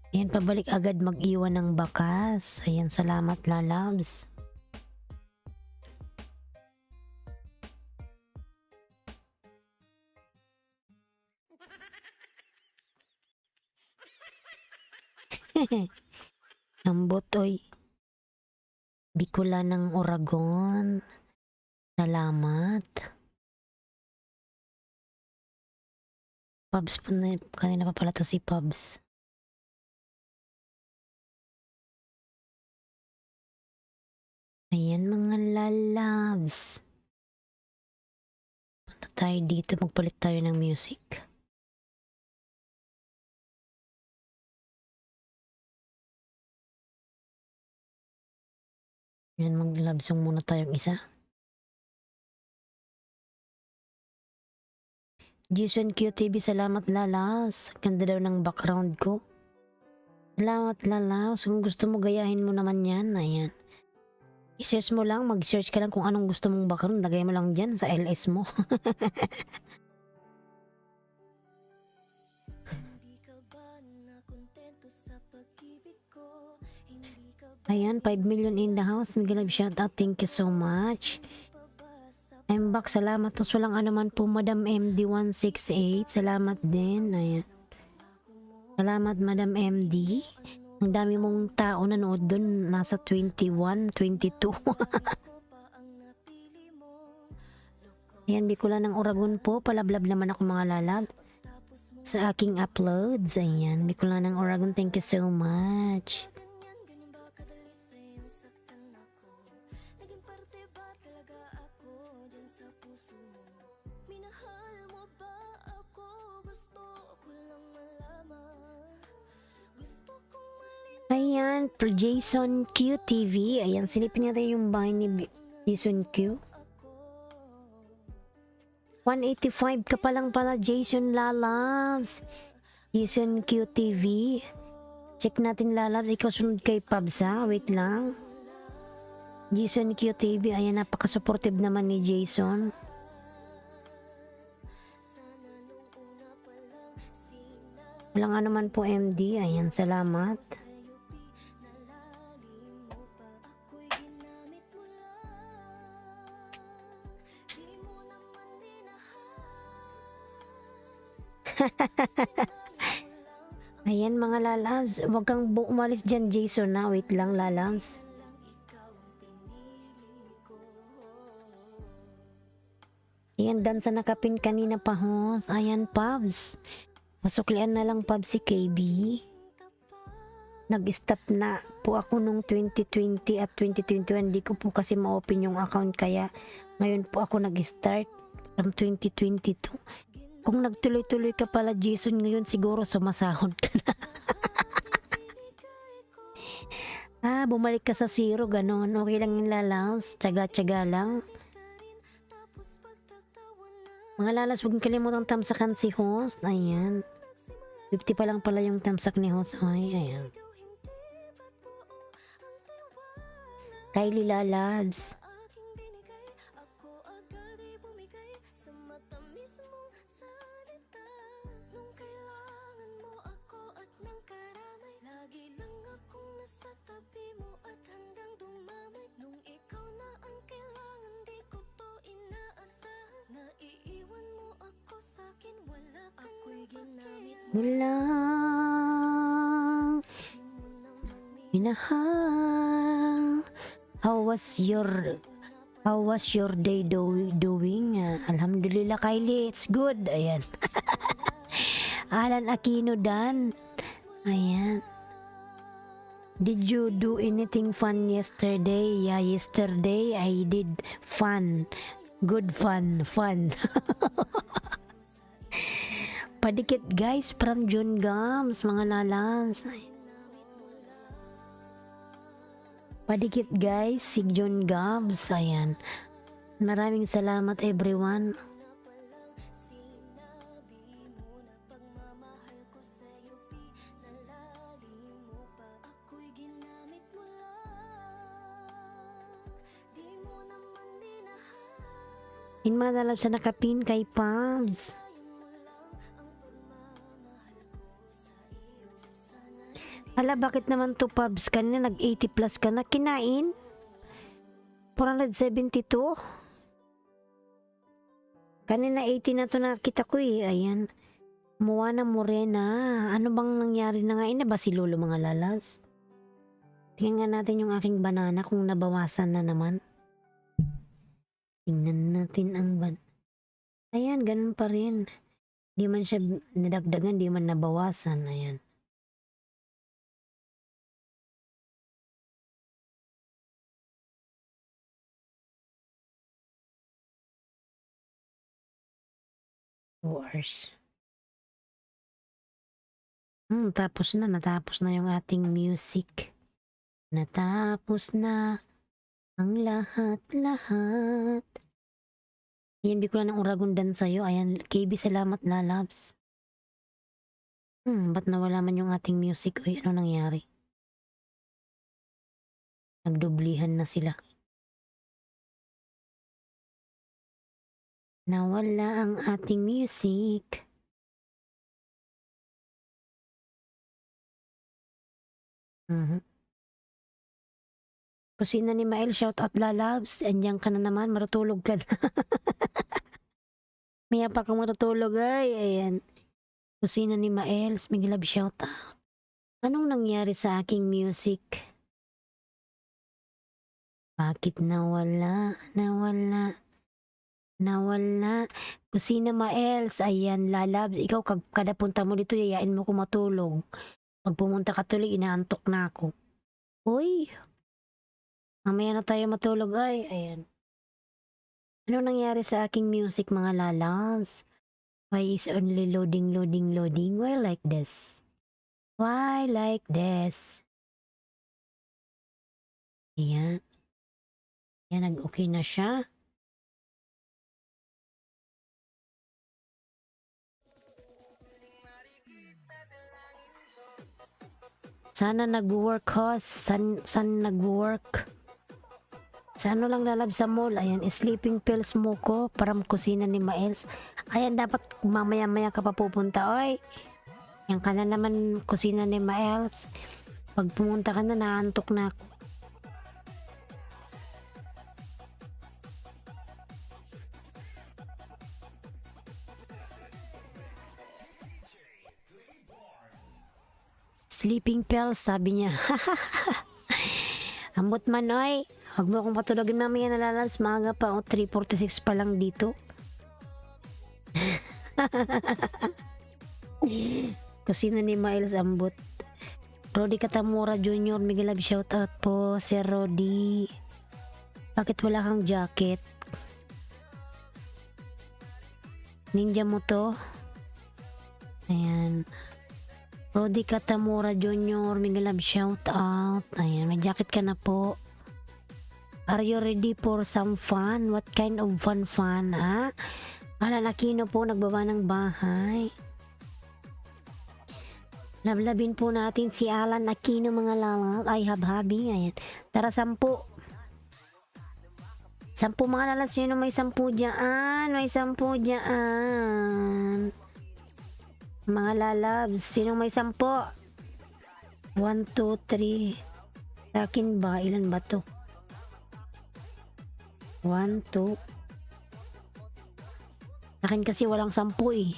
Ayan, pabalik agad mag-iwan ng bakas. Ayan, salamat lalabs. Lambot, oy. Bicol ng Oragon. Salamat. Pubs po na, kanina pa pala to si Pubs. Ayan mga lalabs. Punta tayo dito, magpalit tayo ng music. Ayan, mag-love song muna tayong isa. Jason QTV, salamat lalabs. Ganda daw ng background ko. Salamat lalabs. Kung gusto mo, gayahin mo naman yan. Ayan. I-search mo lang, mag-search ka lang kung anong gusto mong background, lagay mo lang dyan sa LS mo. Ayan, 5 million in the house. Miguel, shout out, thank you so much. I'm back, salamat. Tos walang anuman po, Madam MD168, salamat din. Ayan. Salamat Madam MD. Ang dami mong tao nanood doon, nasa 21, 22. Ayan, Bicol ng Oragon po. Palablab naman ako mga lalab sa aking uploads. Ayan, Bicol ng Oragon, thank you so much. Ayan, per Jason Q TV. Ayan, silipin natin yung bahay ni Jason Q. 185 ka pa lang pala, Jason Lalabs. Jason QTV. Check natin lalabs. Ikaw sunod kay Pabs ha. Wait lang. Jason QTV. Ayan, napaka-supportive naman ni Jason. Walang ano man po MD. Ayan, salamat. Ayan mga lalabs. Huwag kang umalis dyan Jason na. Wait lang lalabs. Ayan, dan sa nakapin kanina pa hos. Ayan, Pabs. Masuklian na lang, Pabs, si KB. Nag-stop na po ako nung 2020 at 2021. Hindi ko po kasi ma-open yung account. Kaya ngayon po ako nag-start from 2022. Kung nagtuloy-tuloy ka pala, Jason, ngayon siguro sumasahod ka na. Bumalik ka sa zero, ganon. Okay lang yung lalaws. Tsaga-tsaga lang. Mga lalas, huwag kalimutan tamsakan si host. Ayan. 50 pa lang pala yung tamsak ni host. Ay, ayan. Kylie Lalads. Mulang minahal. How was your day doing? Alhamdulillah Kylie, it's good. Ayan. Alan Aquino Dan. Ayan. Did you do anything fun yesterday? Yeah, yesterday I did fun. Good fun. Padikit guys from John Gams, mga lalas. Padikit guys si John Gams. Ayan. Maraming salamat everyone. Inmadalab sa nakapin kay Pams. Hala, bakit naman to Pabs? Kanina nag 80 plus ka na. Kinain? 472? Kanina 80 na to nakita ko eh. Ayan. Moana Morena. Ano bang nangyari na nga? Ina ba si Lolo mga lalas? Tingnan nga natin yung aking banana kung nabawasan na naman. Tingnan natin ang Ayan, ganun pa rin. Di man siya nadagdagan, di man nabawasan. Ayan. Hours. Natapos na yung ating music. Natapos na ang lahat-lahat. Ayan, bigla ng uragundan sa'yo. Ayan, KB, salamat lalabs. Ba't nawala man yung ating music? Uy, ano nangyari? Nagdublihan na sila. Nawala ang ating music. Kusina ni Mael, shout out lalabs. Andiyan ka na naman, marutulog ka na. Maya pa kang marutulog ay. Ayan. Kusina ni Mael, big love shout out. Anong nangyari sa aking music? Bakit nawala? Kusina Maels, ayan lalabs. Ikaw kada punta mo dito, yayain mo ko matulog. Pag pumunta ka tuloy, inaantok na ako. Uy, mamaya na tayo matulog ay. Ayan. Ano nangyari sa aking music mga lalabs? Why is only loading? Why like this? Ayan. Ayan, nag-okay na siya. Sana nag-work host. San nag-work. Sa ano lang lalab sa mall. Ayan, sleeping pills mo ko. Param kusina ni Maels. Ayan, dapat mamaya-maya ka pa pupunta. Oy, yan ka na naman kusina ni Maels. Pag pumunta ka na, naantok na ako. Sleeping pills, sabi niya. Ambot man, oy. Huwag mo akong patulogin mamaya nalalas. Maaga pa, 3:46 pa lang dito. Kusina ni Miles ambot. Rodi Katamura Jr. Miguel Love shoutout po. Sir Rodi. Bakit wala kang jacket? Ninja mo to? Ayan. Rodi Katamura Jr. Miguel Love shoutout. Ayan, may jacket ka na po. Are you ready for some fun? What kind of fun, ha? Alan Aquino po, nagbaba ng bahay. Lablabin po natin si Alan Aquino, mga lalat. I have hobby. Ayan. Tara, 10. 10 mga lalat. Sino may 10 dyan? May 10 dyan. Mga lalabs. Sino may 10? 1, 2, 3. Sa akin ba? Ilan ba to? 1, 2. Akin kasi walang 10 eh.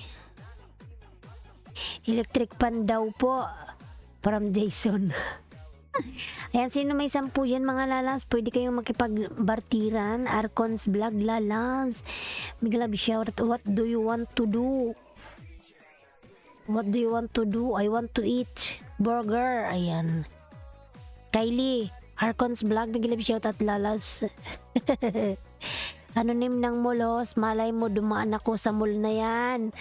Electric pan daw po. From Jason. Ayan, sino may 10 yan mga lalas? Pwede kayong makipagbartiran. Arcons Vlog lalas. Miguel shout. What do you want to do? What do you want to do? I want to eat burger. Ayan. Kylie. Arcons Vlog, Miguel shout at lalas. Anonym ng mulos, malay mo dumaan ako sa mall na yan.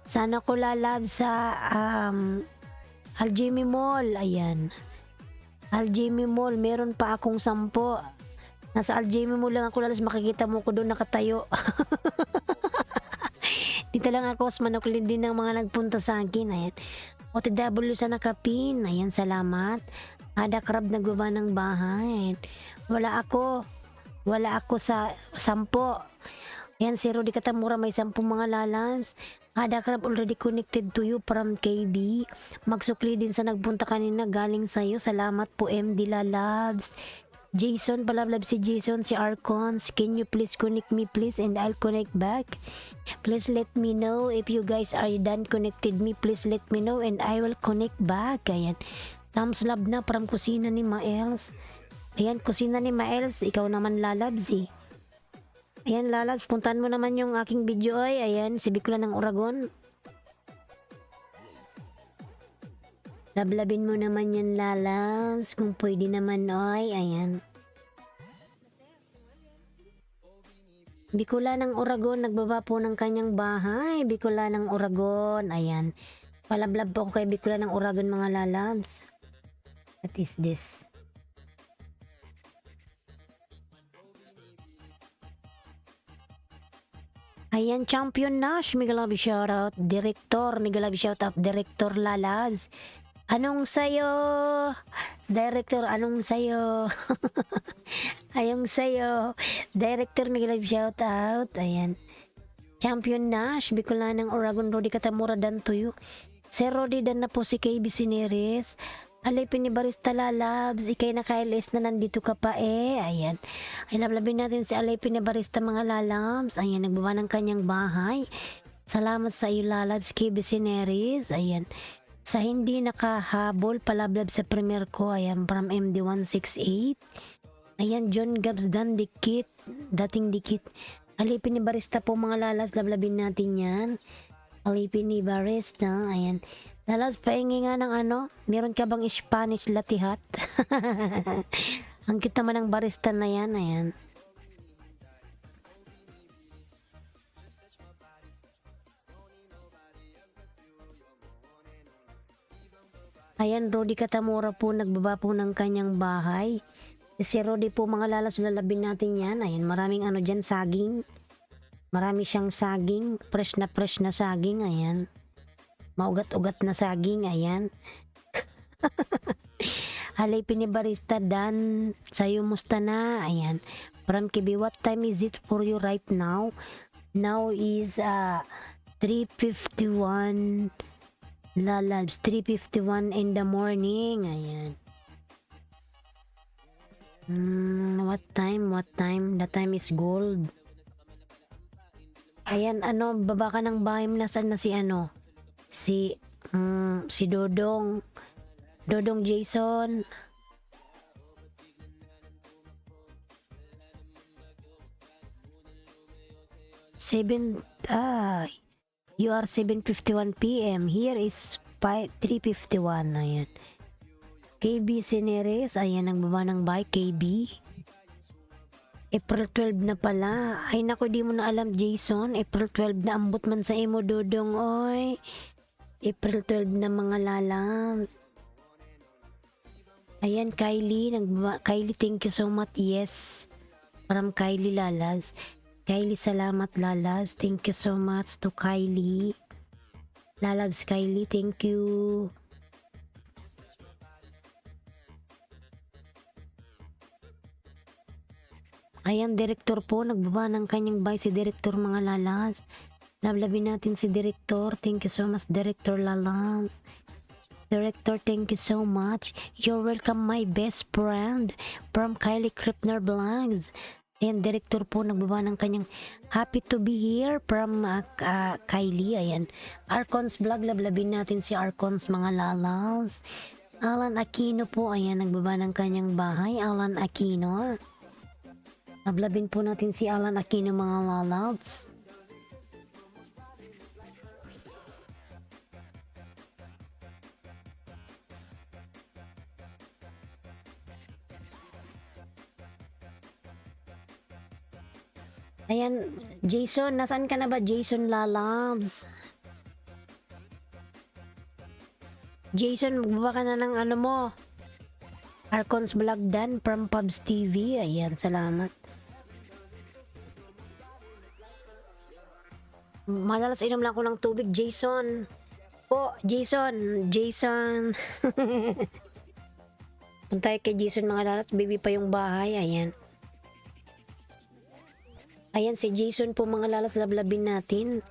Sana ko lalab sa Aljimi Mall. Ayan. Aljimi Mall, meron pa akong 10. Nasa Aljimi Mall lang ako lalas, makikita mo ko doon nakatayo. Dito lang ako, manuklid din ng mga nagpunta sa akin. Ayan. OTW sa nakapin. Ayan, salamat. Ada Crab nagbaba ng bahay. Wala ako sa 10. Ayan, si Rodi Katamura may 10 mga lalams. Ada Crab already connected to you from KB. Magsukli din sa nagpunta kanina galing sa'yo. Salamat po MD Lalabs. Jason, palablab si Jason, si Arcons. Can you please connect me please and I'll connect back. Please let me know if you guys are done connected me. Please let me know and I will connect back. Ayan. Thumbs love na from kusina ni Maels. Ayan, kusina ni Maels. Ikaw naman lalabs eh. Ayan lalabs, puntahan mo naman yung aking video ay. Ayan, si Bicol ng Oragon. Lablabin mo naman yan lalabs. Kung pwede naman ay. Ayan. Bicol ng Oragon, nagbaba po ng kanyang bahay. Bicol ng Oragon. Ayan. Palablab po ako kay Bicol ng Oragon mga lalabs. What is this? Ayan, Champion Nash, Miguel Love shoutout. Director, Miguel Love shoutout. Director Lalabs. Anong sayo? Director, anong sayo? Ayong sayo. Director, Miguel Love shoutout. Ayan. Champion Nash, Bicolan ng Oragon, Rodi Katamura dan tuyo. Sir Rodi dan na po si KB Sineres. Alipin ni Barista Lalabs, ikay na ka-LS na nandito ka pa eh. Ayan. Ay lablabin natin si Alipin ni Barista mga Lalabs. Ayan, nagbaba ng kanyang bahay. Salamat sa iyo Lalabs, KB Sineres. Ayan. Sa hindi nakahabol, palablab sa premier ko. Ayan, from MD168. Ayan, John Gabs dan dikit. Dating dikit. Alipin ni Barista po mga Lalabs, lablabin natin yan. Alipin ni Barista. Ayan. Lalas, pahingi nga ng ano, meron ka bang Spanish latte hat? Ang cute naman ng barista na yan, ayan. Ayan, Rodi Katamura po, nagbaba po ng kanyang bahay. Si Rodi po, mga lalas, lalabin natin yan. Ayan, maraming ano dyan, saging. Marami siyang saging, fresh na saging, ayan. Maugat-ugat na saging, ayan. Halay pinibarista dan sayo musta na. Ayan. From Kibi, what time is it for you right now? Now is 3:51 lalabs, 3:51 in the morning. Ayan. What time? What time? The time is gold. Ayan, ano, baba ka ng bahay mo. Nasaan na si ano? Si Dodong. Dodong Jason. You are 7:51 p.m. Here is 3:51. Ayan. KB Sineres. Ayan, nagbaba ng bahay. KB. April 12 na pala. Ay nako, di mo na alam, Jason. April 12 na, ambot man sa imo, Dodong, oy. April 12 na, mga lalang. Ayan, Kylie. Kylie, thank you so much. Yes. From Kylie Lalas. Kylie, salamat, Lalabs. Thank you so much to Kylie. Lalabs, Kylie, thank you. Ayan, Director po, nagbaba ng kanyang bahay si Director, mga Lalas. Lablabin natin si Director. Thank you so much, Director Lalabs. Director, thank you so much. You're welcome, my best friend. From Kylie Kripner Vlogs. Ayan, Director po, nagbaba ng kanyang happy to be here from Kylie. Ayan, Arcons Vlog, lablabin natin si Arcons, mga Lalas. Alan Aquino po, ayan, nagbaba ng kanyang bahay. Alan Aquino. Lablabin po natin si Alan Aquino, mga Lalas. Ayan, Jason, nasaan ka na ba, Jason Lalabs? Jason, magbaba ka na ng ano mo. Arcons Vlog Dan from Pubs TV. Ayan, salamat. Madalas inom lang ako ng tubig, Jason. Po, Jason. Punta kay Jason, mga lalas. Baby pa yung bahay. Ayan. Ayan, si Jason po, mga lalas, lablabin natin.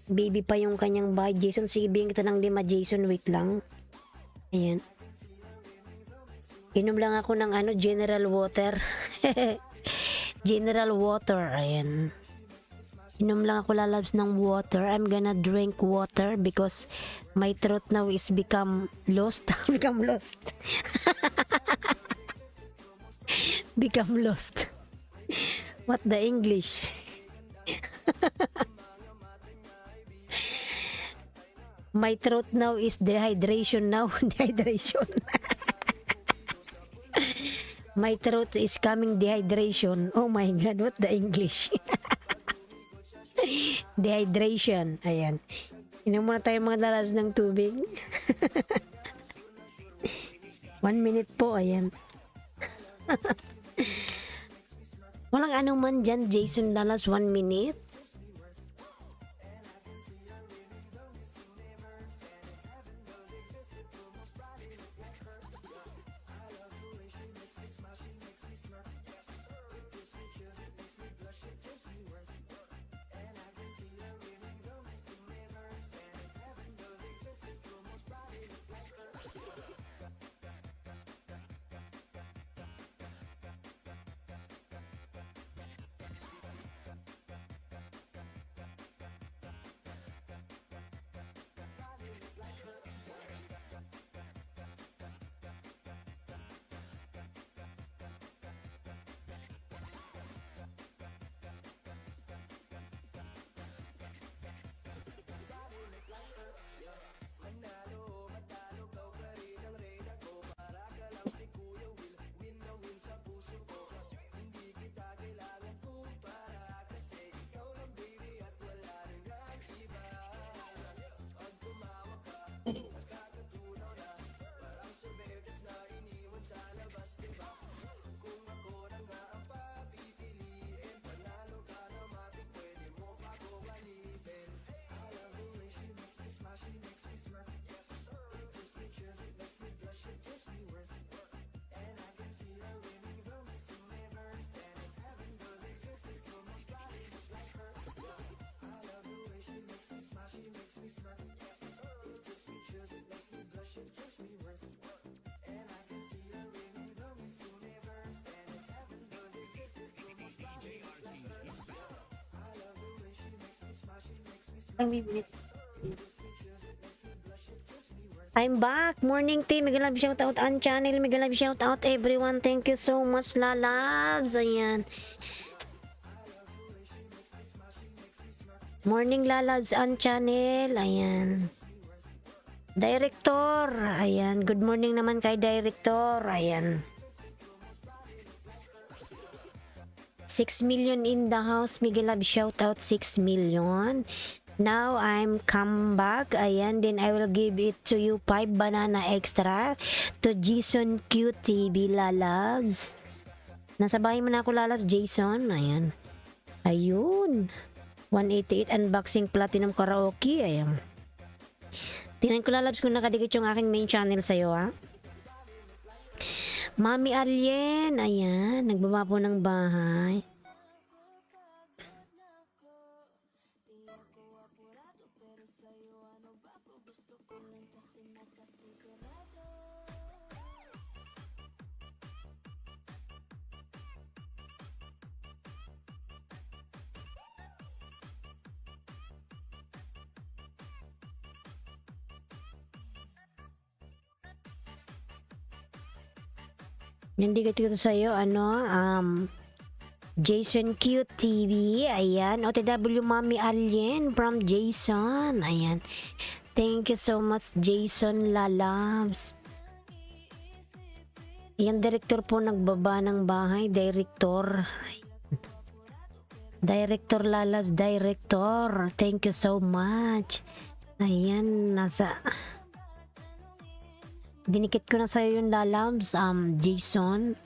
Baby pa yung kanyang bahay. Jason, sige, bigyan kita ng 5, Jason. Wait lang. Ayan. Inom lang ako ng General Water. General Water. Ayan. Inom lang ako, lalabs, ng water. I'm gonna drink water because my throat now is become lost. Become lost. Become lost. What the English? My throat now is dehydration now. Dehydration. My throat is coming dehydration. Oh my God, what the English? Dehydration. Ayan. Inom muna tayo, mga lalabs, ng tubig. 1 minute po. Ayan. Walang anuman dyan, Jason Lalabs. 1 minute. I'm back. Morning team. Mega love shout out on channel. Mega love shout out everyone. Thank you so much, lalabs. Ayan. Morning lalabs on channel. Ayan. Director. Ayan. Good morning naman kay Director. Ayan. 6 million in the house. Mega love shout out 6 million. Now I'm come back. Ayan, then I will give it to you 5 banana extra to Jason QTV lalabs. Nasa bahay mo na ako lalabs, Jason. Ayan. Ayun. 188 unboxing platinum karaoke. Ayan. Tingnan ko lalabs kung nakadikit yung aking main channel sa'yo ha. Mami Alien. Ayan. Nagbaba po ng bahay. Nandigat ko sa'yo, Jason Cute TV, ayan, OTW Mami Alien from Jason, ayan, thank you so much Jason lalabs. Yan, director po nagbaba ng bahay, director lalabs, director, thank you so much, ayan, dinikit ko na sa'yo yung lalabs, Jason.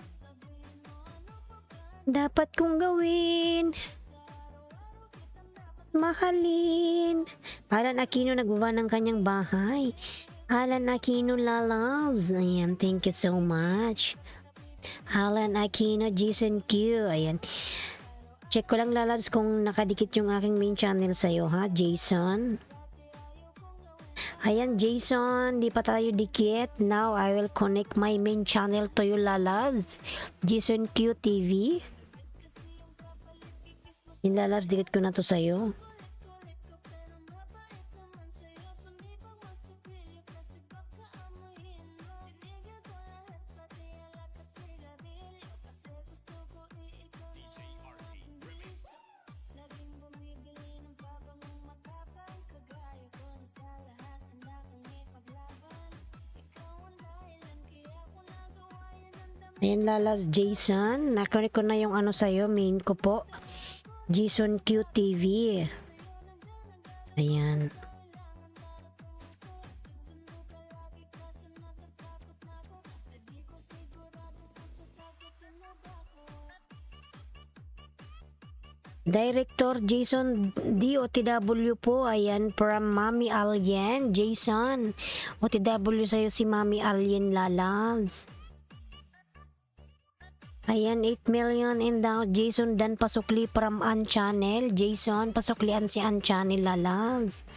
Dapat kong gawin. Mahalin. Alan Aquino nagbaba ng kanyang bahay. Alan Aquino lalabs. Ayan, thank you so much. Alan Aquino, Jason Q. Ayan. Check ko lang lalabs kung nakadikit yung aking main channel sa'yo ha, Jason. Ayan, Jason, di pa tayo dikit. Now, I will connect my main channel to you, lalabs. Jason Q TV. Yung lalabs, dikit ko na to sa'yo. Ayan lalabs, Jason. Nakunik ko na yung sa'yo, main ko po. Jason Q TV. Ayan. Director Jason D. OTW po. Ayan, from Mami Alien. Jason, OTW sa'yo si Mami Alien lalabs. Ayan, 8 million in daw. Jason Dan pasukli from An Channel. Jason, pasuklian si An Channel lalabs.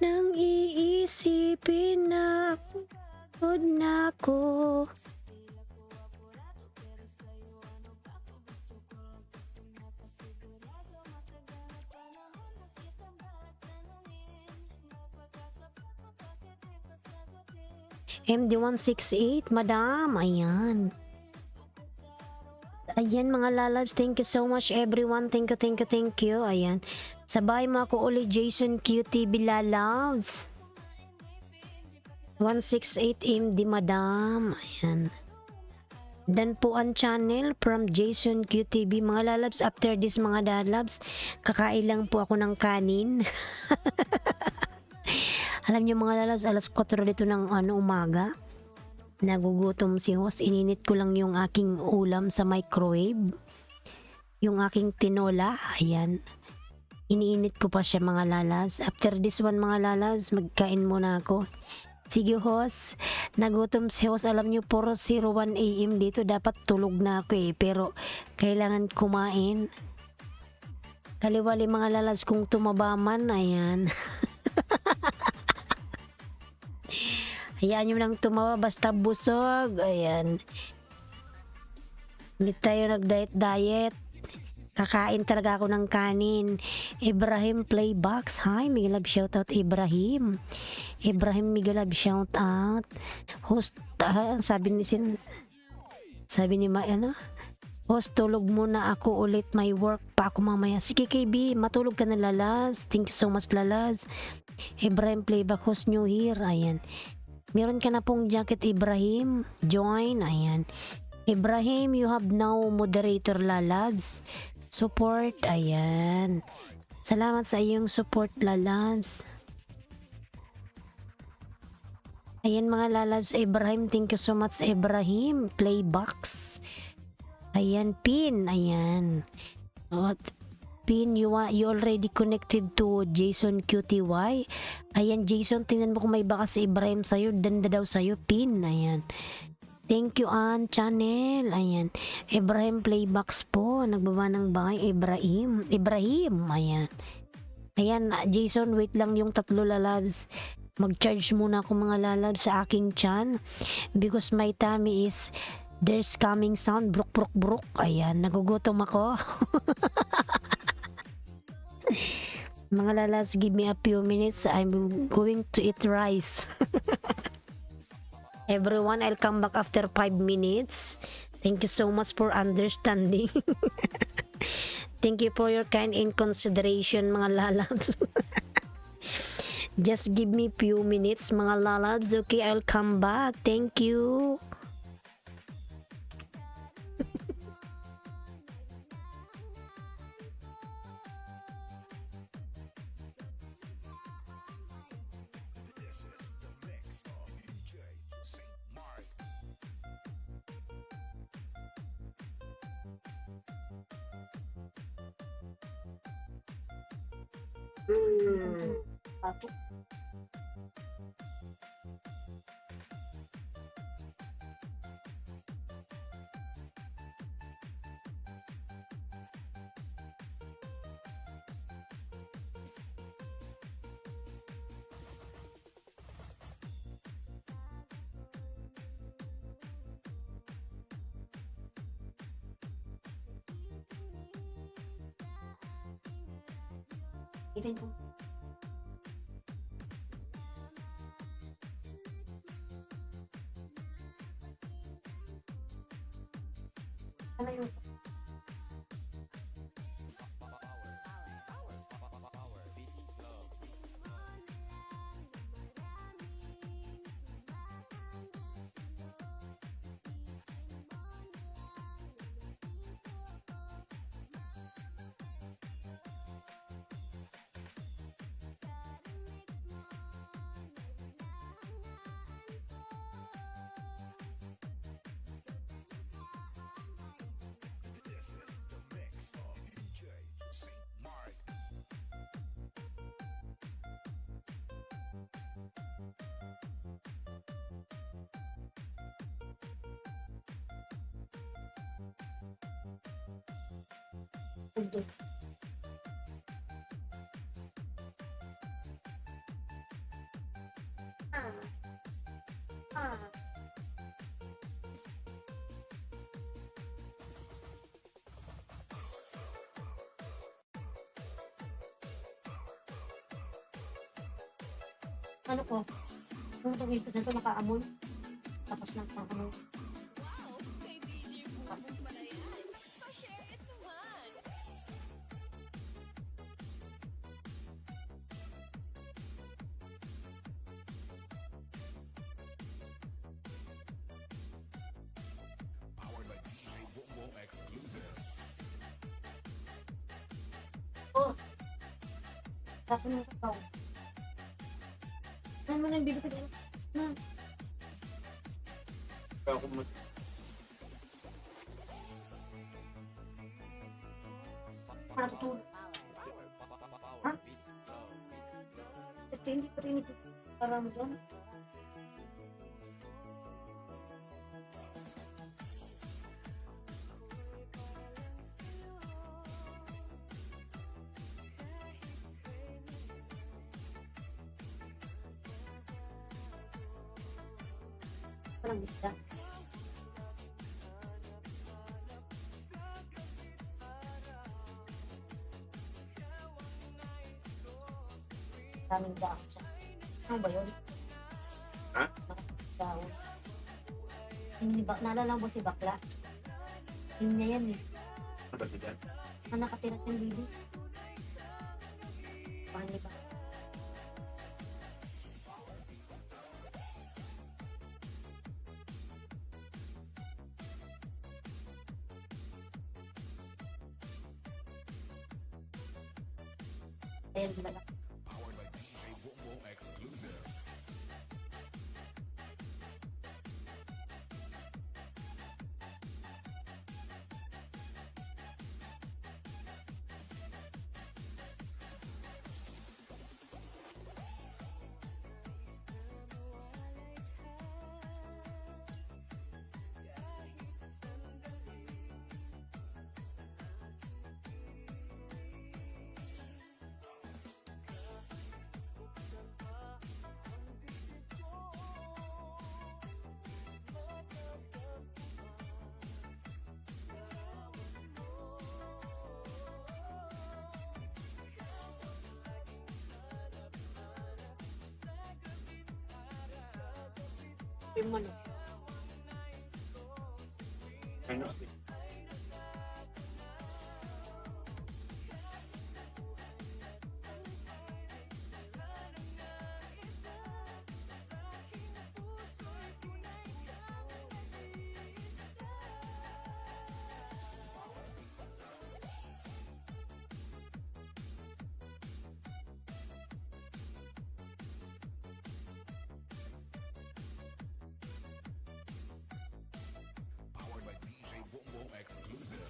Nang iisipin na pagod na ko. MD168, madam, ayan. Ayan mga lalabs, thank you so much everyone, thank you, ayan. Sabay mo ako ulit, Jason QTV lalabs. 168 MD, madam, ayan. Dan po ang channel from Jason QTV, mga lalabs. After this mga lalabs, kakain lang po ako ng kanin. Alam niyo mga lalabs, alas 4 dito ng umaga. Nagugutom si host. Ininit ko lang yung aking ulam sa microwave. Yung aking tinola. Ayan. Iniinit ko pa siya mga lalabs. After this one mga lalabs, magkain muna ako. Sige host. Nagutom si host. Alam niyo 4:01 AM dito. Dapat tulog na ako pero kailangan kumain. Kaliwali mga lalabs kung tumaba man. Ayan. Hayaan nyo lang tumawa basta busog. Ayan. Hindi tayo nag-diet-diet. Kakain talaga ako ng kanin. Ibrahim Playbox. Hi, Miguel Love shoutout Ibrahim. Ibrahim Miguel Love shoutout. Host, sabi ni ano? Host, tulog muna ako ulit. May work pa ako mamaya. Sige, KB, matulog ka na, Lalabs. Thank you so much, Lalabs. Ibrahim Playback, host new here. Ayan. Meron ka na pong jacket, Ibrahim. Join. Ayan. Ibrahim, you have now moderator, Lalabs. Support. Ayan. Salamat sa iyong support, Lalabs. Ayan mga Lalabs, Ibrahim. Thank you so much, Ibrahim. Playbox. Ayan, Pin. Ayan. What? Pin, you already connected to Jason QTY. Ayan, Jason, tingnan mo kung may baka si Ibrahim sa'yo. Danda daw sa'yo, Pin. Ayan. Thank you, Ann Channel. Ayan. Ibrahim Playbox po. Nagbaba ng bangay. Ibrahim. Ayan. Ayan, Jason, wait lang yung 3 Lalabs. Mag-charge muna ako mga Lalabs sa aking chan. Because my tummy is... There's coming sound, bruk bruk bruk. Ayan, nagugutom ako. Mga Lalabs, give me a few minutes. I'm going to eat rice. Everyone, I'll come back after 5 minutes. Thank you so much for understanding. Thank you for your kind in consideration, mga Lalabs. Just give me few minutes, mga Lalabs. Okay, I'll come back. Thank you. Ako. Itin ko. Ano yung pundo? Ano ko? Kung ito 20% nakaamoy. Tapos lang nakaamoy. Oh! Tapos na sa tao. Saan mo na yung bibig ko? Na. Kaya ako mag... Natutulog. Ha? Ito hindi ko rin ito. Parang doon. Parang isda. Daming dahon siya. Ano ba yun? Ha? Dahon. Naalala mo si Bakla? Yun niya yan eh. Ano ba dyan? Na nakatira ng bibi. Paano ba? Ayun, wala. Powered by DJ Wombo exclusive. Yung ano. Ano? Powered by DJ Wombo exclusive.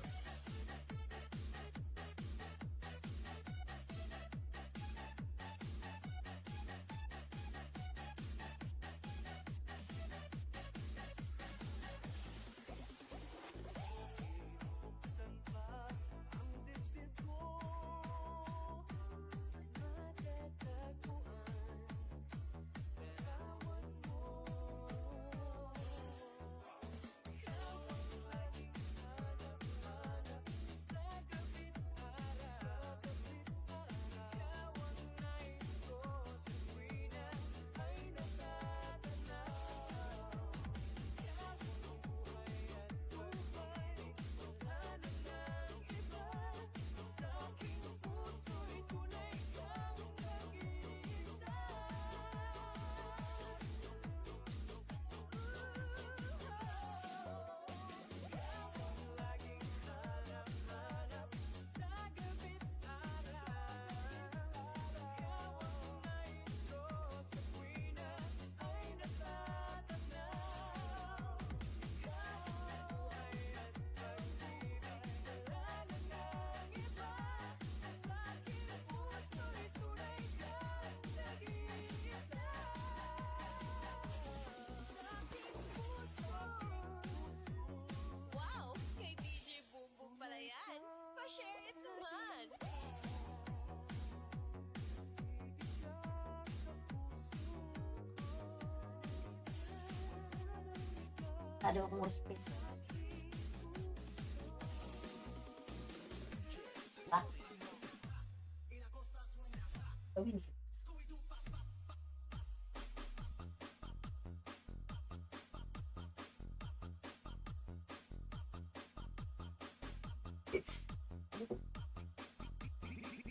Wow! Kay DJ Boom Boom pala yan. Pa-share it naman! Masyado akong respect. Ba? Gawin.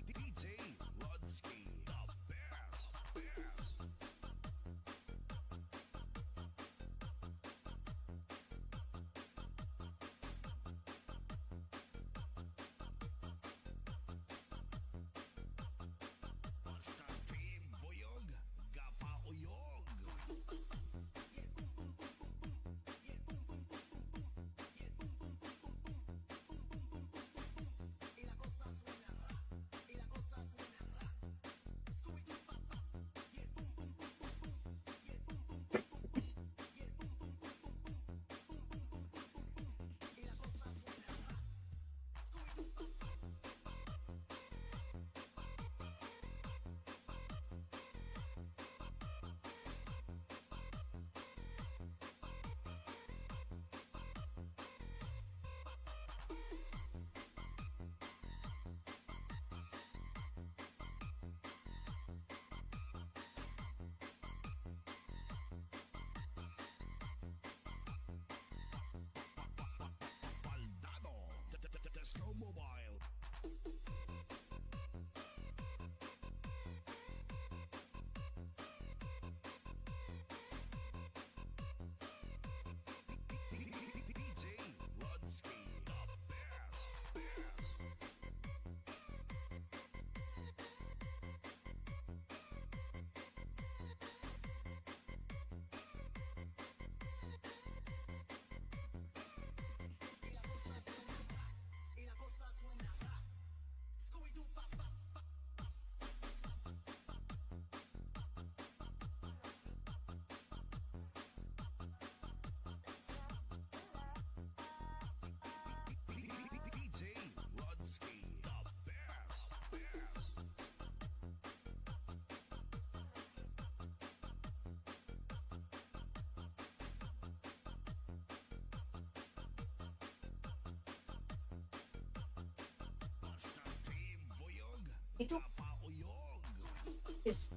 DJ Ludsky, the best. Monster Ito. Yes.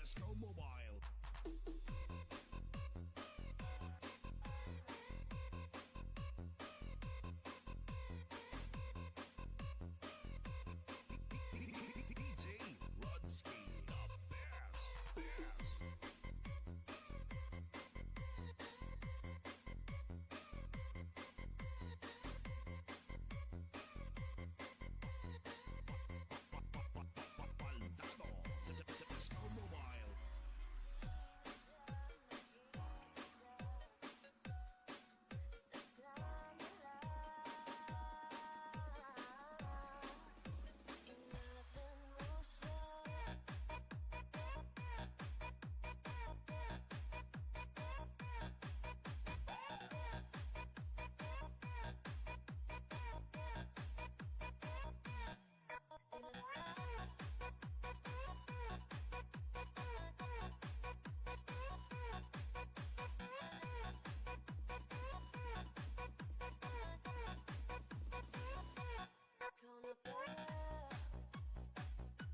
Snowmobile. DJ Rodski, the best. Baldado, Snowmobile.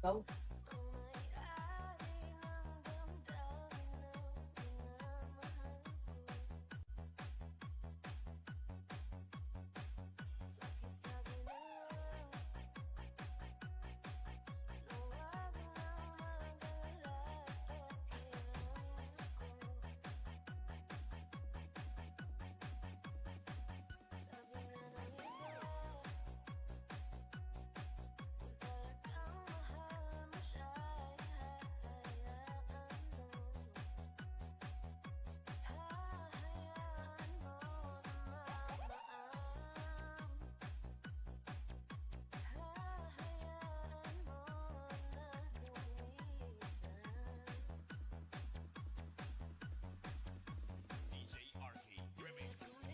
Ikaw. DJ RK Remix.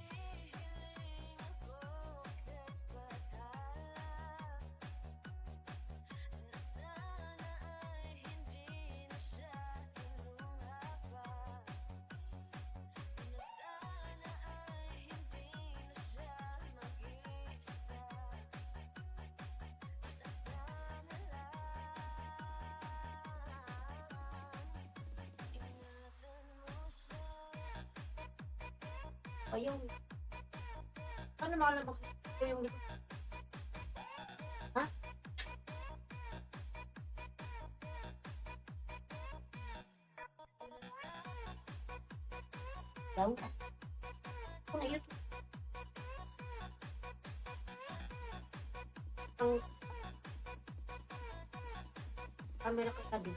Ayun. Ano makalabak ko yung ha? Daw? Ano na yun? Ang camera ka din.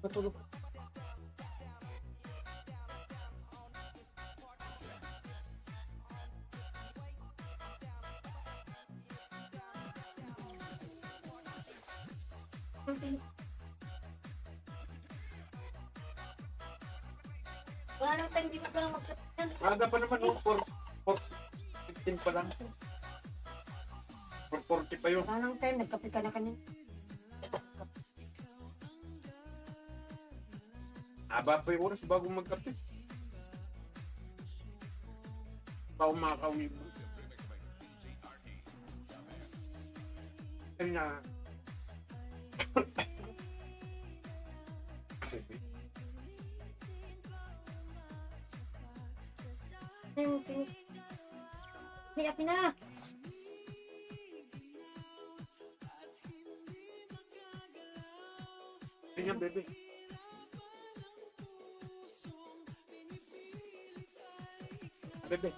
Matulog. Wala nang time, di mo pa lang mag-chat. Aga pa naman, oh. 4:16 pa lang. 4:40 pa yun. Wala nang time, nagkape ka na kanina. Aba pa yung oras bago magkape. Pa umakawi mo. Kanya. Niyak na. Kanya, bebe. Bebe.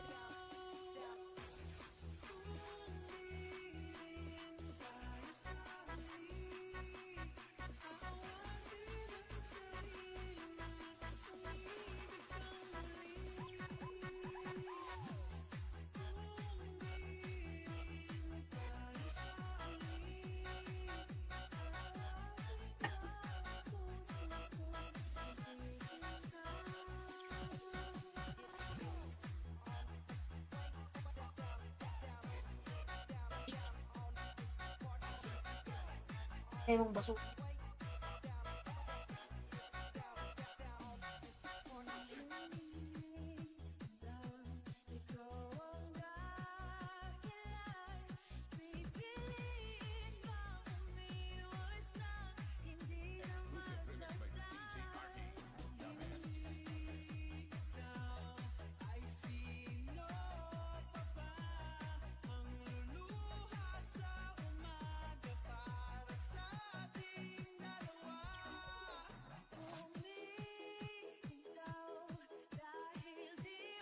Emang baso.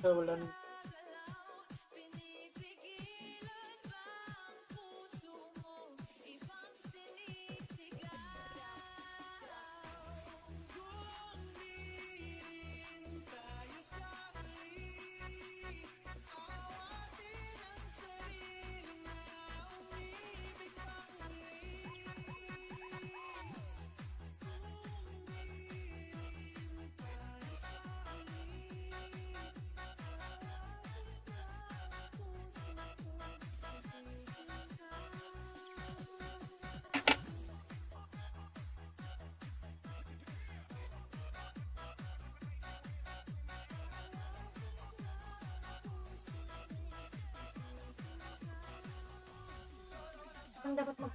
Wala na. Ang dapat mag...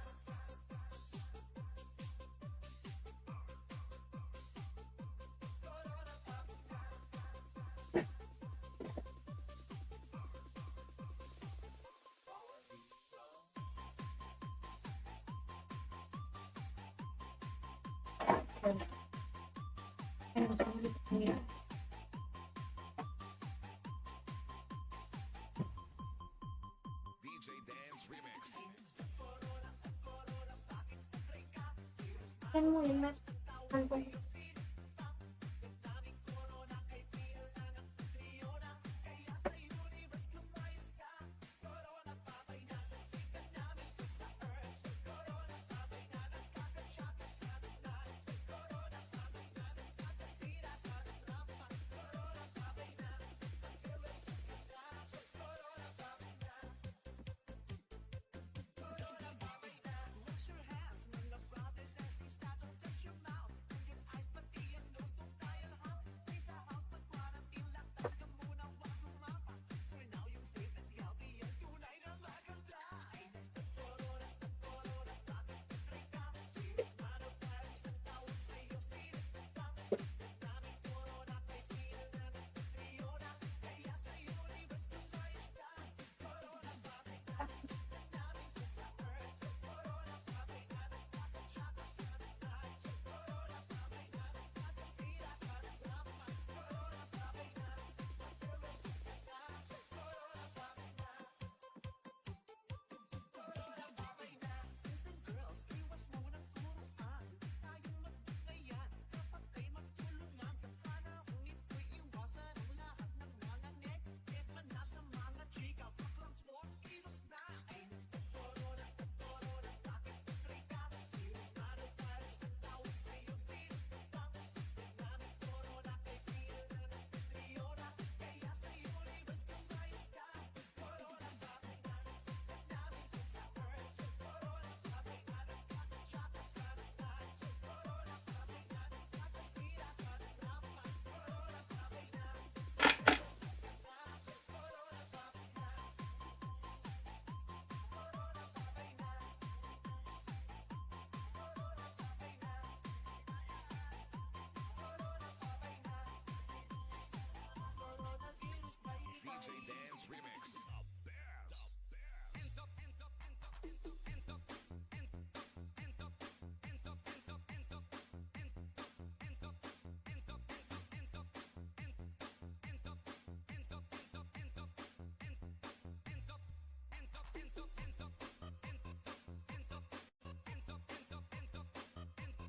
Ano gusto mo dito? DJ Dance Remix. Yan mo yun, Max. Ano ba?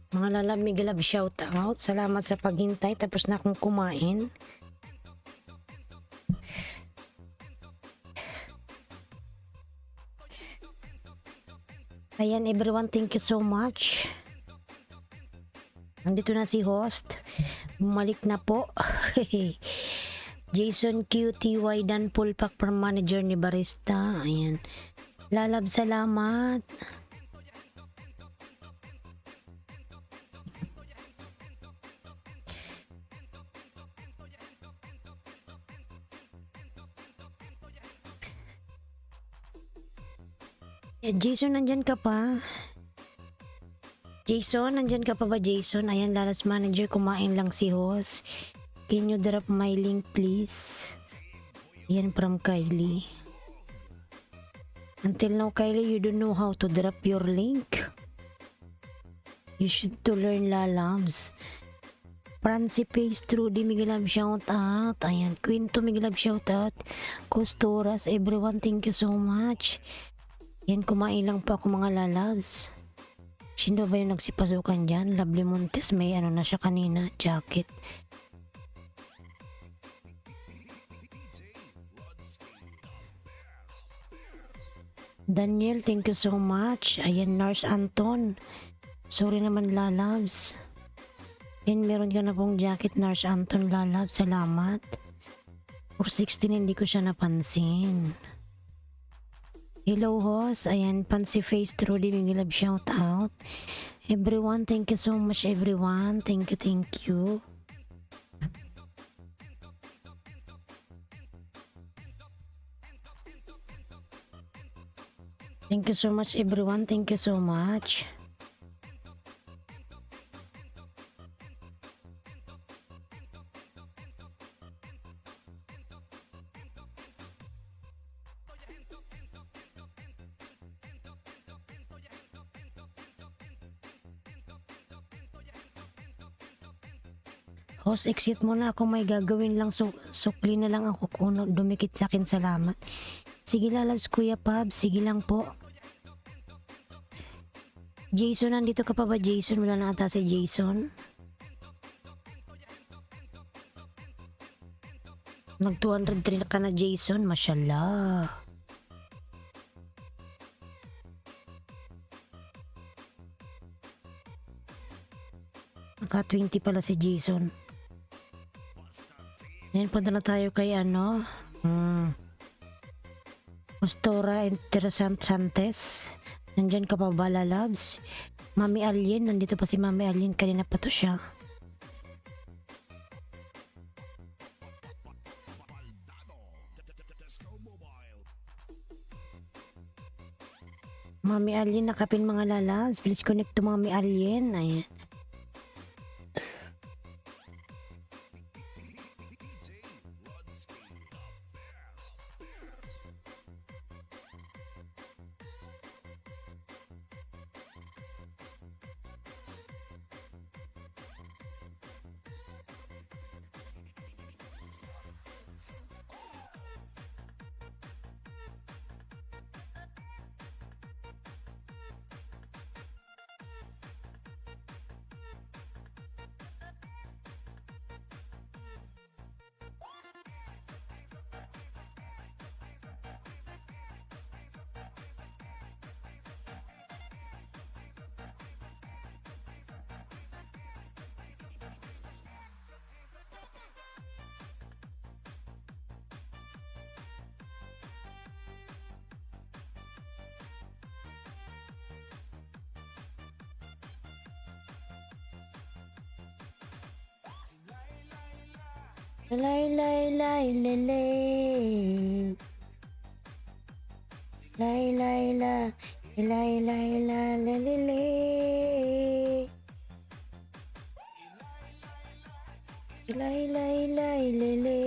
Mga lalab, mega love shout out. Salamat sa paghintay. Tapos na akong kumain. Ayan everyone, thank you so much. Nandito na si host. Bumalik na po. Jason QTY Dan Pulpak from manager ni Barista. Ayan. Lalab, salamat. Jason, nandyan ka pa? Jason, nandyan ka pa ba, Jason? Ayan, Lalas manager, kumain lang si host. Can you drop my link, please? Yan from Kylie. Until now, Kylie, you don't know how to drop your link. You should to learn, lalabs. Francie Pace, Trudy, Miguelab, shout out. Ayan, Quinto, Miguelab, shout out. Costoras, everyone, thank you so much. Yan, kumain lang po ako mga lalabs. Sino ba yung nagsipasukan dyan? Lovely Montes, may ano na siya kanina, jacket. Daniel, thank you so much. Ayan, Nurse Anton. Sorry naman, lalabs. Yan, meron ka na pong jacket, Nurse Anton, lalabs. Salamat. For 16, hindi ko siya napansin. Hello, host. Ayan, Fancy Face, Trudy, Miguelab, shout out. Everyone, thank you so much, everyone. Thank you, thank you. Thank you so much, everyone. Thank you so much. Host, exit muna ako. May gagawin lang. Sukli na lang ako kung dumikit sa akin. Salamat. Sige, lalabs, Kuya Pab. Sige lang po. Jason, nandito ka pa ba, Jason? Wala na ata si Jason. Nag 203 ka na, Jason. Mashallah. Naka 20 pala si Jason. Ngayon punta na tayo kay ano. Postora Interessant Santes. Nandyan ka pa ba, lalabs? Mami Alien, nandito pa si Mami Alien. Kanina pa to siya. Mami Alien, nakapin mga lalabs. Please connect to Mami Alien. Ayan. Lay lay lay lele. Lay lay la. Lay lay la lele. Lay lay lay lele.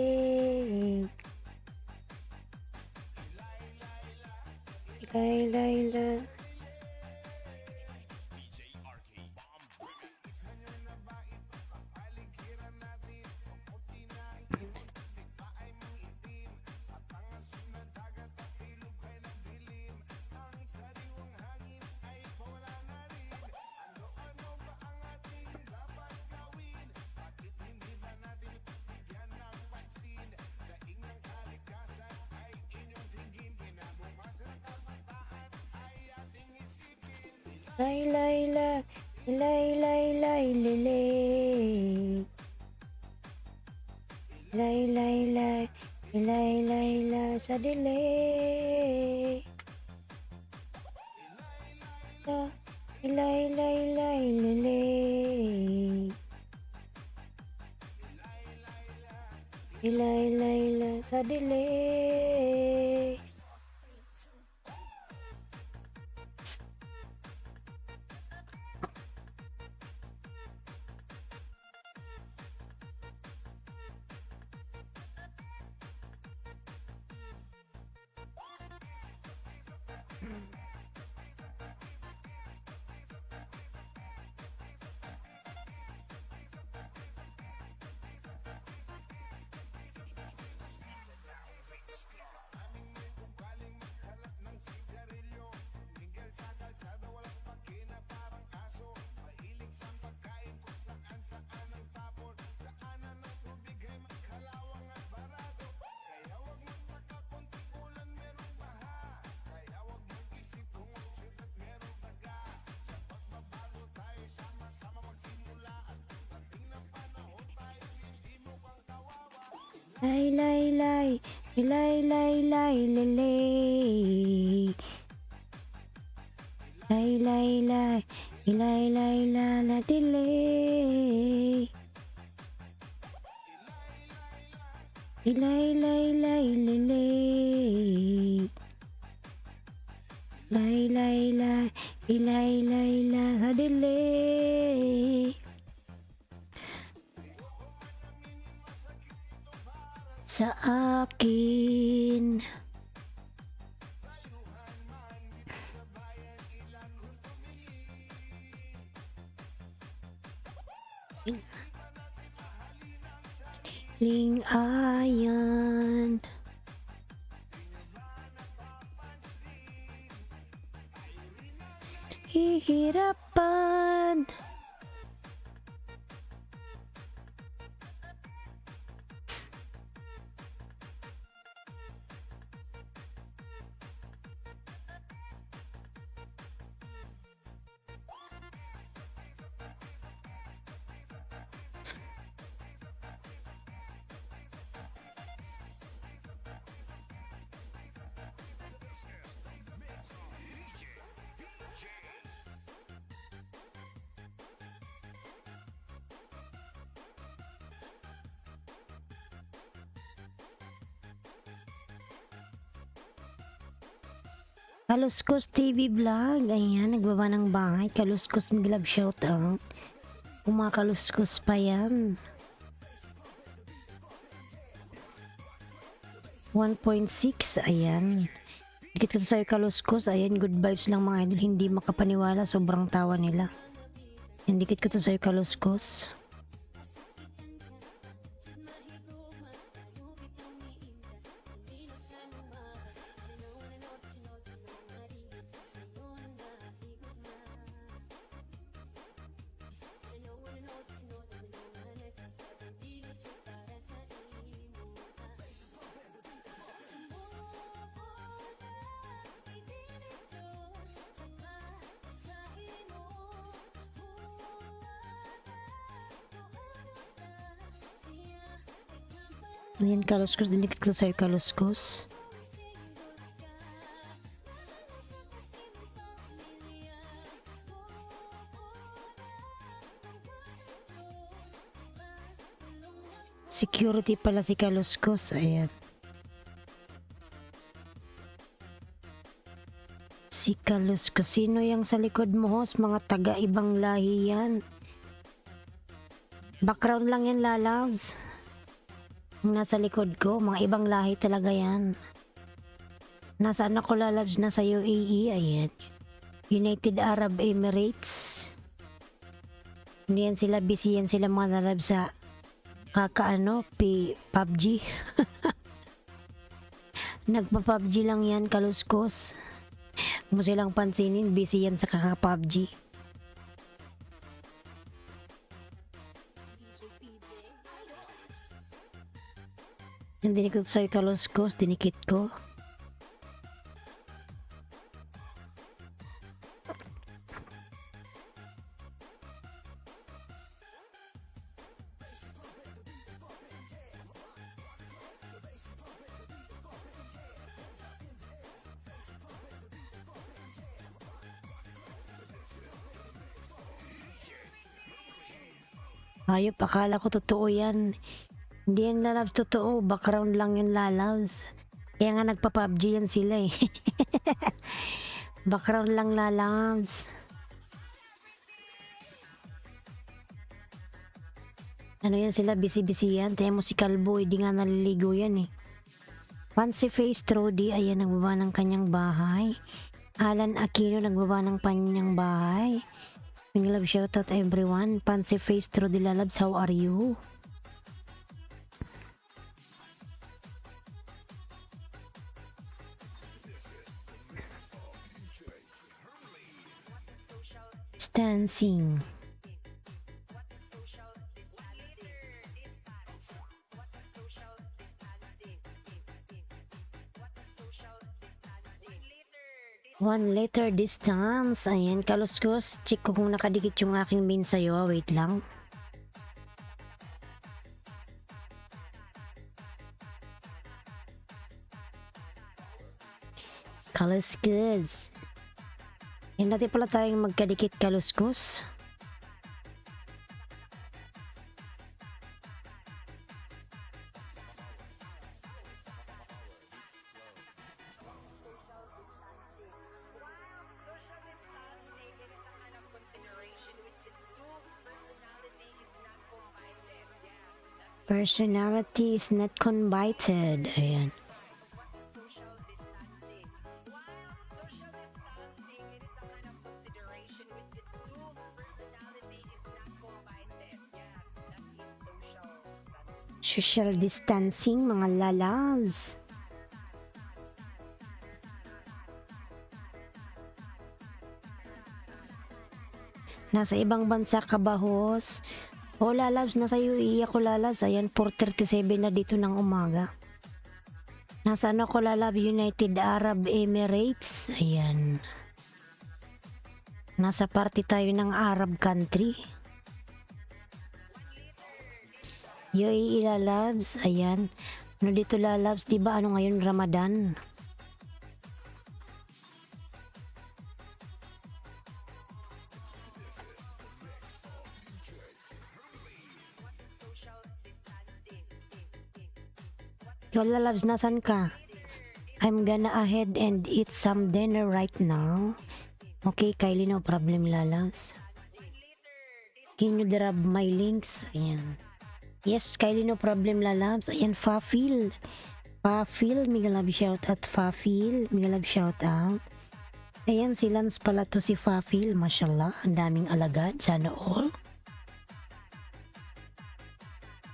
Lay lay la. Lay lay lay lay lay lay lay lay lay lay lay lay lay sa delay. Lay lay lay lay lay lay lay sa delay. Lay lay lay lay lay lay lay lay lay lay lay lay la la delay. Lay lay lay lay lay lay lay lay lay la la delay. Sa akin ling-ayan hihirapan. Kaluskos TV vlog, ayan, nagbaba ng bahay. Kaluskos Miglab shoutout. Kumakaluskos pa yan. 1.6, ayan. Dikit ko sa'yo kaluskos, ayan, good vibes lang mga idol. Hindi makapaniwala, sobrang tawa nila. Yan, dikit ko to sa'yo kaluskos. Ayan, kaluskos, dinikit ko sa'yo kaluskos. Security pala si kaluskos, ayan. Si kaluskos, sino yung sa likod mo, host? Mga taga-ibang lahi yan. Background lang yan, lalabs. Nasa likod ko, mga ibang lahi talaga yan. Nasaan ako, lalabs? Nasa UAE, ayan. United Arab Emirates. Hindi yan sila, busy yan sila mga lalabs sa PUBG. Nagpa-PUBG lang yan, kaluskos. Huwag mo silang pansinin, busy yan sa kaka-PUBG. Yung dinikit sa'yo kaluskos, dinikit ko. Ayop, akala ko totoo yan. Hindi yan lalabs totoo. Background lang yan lalabs. Kaya nga nagpa-PUBG yan sila eh. Background lang lalabs. Ano yan sila, busy-busy yan. Tayo mo si Kalbo, hindi nga naliligo yan eh. Fancy Face Trody, ayan, nagbaba ng kanyang bahay. Alan Aquino, nagbaba ng kanyang bahay. Big love shoutout everyone. Fancy Face Trody Lalabs, how are you? Dancing. One liter distance. Ayan, kaluskos. Check ko kung nakadikit yung aking bin sa'yo. Wait lang. Kaluskos. Yan natin pala tayong magkadikit kaluskos. Personality is not combined. Ayan. Social distancing, mga lalas. Nasa ibang bansa ka ba, host? O lalabs, nasa UAE ako lalabs. Ayan, 4:37 na dito ng umaga. Nasa ano ko lalab, United Arab Emirates. Ayan. Nasa party tayo ng Arab country. UAE lalabs. Ayan. Ano dito lalabs? Diba ano ngayon, Ramadan? Ikaw lalabs, nasan ka? I'm gonna ahead and eat some dinner right now. Okay, Kylie, no problem lalabs. Can you drop my links? Ayan. Yes, Kylie, no problem lalabs. Ayan, Fafil. Fafil, mega love shout out. Fafil, mega love shout out. Ayan, si Lance pala to, si Fafil. Mashallah, ang daming alagad. Sana all.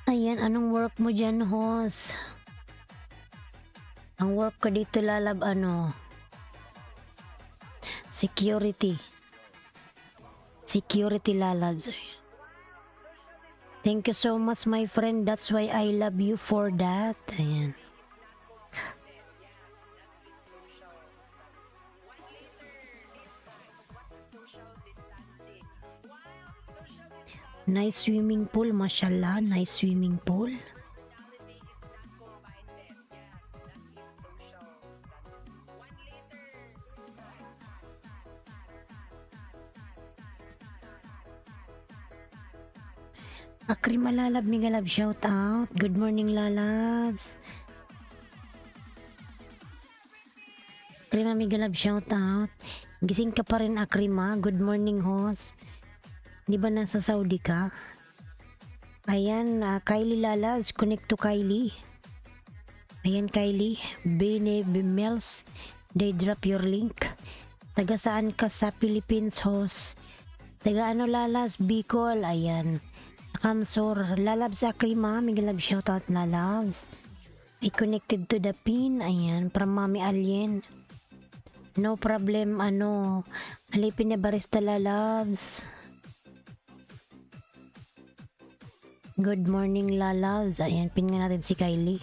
Ayan, anong work mo dyan, host? Ang work ko dito lalab, ano? Security. Security lalabs. Thank you so much, my friend. That's why I love you for that. Ayan. Nice swimming pool, mashallah. Nice swimming pool. Akrima lalab, mega love shout out. Good morning lalabs. Akrima, mega love shout out. Gising ka pa rin, Akrima. Good morning, host. Di ba nasa Saudi ka? Ayan, Kylie lalabs. Connect to Kylie. Ayan, Kylie. Bene Bimels. They drop your link. Taga saan ka sa Philippines, host? Taga ano lalabs? Bicol. Ayan. Kamsor, lalabs Akrima, mega love shoutout lalabs. I connected to the pin, ayan, from Mami Alien. No problem, ano, alipin na barista lalabs. Good morning lalabs, ayan, pin nga natin si Kylie.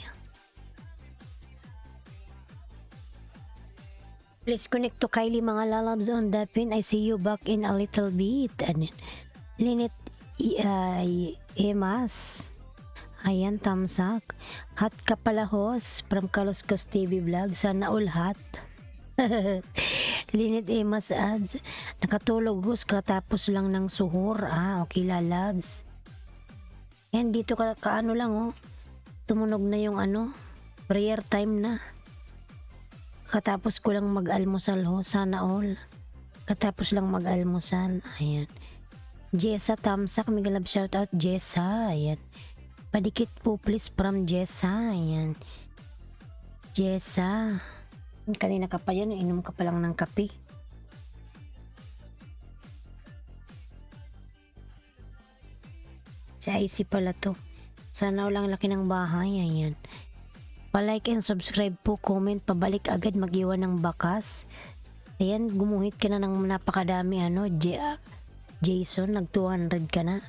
Please connect to Kylie, mga lalabs on the pin. I see you back in a little bit. And Linit Emas. Ayan, tamsak. Hot ka pala, host. From Kaluskos TV Vlog. Sana all hot. Linit Emas ads. Nakatulog, host, katapos lang ng suhor. Okay, lalabs. Yan, dito kaano lang oh. Tumunog na yung ano, prayer time na. Katapos ko lang mag-almusal ho, sana all. Katapos lang mag-almusal, ayan. Jessa Tamsak, mega love shoutout Jessa, ayan. Padikit po please from Jessa, ayan. Jessa. Kanina ka pa yan, inom ka pa lang ng kape. Si IC pala to. Sana walang laki ng bahay, ayan. Pa-like and subscribe po, comment, pabalik agad, mag-iwan ng bakas. Ayan, gumuhit ka na ng napakadami, ano, Jason, nag 200 ka na.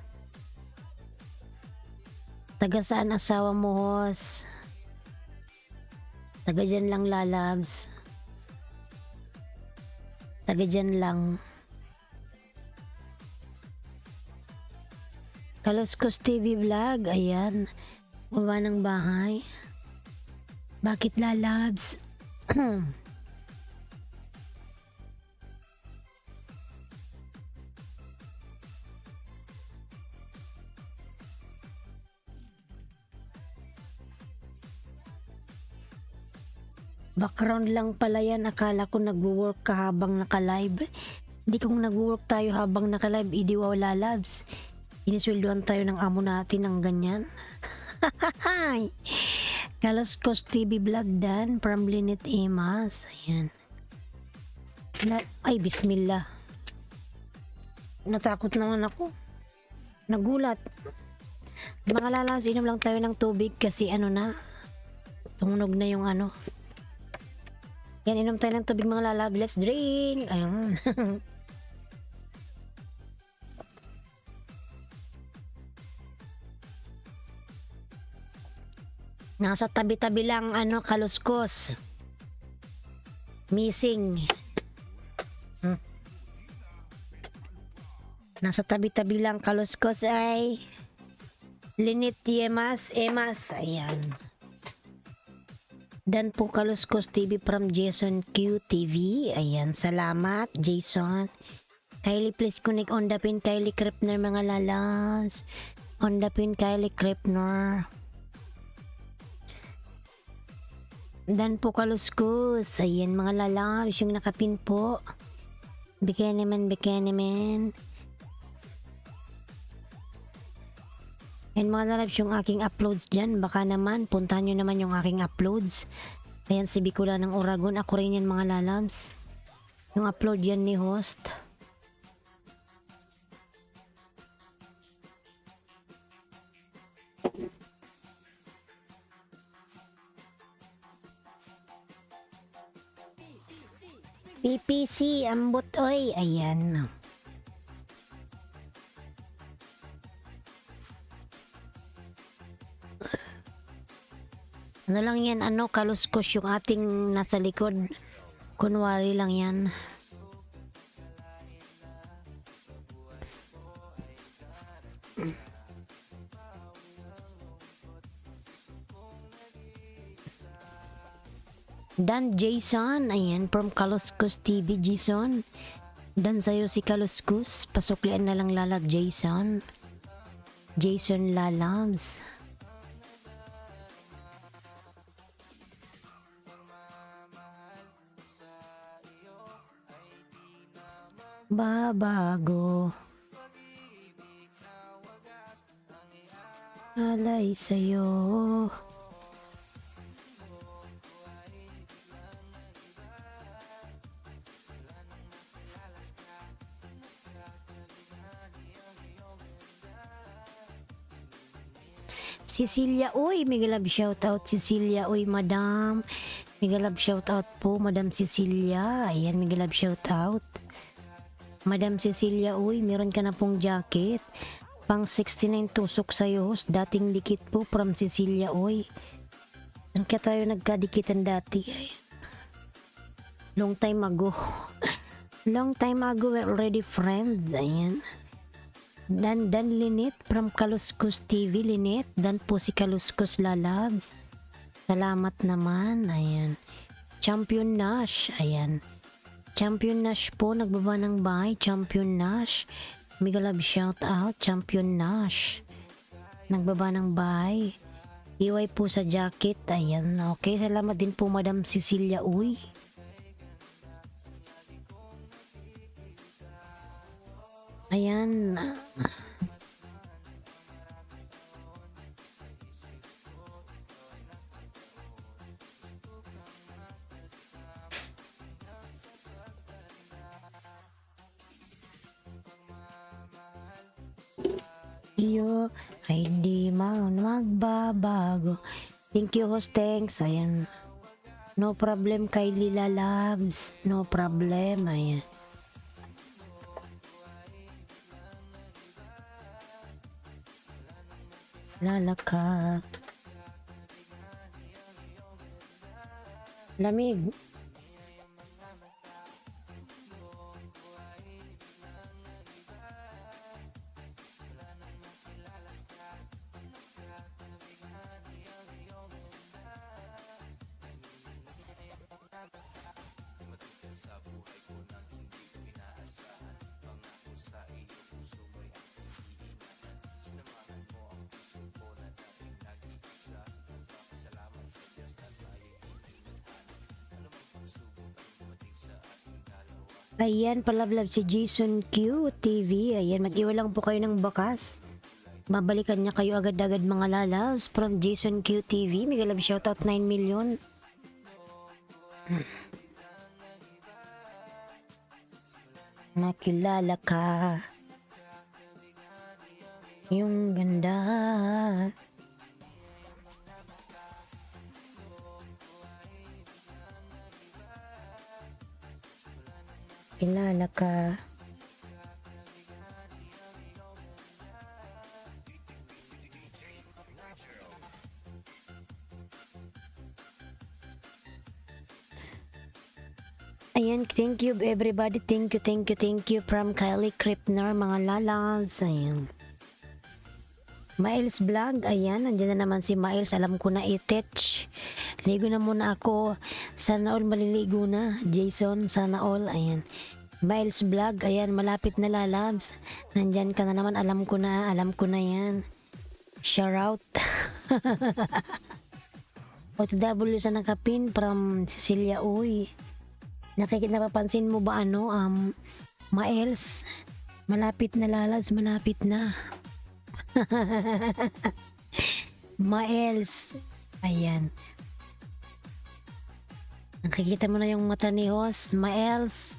Taga saan asawa mo, hos? Taga dyan lang, lalabs. Taga dyan lang. Kaluskos TV vlog, ayan. Gawa ng bahay. Bakit lalabs? Background lang pala yan. Akala ko nagwo-work ka habang naka-live. Hindi kung nagwo-work tayo habang naka-live, idi wala labs. Inisweldoan tayo ng amo natin ng ganyan. Kaluskos TV vlog dan from Linet Emas. Ayan. Ay, bismillah. Natakot naman ako. Nagulat. Mga lalas, inom lang tayo ng tubig kasi ano na. Tumunog na yung ano. Yan, inom tayo ng tubig mga lalab. Let's drink. Ayan. Nasa tabi-tabi lang ano, kaluskos. Missing. Nasa tabi-tabi lang kaluskos ay Linit Emas. Ayan. Dan po Kaluskos TV from Jason Q TV. Ayan, salamat Jason. Kylie, please connect on the pin. Kylie Krepner mga lalans. On the pin, Kylie Krepner. Dan po Kaluskos. Ayan mga lalans, yung nakapin po. Bikiniman. And mga lalabs, yung aking uploads dyan, baka naman, puntahan nyo naman yung aking uploads. Ayan, si Bicula ng Oragon. Ako rin yan mga lalabs. Yung upload yan ni host. PPC, ambot oy. Ayan. Ano lang yan, ano, kaluskos yung ating nasa likod. Kunwari lang yan. Dan Jason, ayan, from Kaluskos TV, Jason. Dan sa'yo si Kaluskos. Pasuklian na lang lalag, Jason. Jason Lalabs. Babago alay sa'yo. Cecilia, uy, mega love shoutout Cecilia, uy, madam. Mega love shoutout po, Madam Cecilia. Ayan, mega love shoutout. Madam Cecilia, uy, meron ka na pong jacket. Pang 69 tusok sa'yo, host. Dating dikit po from Cecilia, uy. Saan ka tayo nagkadikitan dati? Ay. Long time ago. Long time ago, we're already friends. Ayan. Dan Linet from Kaluskos TV, Linet. Dan po si Kaluskos Lalabs. Salamat naman. Ayan. Champion Nash. Ayan. Champion Nash po, nagbaba ng bahay. Champion Nash. Mega love shout out, Champion Nash. Nagbaba ng bahay. Iway po sa jacket. Ayan. Okay, salamat din po Madam Cecilia. Uy. Ayan. Iyo ay di magbabago. Thank you, host. Thanks. Ayan. No problem kay Lila Labs. No problem. Ayan. Lalaka. Lamig. Ayan, palablab si Jason Q TV. Ayan, mag-iwa lang po kayo ng bakas. Mabalikan niya kayo agad-agad mga lalas. From Jason Q TV. Mega love shoutout 9 million. Nakilala ka. Yung ganda. Kilala ka. Ayan, thank you everybody. Thank you from Kylie Kripner, mga lalabs. Ayan. Miles Vlog, ayan, nandiyan na naman si Miles. Alam ko na itech. Ligo na muna ako. Sana all maliligo na. Jason, sana all. Ayan. Miles Vlog, ayan, malapit na lalabs. Nandyan ka na naman. Alam ko na yan. Shout out. OTW sa nakapin from Cecilia. Uy. Napapansin mo ba Miles? Malapit na lalabs, malapit na. Miles. Ayan. Nakikita mo na yung mata ni host, Miles.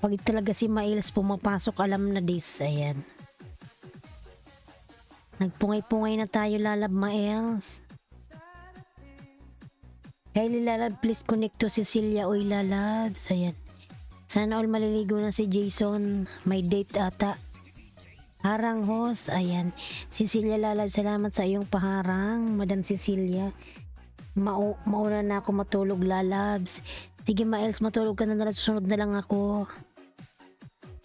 Pag talaga si Miles pumapasok, alam na this. Ayan. Nagpungay-pungay na tayo, lalab, Miles. Kylie lalab, please connect to Cecilia. Uy, lalab. Ayan. Sana all maliligo na si Jason. May date ata. Harang host. Ayan. Cecilia lalab, salamat sa iyong paharang, Madam Cecilia. Mauna na ako matulog, lalabs. Sige, Miles, matulog ka na lang. Susunod na lang ako.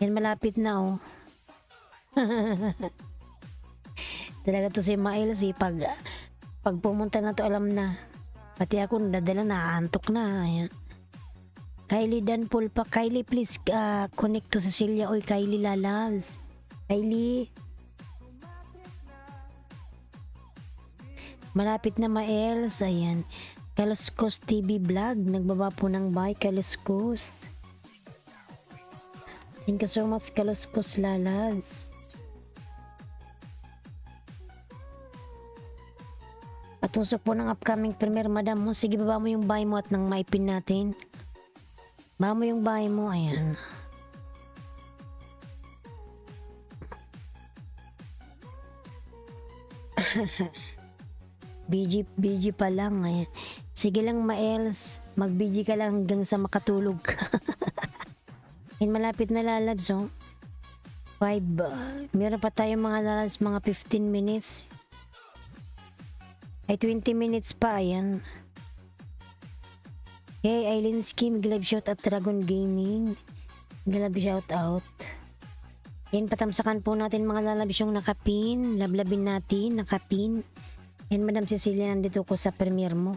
Yan, malapit na, oh. Talaga to si Miles, eh. Pag pumunta na to, alam na. Pati ako, nadala na, antok na. Ayan. Kylie Danpul pa. Kylie, please connect to Cecilia. Oy, Kylie lalabs. Kylie. Malapit na, Miles. Ayan. Kaluskos TV Vlog. Nagbaba po ng bye, Kaluskos. Thank you so much, Kaluskos lalabs. Patusok po ng upcoming premiere, madam mo. Sige, baba mo yung buy mo at nang maipin natin. Baba mo yung buy mo. Ayan. BG pa lang. Ayan. Sige lang, Miles. Mag-BG ka lang hanggang sa makatulog ka. Ayan, malapit na lalabs, oh. 5. Meron pa tayo mga lalabs, mga 15 minutes. Ay, 20 minutes pa, ayan. Hey, Eileen Skim, glove shout at Dragon Gaming. Glove shout out. Ayan, patamsakan po natin mga lalabs yung nakapin. Lablabin natin, nakapin. Ayan, Madam Cecilia, nandito ko sa premiere mo.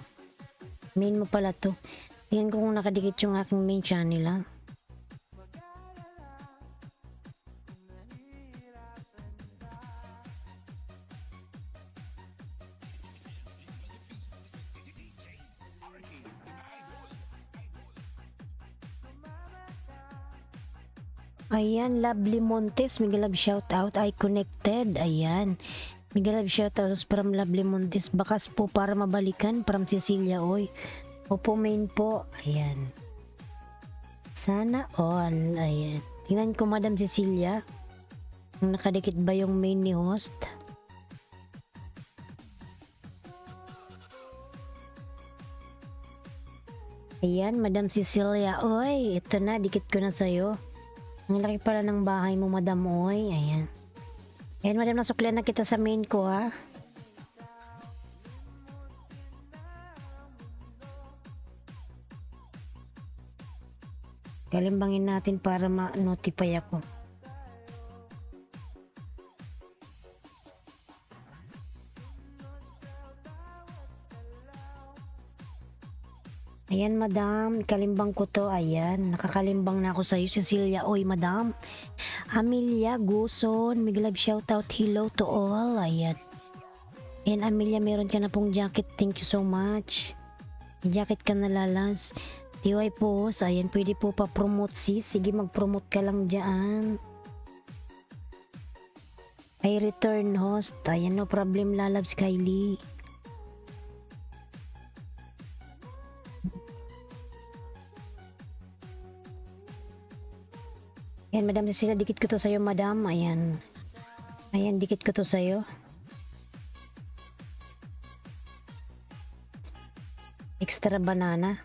Main mo pala to. Tingnan ko kung nakadikit yung aking main channel, ha. Ayan, Lovely Montes, mega love shout out, I connected. Ayan. Mega love shout out from Lovely Montes. Bakas po para mabalikan from Cecilia Oy. Opo main po. Ayan. Sana all. Ayan. Tingnan ko Madam Cecilia. Nakadikit ba yung main ni host? Ayan, Madam Cecilia. Oy, ito na, dikit ko na sa'yo. Ang laki pala ng bahay mo, Madam Oy. Ayan. Ayan, Madam, nasuklian na kita sa main ko, ha. Kalimbangin natin para ma-notify ako. Ayan, Madam. Kalimbang ko to. Ayan. Nakakalimbang na ako sa'yo, Cecilia. Oy, Madam. Amelia Guson. Big love shoutout. Hello to all. Ayan. And Amelia, meron ka na pong jacket. Thank you so much. May jacket ka na, lalabs. TY po. Ayan, pwede po pa-promote, sis. Sige, mag-promote ka lang dyan. I return host. Ayan, no problem, lalabs, Kylie. Ayan, Madam Cecilia, dikit ko to sa'yo, Madam. Ayan. Ayan, dikit ko to sa'yo. Extra banana.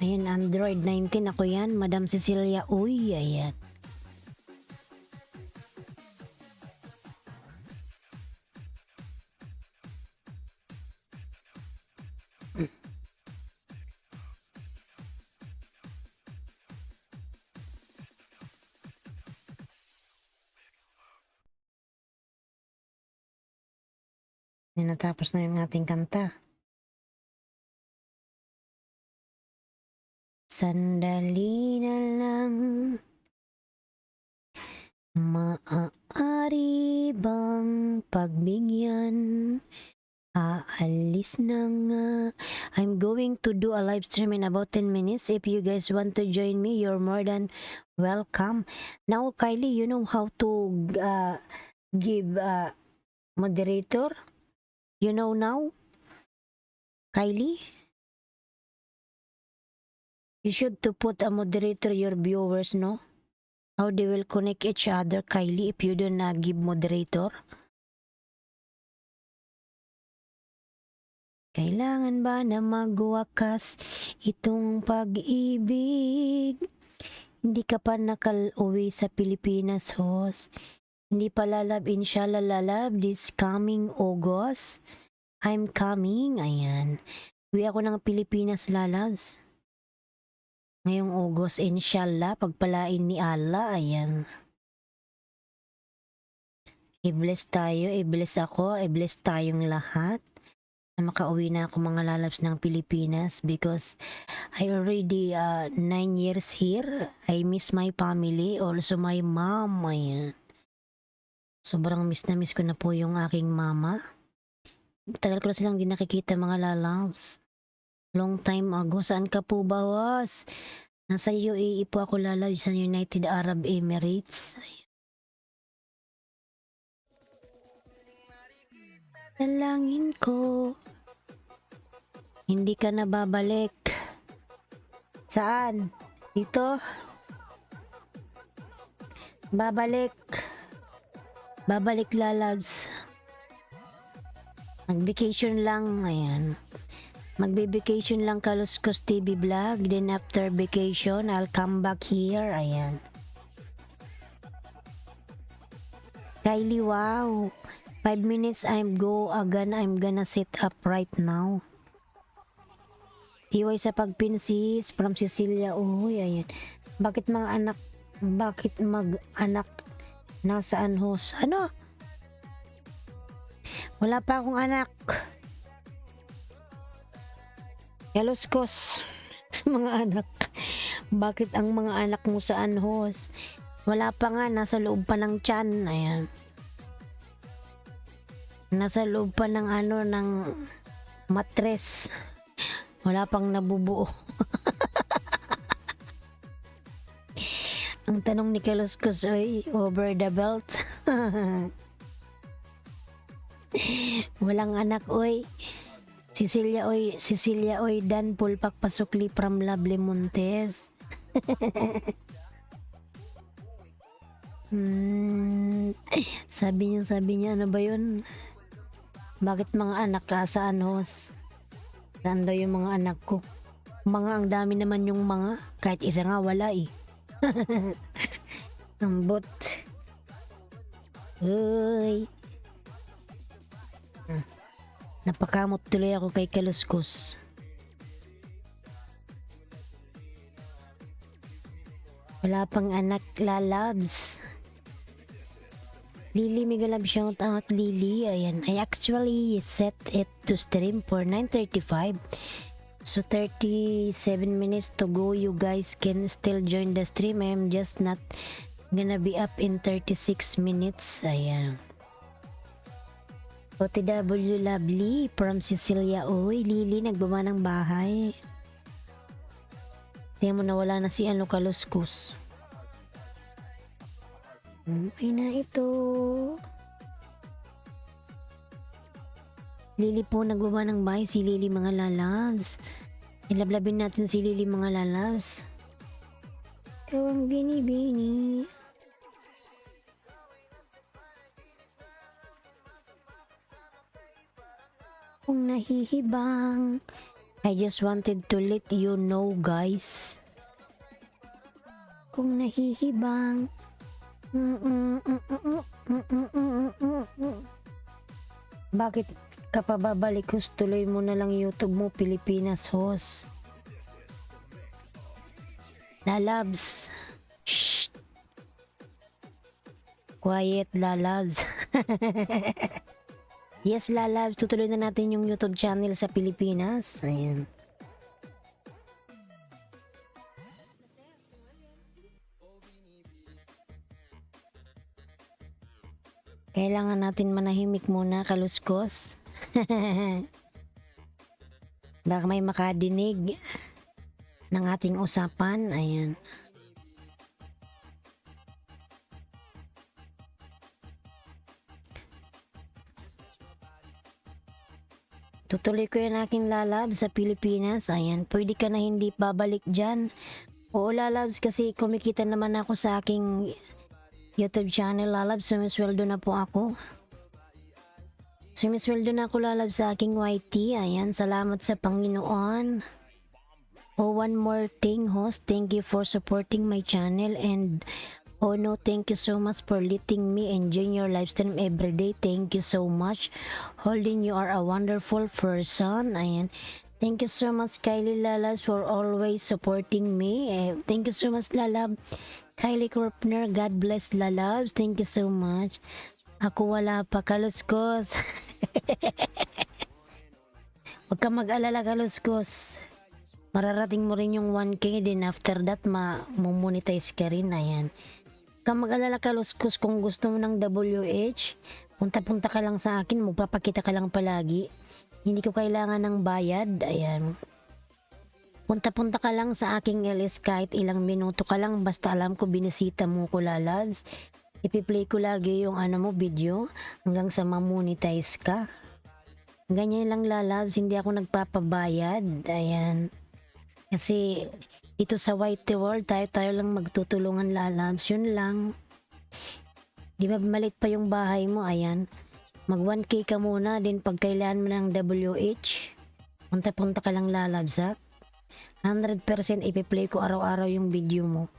Ayan, Android 19 ako yan, Madam Cecilia. Uy, ayan. Natapos na yung ating kanta. Sandali na lang, maaari bang pagbigyan? Aalis na nga. I'm going to do a live stream in about 10 minutes. If you guys want to join me, you're more than welcome. Now, Kylie, you know how to give moderator? You know now? Kylie? You should to put a moderator your viewers, no? How they will connect each other, Kylie, if you don't give moderator? Kailangan ba na magwakas itong pag-ibig? Hindi ka pa nakal-uwi sa Pilipinas, host. Hindi pa lalab, inshallah lalab, this coming August. I'm coming, ayan. Uwi ako ng Pilipinas, lalabs. Ngayong August, inshallah, pagpalain ni Allah, ayan. I-bless tayo, i-bless ako, i-bless tayong lahat. Na makauwi na ako mga lalabs ng Pilipinas because I already 9 years here. I miss my family, also my mom, ayan. Sobrang miss na miss ko na po yung aking mama. Tagal ko na silang di nakikita mga lalabs. Long time ago. Saan ka po ba, was? Nasa UAE po ako, lalabs, sa United Arab Emirates. Dalangin ko, hindi ka na babalik. Saan? Dito? Babalik. Babalik, lalabs. Mag-vacation lang, ayan. Magbe-vacation lang Kaluskos TV vlog. Then after vacation, I'll come back here, ayan. Kylie, wow. 5 minutes, I'm gonna sit up right now. Tiway sa pagpinsis from Cecilia. Uy, ayan. Bakit mag-anak nasaan, host? Ano? Wala pa akong anak. Kaluskos. Mga anak. Bakit ang mga anak mo saan, host? Wala pa nga, nasa loob pa ng tiyan. Ayan. Nasa loob pa ng ng matres. Wala pang nabubuo. Ang tanong ni Kaluskos, oy, over the belt. Walang anak, oy. Cecilia, oy, Dan Pulpak Pasukli from Lovely Montes. Sabi niya, ano ba yun? Bakit mga anak ka saan, host? Saan daw yung mga anak ko? Mga ang dami naman yung mga, kahit isa nga wala eh. Ambot. Uy. Napakamot tuloy ako kay Kaluskos. Wala pang anak, lalabs. Lily, mega love shout out, Lily. Ayan, I actually set it to stream for 9:35. So 37 minutes to go. You guys can still join the stream. I am just not gonna be up in 36 minutes. Ayan. OTW Lovely from Cecilia. Uy, Lily, nagbaba ng bahay. Tingnan mo na wala na si Kaluskos. Ay na ito. Lily po nagbaba ng bahay. Si Lily mga lalabs. Ilablabin natin si Lily mga lalabs. Ikaw ang binibini. Kung nahihibang, I just wanted to let you know, guys. Kung nahihibang, bakit ka pa babalik, host? Tuloy mo na lang YouTube mo, Pilipinas, host. Lalabs. Shh. Quiet, lalabs. Yes, lalabs, tutuloy na natin yung YouTube channel sa Pilipinas. Ayan. Kailangan natin manahimik muna, Kaluskos. Baka may makadinig ng ating usapan. Ayan. Tutuloy ko yung aking lalabs sa Pilipinas. Ayan, pwede ka na hindi babalik dyan. Oo, lalabs, kasi kumikita naman ako sa aking YouTube channel, lalabs. Sumisweldo na po ako. Sumisweldo na ako, lalabs, sa aking YT. Ayan, salamat sa Panginoon. Oh, one more thing, host. Thank you for supporting my channel. And oh no, thank you so much for letting me enjoy your live stream every day. Thank you so much. Holding, you are a wonderful person. Ayan. Thank you so much, Kylie Lalabs, for always supporting me. Thank you so much, Lalab. Kylie Korpner, God bless, Lalabs. Thank you so much. Ako wala pa, Kaluskos. Huwag ka mag-alala, Kaluskos. Mararating mo rin yung 1K, din after that, ma-monetize ka rin. Ayan. Huwag ka mag-alala, Kaluskos, kung gusto mo ng WH, punta-punta ka lang sa akin, magpapakita ka lang palagi. Hindi ko kailangan ng bayad. Ayan. Punta-punta ka lang sa aking LS, kahit ilang minuto ka lang, basta alam ko binisita mo ko, lalabs. Ipi-play ko lagi yung video hanggang sa ma-monetize ka. Ganyan lang, lalabs, hindi ako nagpapabayad. Ayan. Kasi ito sa White World, tayo lang magtutulungan, lalabs. Yun lang. Di ba malit pa yung bahay mo? Ayan. Mag 1K ka muna, din pag kailangan mo ng WH, punta-punta ka lang, lalabs, ha? 100% ipi-play ko araw-araw yung video mo.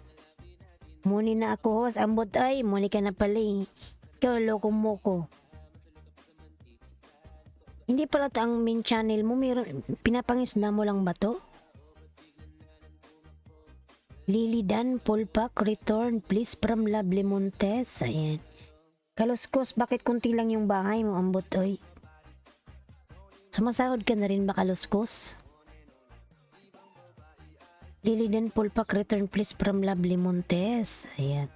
Muni na ako, host. Ambot, ay, muni ka na pala eh. Ikaw, loko mo ko. Hindi pala to ang main channel mo. Pinapangisda mo lang ba to? Lily Dan Pulpak, return please from Lovely Montes. Ayan. Kaluskos, bakit kunti lang yung bahay mo, ambot, oy? Sumasahod ka na rin ba, Kaluskos? Lily Dan Pulpak, return please from Lovely Montes. Ayan.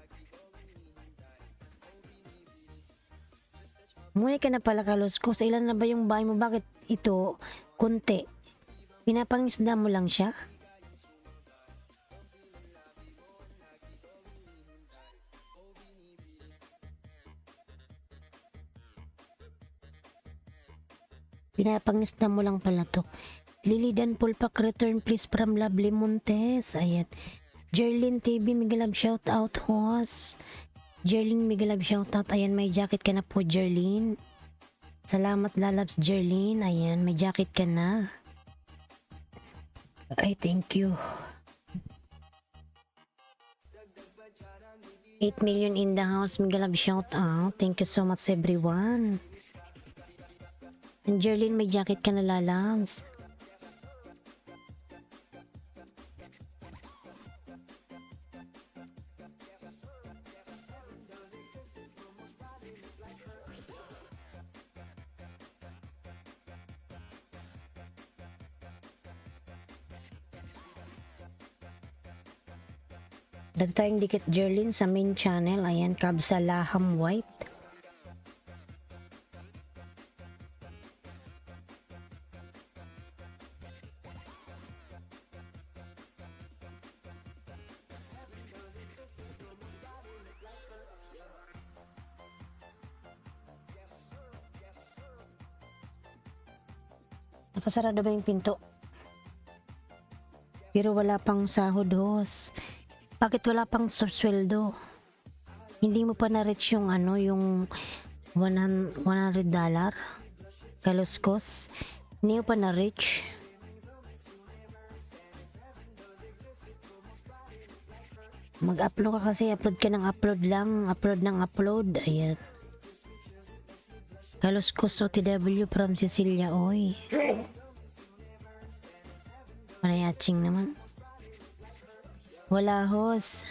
Umuwi ka na pala Kaluskos. Ilan na ba yung bahay mo? Bakit ito? Kunti. Pinapangisda mo lang siya? Pinapangisda mo lang pala to. Lily Dan Pulpak, return please from Lovely Montes. Ayan. Jerlyn TV, Migalab shout out host. Jerlyn, Migalab shout out. Ayan, may jacket ka na po, Jerlyn. Salamat, lalabs, Jerlyn. Ayan, may jacket ka na. Ay, thank you. 8 million in the house, Migalab shout out. Thank you so much, everyone. And Jerlyn, may jacket ka na, lalabs. Dati tayong dikit Jerlyn sa main channel. Ayan, Kabsalaham White. Nakasarado ba yung pinto? Pero wala pang sahod, host. Bakit wala pang sweldo? Hindi mo pa na-reach yung ano, yung $100? Kaluskos? Hindi mo pa na-reach? Mag-upload ka kasi, upload ka ng upload lang, upload ng upload. Ayan. Kaluskos OTW from Cecilia, oy. Manayaching naman. Wala, host.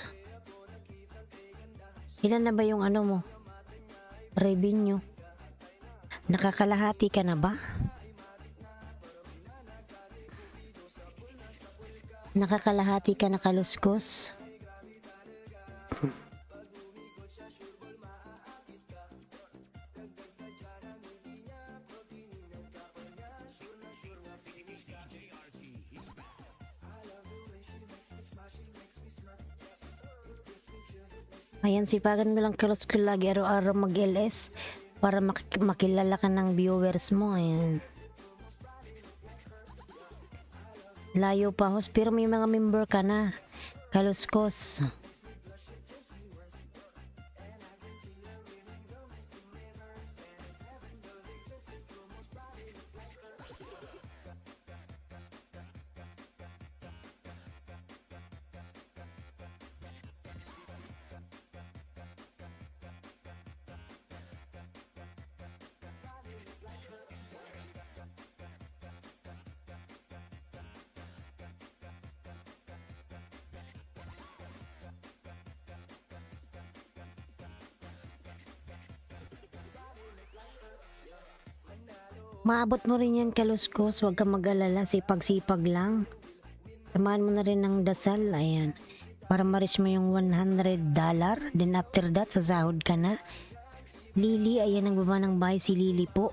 Ilan na ba yung ano mo? Revenue? Nakakalahati ka na ba? Nakakalahati ka na, Kaluskos? Ayan, sipagan mo lang Kaluskos lagi araw-araw mag-LS para makilala ka ng viewers mo. Ayan. Layo pa, host, pero may mga member ka na, Kaluskos. Maabot mo rin yan, Kaluskos. Huwag kang mag-alala. Sipag-sipag lang. Samahan mo na rin ng dasal. Ayan. Para ma-reach mo yung $100. Then after that, sasahod ka na. Lily. Ayan ang baba ng bahay. Si Lily po.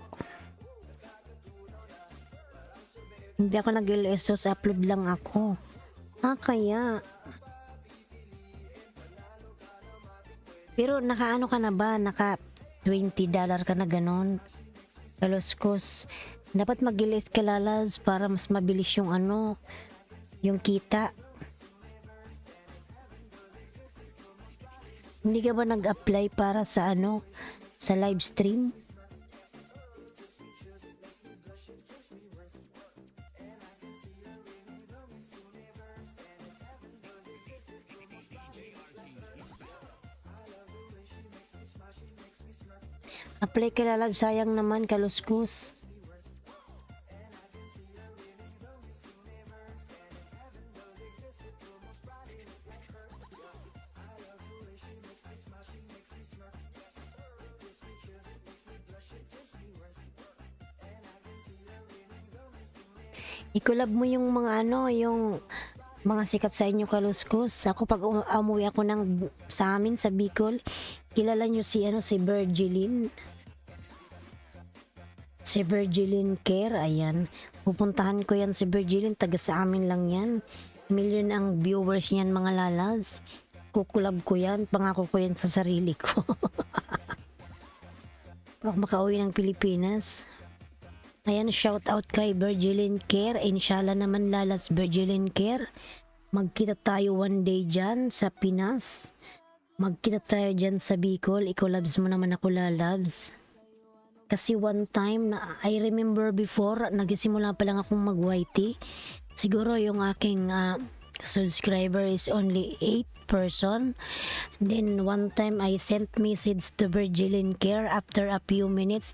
Hindi ako nag-LSOS. Upload lang ako. Kaya. Pero naka-ano ka na ba? Naka $20 ka na ganon. Kaluskos, dapat mag-ilis ka, lalas, para mas mabilis yung ano, yung kita. Hindi ka ba nag-apply para sa ano, sa live stream? Apply ka, lalab, sayang naman, Kaluskos. I-collab mo yung mga ano, yung mga sikat sa inyo, Kaluskos. Ako pag umuwi ako sa amin sa Bicol, kilala nyo si ano, si Virgilin. Si Virgilin Care, ayan. Pupuntahan ko yan si Virgilin, taga sa amin lang yan. Million ang viewers niyan mga lalas. Kukulab ko yan, pangako ko yan sa sarili ko. Pag makauwi ng Pilipinas. Ayan, shout out kay Virgilin Care. Inshallah naman lalas Virgilin Care. Magkita tayo one day dyan sa Pinas. Magkita tayo dyan sa Bicol. Ikaw loves mo naman ako lalabs. Kasi one time na I remember before, nagsimula pa lang akong mag-YT. Siguro yung aking subscriber is only 8 person. Then one time I sent message to Virgilin Care. After a few minutes,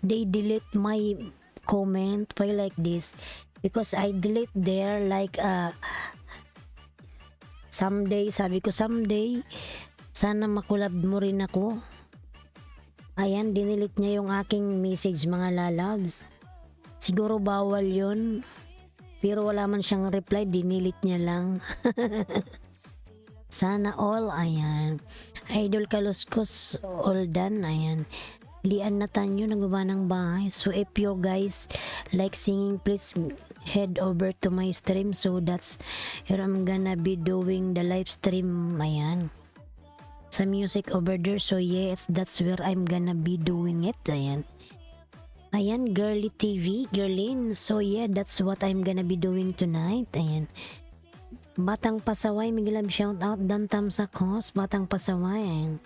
they delete my comment by like this. Because I delete there like someday, sabi ko someday, sana makulab mo rin ako. Ayan, dinilit niya yung aking message mga lalabs. Siguro bawal yun. Pero wala man siyang reply, dinilit niya lang. Sana all, ayan. Idol Kaluskos, all done, ayan. Lian Natanyo, nagbaba ng bahay. So if you guys like singing, please head over to my stream. So that's where I'm gonna be doing the live stream, ayan. Sa music over there. So yes, that's where I'm gonna be doing it. Ayan. Ayan, Girly TV, Girlin. So yeah, that's what I'm gonna be doing tonight. Ayan. Batang Pasaway, Miguel shout out. Dan Tamsakos, Batang Pasaway. Ayan.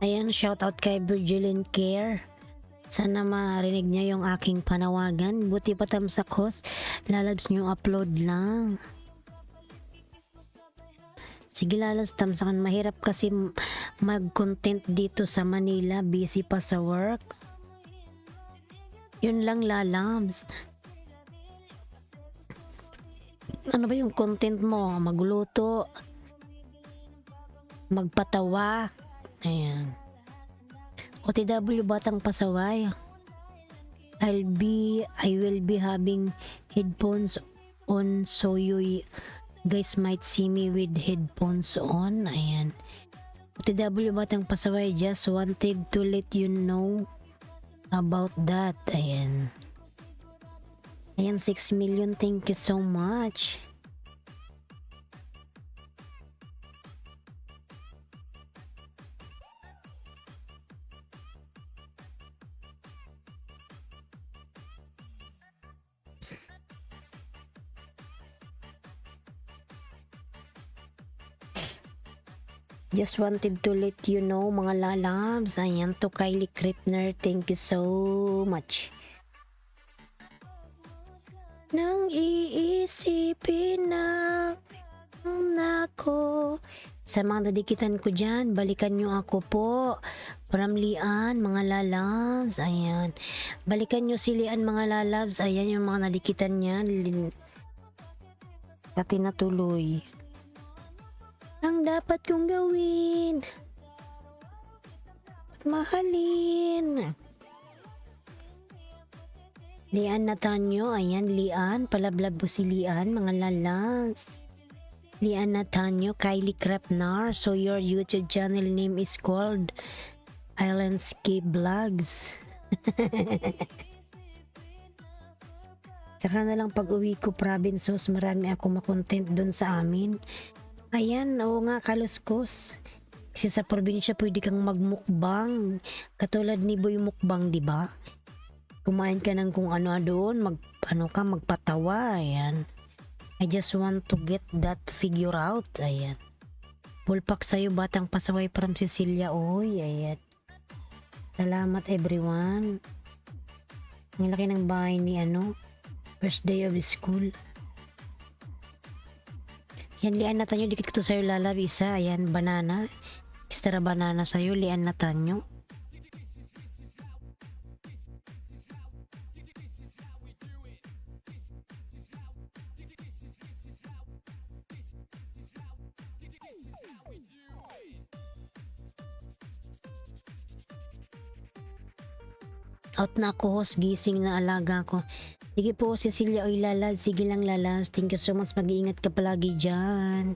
Ayan, shout out kay Virgilin Care. Sana marinig niya yung aking panawagan. Buti pa Tamsakos, lalabs niyo upload lang. Sige lalas tamsakan, mahirap kasi mag-content dito sa Manila, busy pa sa work. Yun lang lalabs. Ano ba yung content mo? Magluto, magpatawa. Ayan. OTW Batang Pasaway. I will be having headphones on so you guys might see me with headphones on. Ayan. TW Batang Pasaway, just wanted to let you know about that. Ayan. Ayan, 6 million. Thank you so much. Just wanted to let you know mga lalabs. Ayan to Kylie Kripner. Thank you so much. Nang iisipin na nako. Sa mga nadikitan ko dyan, balikan nyo ako po. From Lian, mga lalabs. Ayan. Balikan nyo si Lian, mga lalabs. Ayan yung mga nadikitan niya. Pati natuloy. Ang dapat kong gawin at mahalin. Lian Natanyo, ayan Lian, palablab po si Lian, mga lalas. Lian Natanyo, Kylie Krepnar, so your YouTube channel name is called Islandscape Vlogs. Saka na lang pag uwi ko provinces, marami ako makontent doon sa amin. Ayan, oo nga, Kaluskos. Kasi sa probinsya pwede kang magmukbang. Katulad ni Boy Mukbang, di ba? Kumain ka ng kung ano doon, magpatawa. Ayan. I just want to get that figure out. Ayan. Pulpak sa'yo, Batang Pasaway from Cecilia. Oy, ayan. Salamat everyone. Ang laki ng bahay ni first day of school. Yan, Lian Natanyo, dikit ko sa'yo lalab isa. Ayan, banana. Extra banana sa'yo, Lian Natanyo. Out na ako, host, gising na alaga ko. Sige po, Cecilia, oy lalad. Sige lang lalas. Thank you so much. Mag-iingat ka palagi dyan.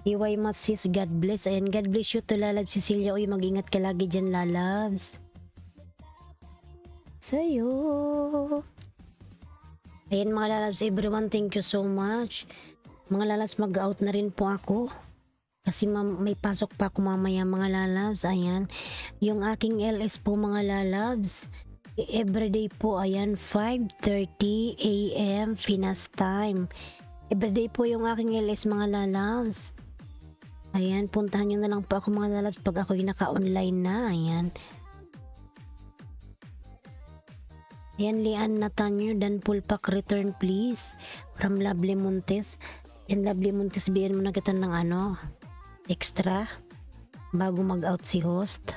EY Matsis, God bless. Ayan, God bless you to Lalabs Cecilia. Uy, mag-ingat ka lagi dyan, Lalabs. Sa'yo. Ayan mga Lalabs, everyone, thank you so much. Mga Lalabs, mag-out na rin po ako. Kasi may pasok pa ako mamaya mga Lalabs. Ayan, yung aking LS po mga Lalabs. Everyday po, ayan, 5:30 AM Pinas time. Everyday po yung aking LS mga Lalabs. Ayan, puntahan nyo na lang po ako mga Lalabs pag ako'y naka-online na. Ayan. Ayan, Lian Natanyo, Dan Pulpak, return please. From Lovely Montes. Yan, Lovely Montes, bigyan mo na kita ng extra. Bago mag-out si host.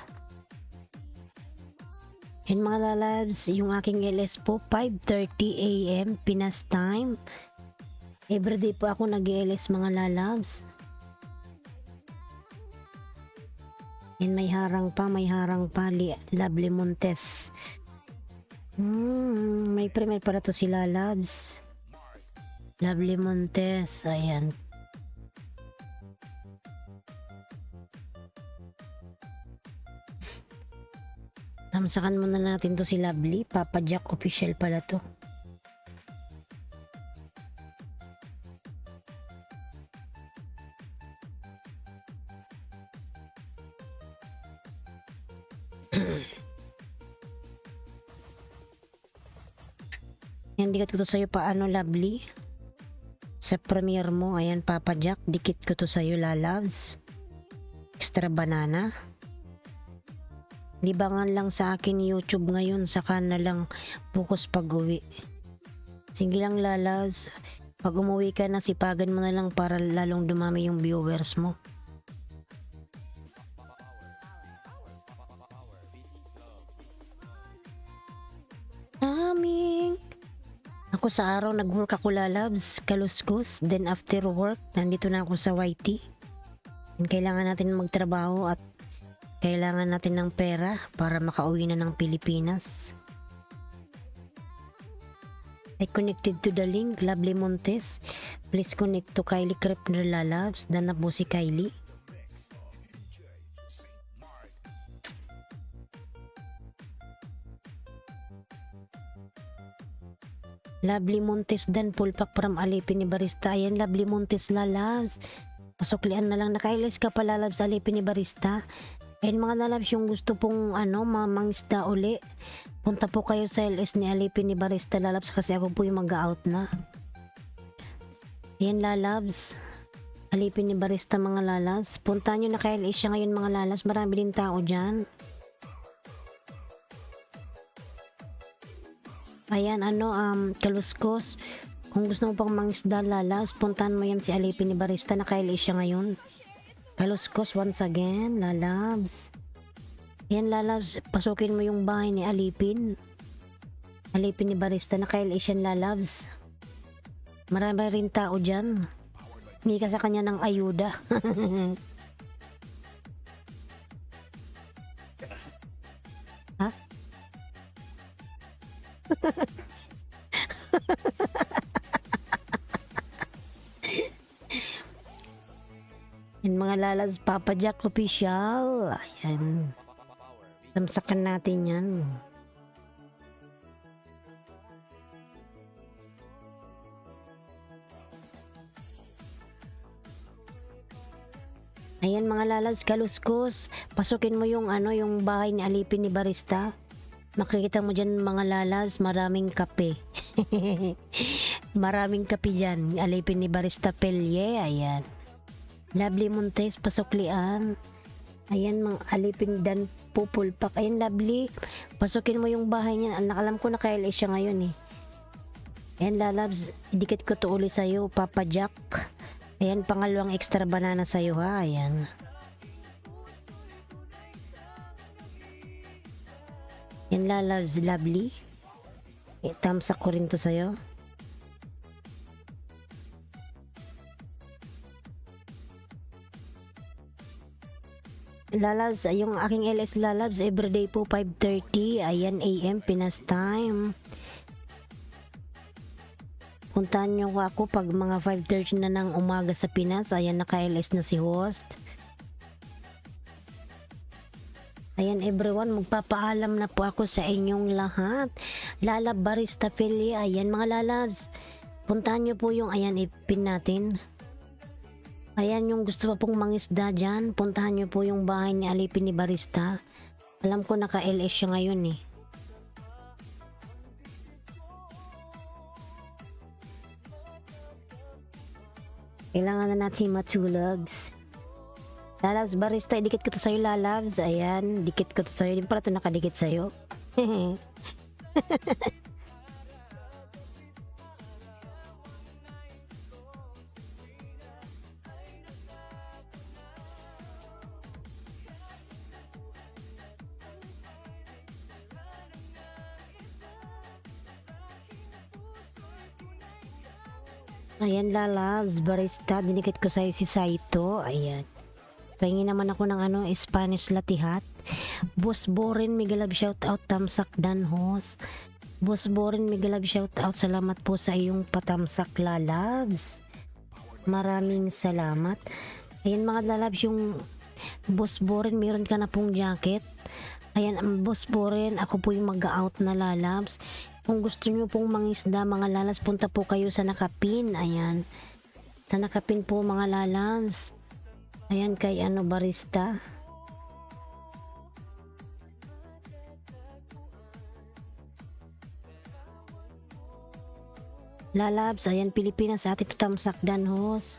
Yan mga Lalabs, yung aking LS po, 5:30 AM Pinas time. Everyday po ako nag-LS mga Lalabs. Yan, may harang pa, Lovely Montes. May premier para to si Lalabs. Lovely Montes, ayan. Tamsakan muna natin to si Lovely. Papa Jack official pala to. Yan, dikit ko to sa'yo paano Lovely. Sa premiere mo, ayan Papa Jack, dikit ko to sa'yo Lalabs. Extra banana. Libangan lang sa akin YouTube ngayon, saka na lang focus pag-uwi. Sige lang Lalabs, pag umuwi ka na sipagan mo na lang para lalong dumami yung viewers mo. Ako sa araw nag-work ako Lalabs, kaluskos, then after work nandito na ako sa YT. And kailangan natin magtrabaho at kailangan natin ng pera para makauwi na ng Pilipinas. I connected to the link, Lovely Montes. Please connect to Kylie Krepner Lalabs. Dan na po si Kylie. Lovely Montes Dan Pulpak from Alipin ni Barista. Ayan, Lovely Montes Lalabs. Pasuklian na lang. Nakailis ka pa Lalabs Alipin ni Barista. Ayan mga Lalabs, yung gusto pong mamangisda uli, punta po kayo sa LS ni Alipin ni Barista Lalabs kasi ako po yung mag-out na. Ayan Lalabs, Alipin ni Barista mga Lalabs. Punta nyo na kay LS siya ngayon mga Lalabs. Marami din tao dyan. Ayan, kaluskos. Kung gusto mo pang mangisda Lalabs, puntahan mo yan si Alipin ni Barista. Naka-LA siya ngayon. Kaluskos once again, Lalabs. Ayan Lalabs, pasukin mo yung bahay ni Alipin. Alipin ni Barista. Naka-LA siya Lalabs. Marami rin tao dyan. Hindi ka sa kanya ng ayuda. Ha? Yan mga Lalabs, Papa Jack official. Ayan, tamsakan natin yan. Ayan mga Lalabs, kaluskos. Pasukin mo yung yung bahay ni Alipin ni Barista. Makikita mo dyan mga Lalabs, maraming kape. Maraming kape dyan. Alipin ni Barista Pelye. Ayan. Lovely Montes, pasuklian. Ayan mga Alipin Dan Pupulpak. Ayan Lovely, pasukin mo yung bahay niya. Alam ko na kaya siya ngayon eh. Ayan Lalabs, dikit ko to uli sa'yo, Papa Jack. Ayan, pangalawang extra banana sa'yo ha. Ayan. Yan Lalabs, Lovely. Tamsak ko rin to sa'yo. Lalabs, yung aking LS Lalabs, everyday po 5:30. Ayan, AM Pinas time. Puntahan nyo ako pag mga 5:30 na ng umaga sa Pinas. Ayan, naka-LS na si host. Ayan everyone, magpapaalam na po ako sa inyong lahat. Lalab Barista Philly, ayan mga lalabs. Puntahan nyo po yung, ayan, ipin natin. Ayan yung gusto pa pong mangisda dyan. Puntahan nyo po yung bahay ni Alipin ni Barista. Alam ko naka-LS siya ngayon eh. Kailangan na natin matulags. Lalabs Barista, dikit ko to sa'yo lalabs. Ayan, dikit ko to sa'yo. Di pala to nakadikit sa'yo. Ayan lalabs Barista, dinikit ko sa'yo si Saito. Ayan. Pahingi naman ako ng Spanish latihat. Boss Boren, Miguel shout out, tamsak danhos. Boss Boren, Miguel shout out, salamat po sa iyong patamsak lalabs. Maraming salamat. Ayan mga lalabs, yung Boss Boren, meron ka na pong jacket. Ayan, Boss Boren, ako po yung mag-out na lalabs. Kung gusto nyo pong mangisda mga lalabs, punta po kayo sa Nakapin. Ayan. Sa Nakapin po mga lalabs. Ayan kay Barista. Lalabs, ayan Pilipinas sa ating tamsak danhos.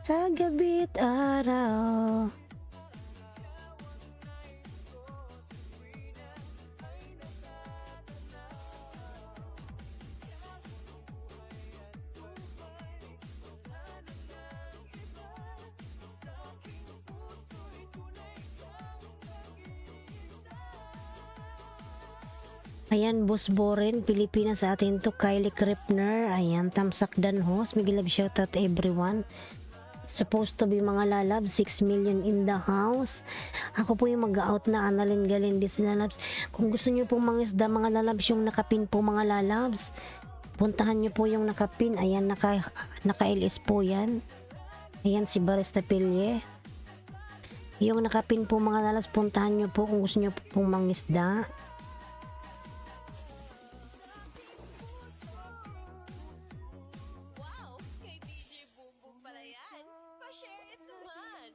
Sa gabi't araw. Ayan, Boss Boren, Pilipinas sa atin to. Kylie Kripner, ayan, tamsak danhos. Miguel love shout out everyone. Supposed to be mga lalab, 6 million in the house. Ako po yung mag-out na Annalyn Galindez lalabs. Kung gusto nyo pong mangisda mga lalabs, yung Nakapin po mga lalabs, puntahan nyo po yung Nakapin. Ayan, naka-LS po yan. Ayan si Barista Pilye. Yung Nakapin po mga lalabs, puntahan nyo po kung gusto nyo pong mangisda. Wow! Kay DJ Boom Boom pala yan. Pa-share it naman.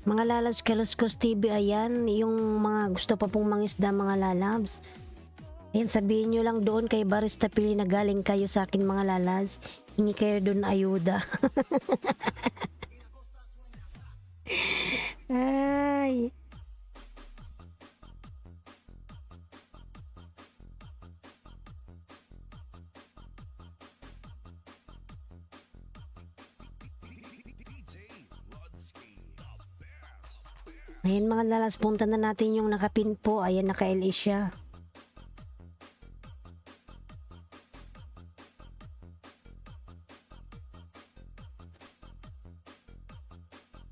Mga lalabs, Kaluskos TV, ayan, yung mga gusto pa pong mangisda mga lalabs. Ayan, sabihin nyo lang doon kay Barista Pili na galing kayo sa akin mga lalabs. Hingi kayo doon ayuda. Ay. Ayan mga lalas, punta na natin yung Nakapin po. Ayan, naka-LA siya.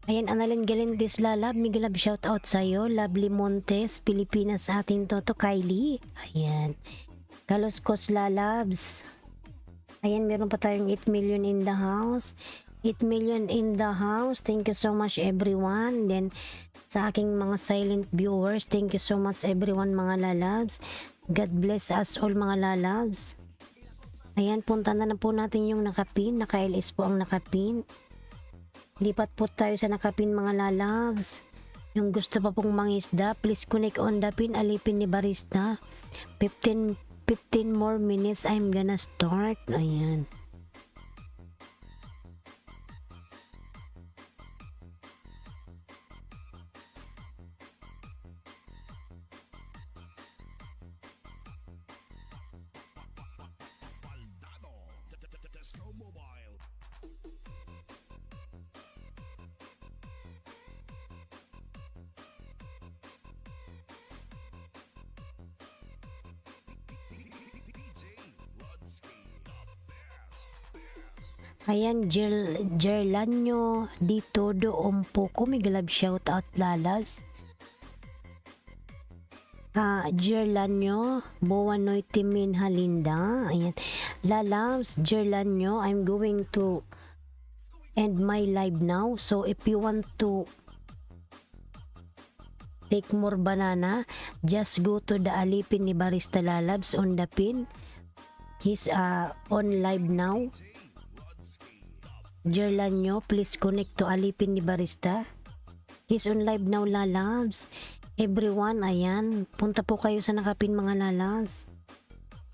Ayan, Annalyn Galindez lalab. Miguel love shout out sa'yo. Lovely Montes, Pilipinas sa ating toto. Kylie. Ayan. Kaluskos lalabs. Ayan, meron pa tayong 8 million in the house. 8 million in the house. Thank you so much everyone. Then, sa aking mga silent viewers, thank you so much everyone mga lalabs. God bless us all mga lalabs. Ayan, punta na po natin yung Nakapin. Naka-LS po ang Nakapin. Lipat po tayo sa Nakapin mga lalabs. Yung gusto pa pong mangisda, please connect on the pin. Alipin ni Barista. 15 more minutes, I'm gonna start. Ayan. Tesco Mobile. Ayan, Gerlanyo dito doon po ko. May galab shout out lalabs. Gerlanyo, Buwanoy Timin Halinda. Ayan. Lalabs, Gerlanyo, I'm going to end my live now. So if you want to take more banana, just go to the Alipin ni Barista Lalabs on the pin. He's on live now. Gerlanyo, please connect to Alipin ni Barista. He's on live now, Lalabs. Everyone, ayan. Punta po kayo sa nakapin, mga Lalabs.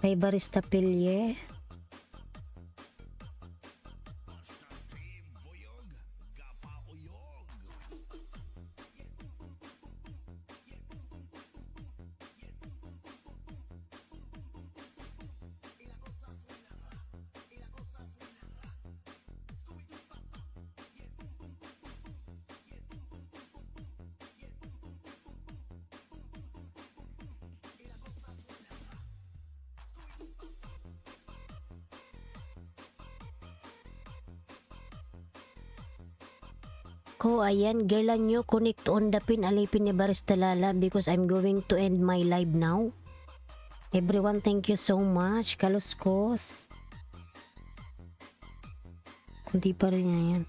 Kay Barista Pilye. Ko, ayan, girlan nyo, connect on the pin, Alipin ni Barista Lala, because I'm going to end my live now. Everyone, thank you so much. Kaluskos. Kunti pa rin yan.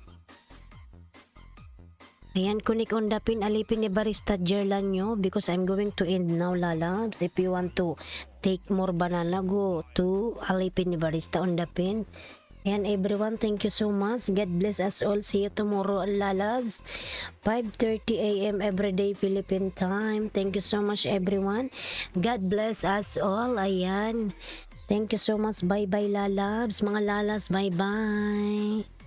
Ayan, connect on the pin, Alipin ni Barista girlan nyo, because I'm going to end now, Lalabs. If you want to take more banana, go to Alipin ni Barista on the pin. And everyone, thank you so much. God bless us all. See you tomorrow, Lalabs. 5:30 a.m. everyday Philippine time. Thank you so much, everyone. God bless us all. Ayan. Thank you so much. Bye-bye, Lalabs. Mga Lalas, bye-bye.